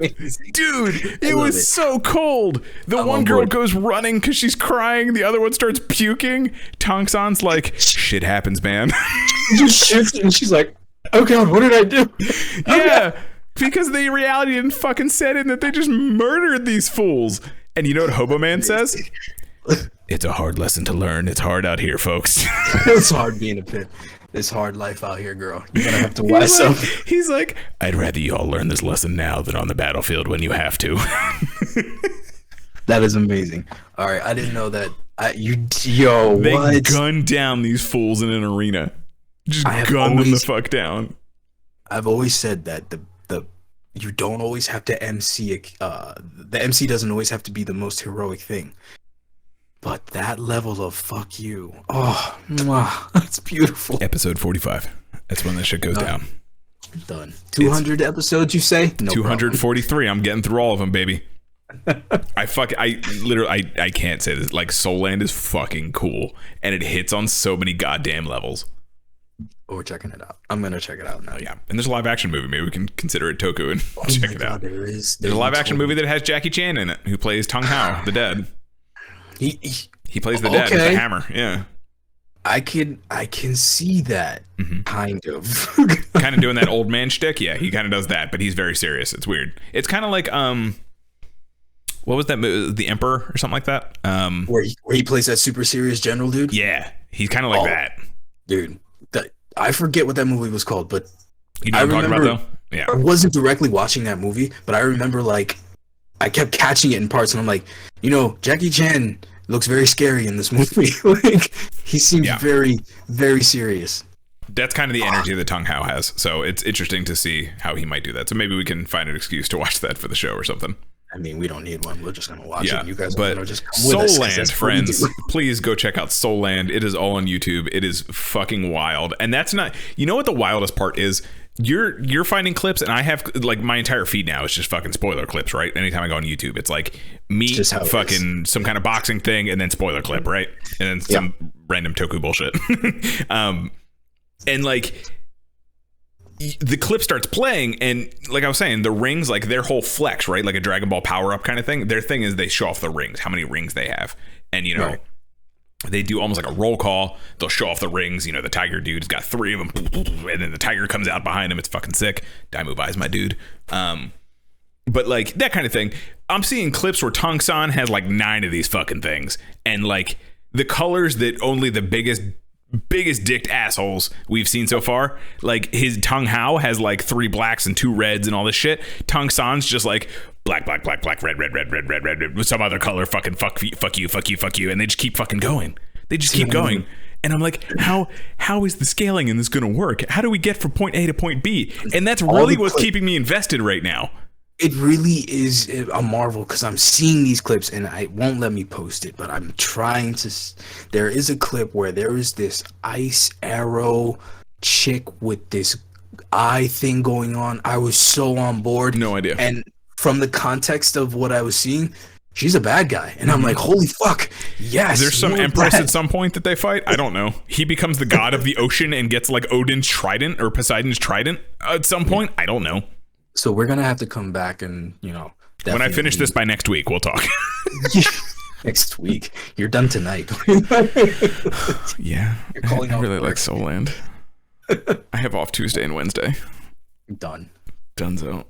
Dude, it was so cold. The one girl goes running because she's crying. The other one starts puking. Tongsan's like, shit happens, man. Just shifts and she's like, oh God, what did I do? Yeah, because the reality didn't fucking set in that they just murdered these fools. And you know what Hobo Man says? It's a hard lesson to learn. It's hard out here, folks. It's hard being a pit. This hard life out here, girl. You're gonna have to wise up. He's like, I'd rather you all learn this lesson now than on the battlefield when you have to. That is amazing. All right, I didn't know that. They gun down these fools in an arena. Just gun them the fuck down. I've always said that you don't always have to MC. The MC doesn't always have to be the most heroic thing. But that level of fuck you. Oh, that's beautiful. Episode 45. That's when this shit goes down. Done. 200 episodes, you say? No 243. Problem. I'm getting through all of them, baby. I can't say this. Like, Soul Land is fucking cool. And it hits on so many goddamn levels. Oh, we're checking it out. I'm going to check it out now. Yeah. And there's a live action movie. Maybe we can consider it Toku and check it out. There's a live action movie that has Jackie Chan in it, who plays Tung Hao, the dead. He plays the dead with the hammer. Yeah, I can see that. Kind of kind of doing that old man shtick. Yeah, he kind of does that, but he's very serious. It's weird. It's kind of like what was that movie? The Emperor or something like that? Where he plays that super serious general dude. Yeah, he's kind of like that, dude. I forget what that movie was called, but you know what I'm talking about, though. Yeah, I wasn't directly watching that movie, but I remember like I kept catching it in parts, and I'm like, Jackie Chan looks very scary in this movie. Like, he seems very, very serious. That's kind of the energy that Tung Hao has. So it's interesting to see how he might do that. So maybe we can find an excuse to watch that for the show or something. I mean, we don't need one. We're just going to watch it. And you guys are just come Soul with us, Land, friends. Please go check out Soul Land. It is all on YouTube. It is fucking wild. And that's not... You know what the wildest part is? You're finding clips, and I have like my entire feed now is just fucking spoiler clips, right? Anytime I go on YouTube, it's like me fucking some kind of boxing thing and then spoiler clip, right? And then some random Toku bullshit. And like the clip starts playing, and like I was saying, the rings, like their whole flex, right? Like a Dragon Ball power up kind of thing. Their thing is they show off the rings, how many rings they have. And they do almost like a roll call. They'll show off the rings. The tiger dude's got 3 of them, and then the tiger comes out behind him. It's fucking sick. Daimu buys my dude. But like that kind of thing. I'm seeing clips where Tong-san has like 9 of these fucking things, and like the colors that only the biggest dicked assholes we've seen so far. Like his Tung Hao has like 3 blacks and 2 reds and all this shit. Tong-san's just like black, red, with some other color. Fucking fuck you, and they just keep fucking going. They just keep going. And I'm like, how is the scaling in this gonna work? How do we get from point A to point B? And that's really what's keeping me invested right now. It really is a marvel, because I'm seeing these clips and it won't let me post it, but I'm trying to. There is a clip where there is this ice arrow chick with this eye thing going on. I was so on board. No idea. And from the context of what I was seeing, she's a bad guy. And I'm like, holy fuck, yes. There's some empress at some point that they fight. I don't know. He becomes the god of the ocean and gets like Odin's trident or Poseidon's trident at some point. I don't know. So we're gonna have to come back and when I finish this by next week, we'll talk. Next week, you're done tonight. Yeah, you're calling I really like Soul Land. I have off Tuesday and Wednesday. Dunzo.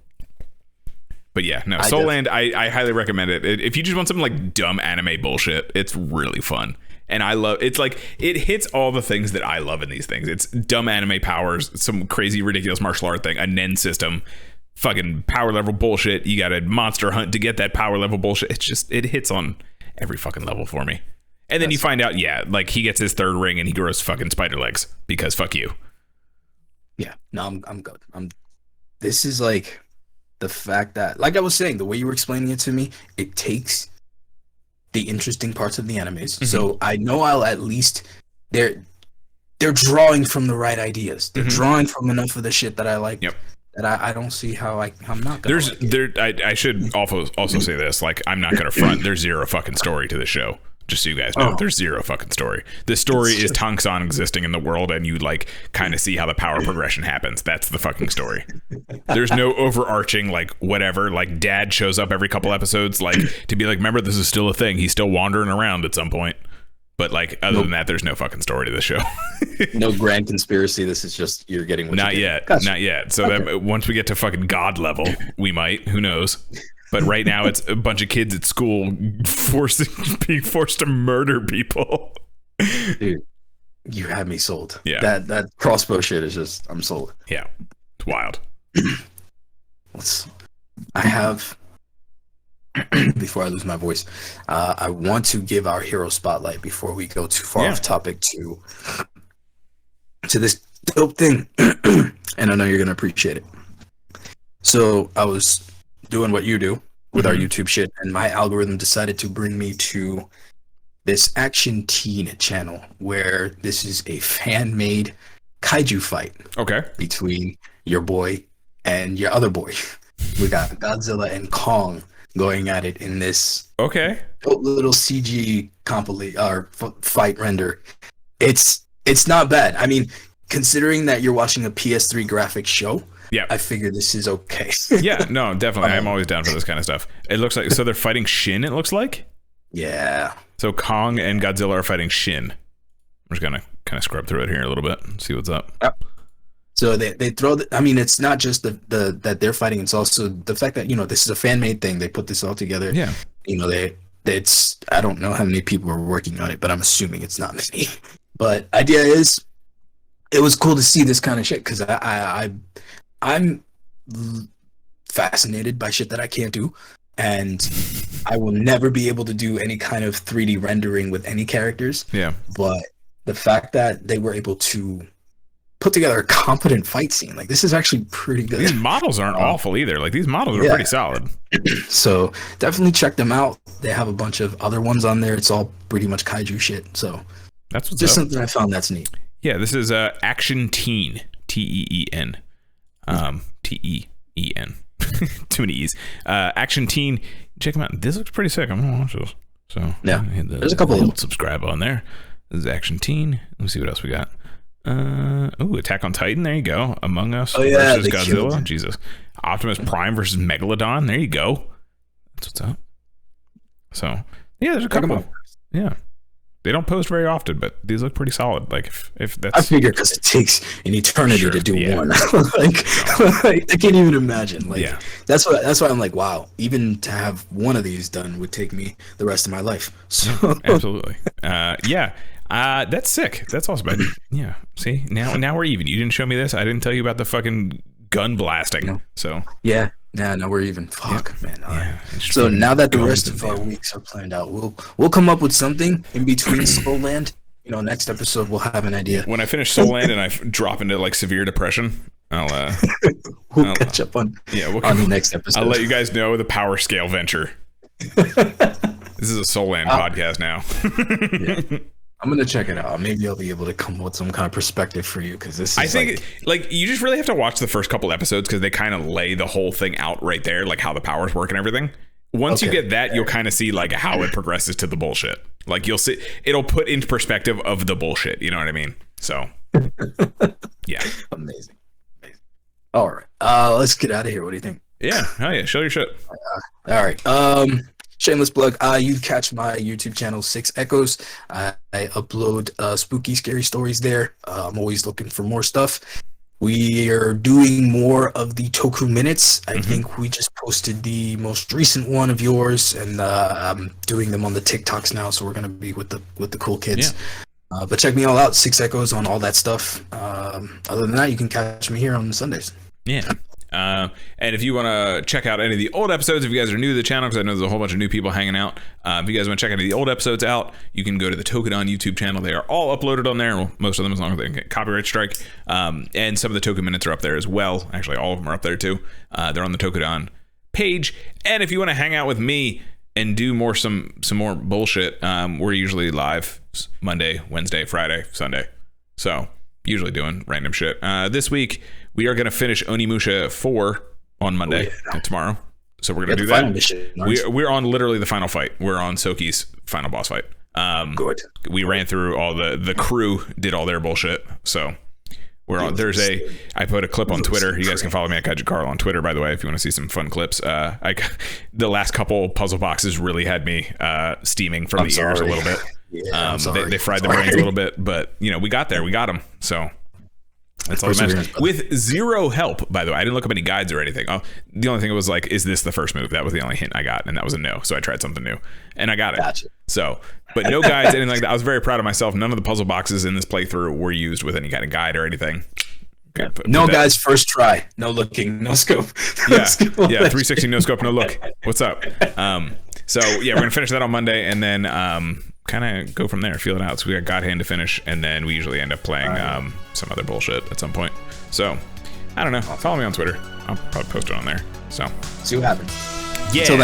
But yeah, no, Soul Land, I highly recommend it. If you just want something like dumb anime bullshit, it's really fun. And I love it's like it hits all the things that I love in these things. It's dumb anime powers, some crazy ridiculous martial art thing, a Nen system, fucking power level bullshit. You got to monster hunt to get that power level bullshit. It's just it hits on every fucking level for me. And then you find out, like he gets his 3rd ring and he grows fucking spider legs because fuck you. Yeah, no, I'm good. This is like the fact that, like I was saying, the way you were explaining it to me, it takes the interesting parts of the animes. Mm-hmm. So I know I'll at least they're drawing from the right ideas. They're drawing from enough of the shit that I like. Yep. That I don't see how I'm not gonna I should also say this, like I'm not gonna front. There's zero fucking story to the show. Just so you guys know, there's zero fucking story. The story is Tong-san existing in the world, and you like kind of see how the power progression happens. That's the fucking story. There's no overarching like whatever. Like Dad shows up every couple episodes, like to be like, remember this is still a thing. He's still wandering around at some point. But like other than that, there's no fucking story to the show. No grand conspiracy. This is just you're getting what not yet. Gotcha. Not yet. So that once we get to fucking God level, we might. Who knows? But right now, it's a bunch of kids at school being forced to murder people. Dude, you had me sold. Yeah. That crossbow shit is just I'm sold. Yeah, it's wild. I have. Before I lose my voice, I want to give our hero spotlight before we go too far off topic to this dope thing, and I know you're gonna appreciate it. So I was doing what you do with our YouTube shit, and my algorithm decided to bring me to this Action Teen channel where this is a fan-made kaiju fight. Okay. Between your boy and your other boy. We got Godzilla and Kong going at it in this little CG fight render. It's not bad. I mean, considering that you're watching a PS3 graphics show, I figure this is okay. Yeah, no, definitely. I'm always down for this kind of stuff. It looks like so they're fighting Shin. It looks like. Yeah. So Kong and Godzilla are fighting Shin. I'm just gonna kind of scrub through it here a little bit and see what's up. Yep. So they throw. I mean, it's not just the that they're fighting. It's also the fact that this is a fan made thing. They put this all together. Yeah. It's I don't know how many people are working on it, but I'm assuming it's not many. But idea is, it was cool to see this kind of shit because I'm fascinated by shit that I can't do, and I will never be able to do any kind of 3D rendering with any characters. Yeah. But the fact that they were able to put together a competent fight scene, like this is actually pretty good. These models aren't awful either. Like these models are pretty solid. So definitely check them out. They have a bunch of other ones on there. It's all pretty much kaiju shit. So that's what's just up. something I found that's neat. Yeah, this is Action Teen, Teen, Teen. Too many E's. Action Teen. Check them out. This looks pretty sick. I'm gonna watch this. So yeah, there's a couple of subscribe on there. This is Action Teen. Let's see what else we got. Attack on Titan. There you go. Among Us versus Godzilla. Jesus. Optimus Prime versus Megalodon. There you go. That's what's up. So yeah, there's a couple. Yeah. They don't post very often, but these look pretty solid. Like if that's, I figure because it takes an eternity to do one. like I can't even imagine. Like that's why I'm like, wow. Even to have one of these done would take me the rest of my life. So absolutely, that's sick. That's awesome. Yeah. See, now we're even. You didn't show me this. I didn't tell you about the fucking gun blasting. No. So yeah. Now we're even. Fuck, man. All right. So now that the rest of our weeks are planned out, we'll come up with something in between Soul Land. You know, next episode we'll have an idea. When I finish Soul Land and I drop into like severe depression, I'll catch up on the next episode. I'll let you guys know the power scale venture. This is a Soul Land podcast now. I'm gonna check it out. Maybe I'll be able to come up with some kind of perspective for you because this is. I think like you just really have to watch the first couple episodes because they kind of lay the whole thing out right there, like how the powers work and everything. Once you get that, you'll kind of see like how it progresses to the bullshit. Like you'll see, it'll put into perspective of the bullshit. You know what I mean? So, yeah, amazing. All right, let's get out of here. What do you think? Yeah, hell yeah, show your shit. All right. Shameless plug. You catch my YouTube channel 6 Echoes. I upload spooky, scary stories there. I'm always looking for more stuff. We are doing more of the Toku Minutes. I think we just posted the most recent one of yours, and I'm doing them on the TikToks now. So we're gonna be with the cool kids. Yeah. But check me all out. 6 Echoes on all that stuff. Other than that, you can catch me here on Sundays. Yeah. And if you want to check out any of the old episodes, if you guys are new to the channel, because I know there's a whole bunch of new people hanging out, if you guys want to check any of the old episodes out, you can go to the Tokudon YouTube channel. They are all uploaded on there. Well, most of them, as long as they can get copyright strike. And some of the Toku Minutes are up there as well. Actually, all of them are up there too. They're on the Tokudon page. And if you want to hang out with me and do some more bullshit, we're usually live Monday, Wednesday, Friday, Sunday. So usually doing random shit. This week we are going to finish Onimusha 4 on Monday and tomorrow. So we're going to do that. Mission, we're on literally the final fight. We're on Soki's final boss fight. Good. We ran through all the crew did all their bullshit. So we're on. I put a clip on Twitter. You guys can follow me at Kaiju Carl on Twitter, by the way, if you want to see some fun clips. The last couple puzzle boxes really had me steaming from the ears a little bit. Yeah, they fried the brains a little bit, but we got there. We got them. So that's all that matters. With zero help, by the way. I didn't look up any guides or anything. The only thing was like, is this the first move? That was the only hint I got, and that was a no. So I tried something new, and I got it. Gotcha. So, but no guides, anything like that. I was very proud of myself. None of the puzzle boxes in this playthrough were used with any kind of guide or anything. No guys, first try. No looking, no scope. Yeah, 360 no scope, no look. What's up? So yeah, we're gonna finish that on Monday, and then kind of go from there, feel it out. So we got God Hand to finish, and then we usually end up playing some other bullshit at some point. So I don't know. Follow me on Twitter. I'll probably post it on there. So see what happens. Yeah. Till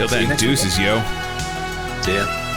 then, deuces, yo. See ya.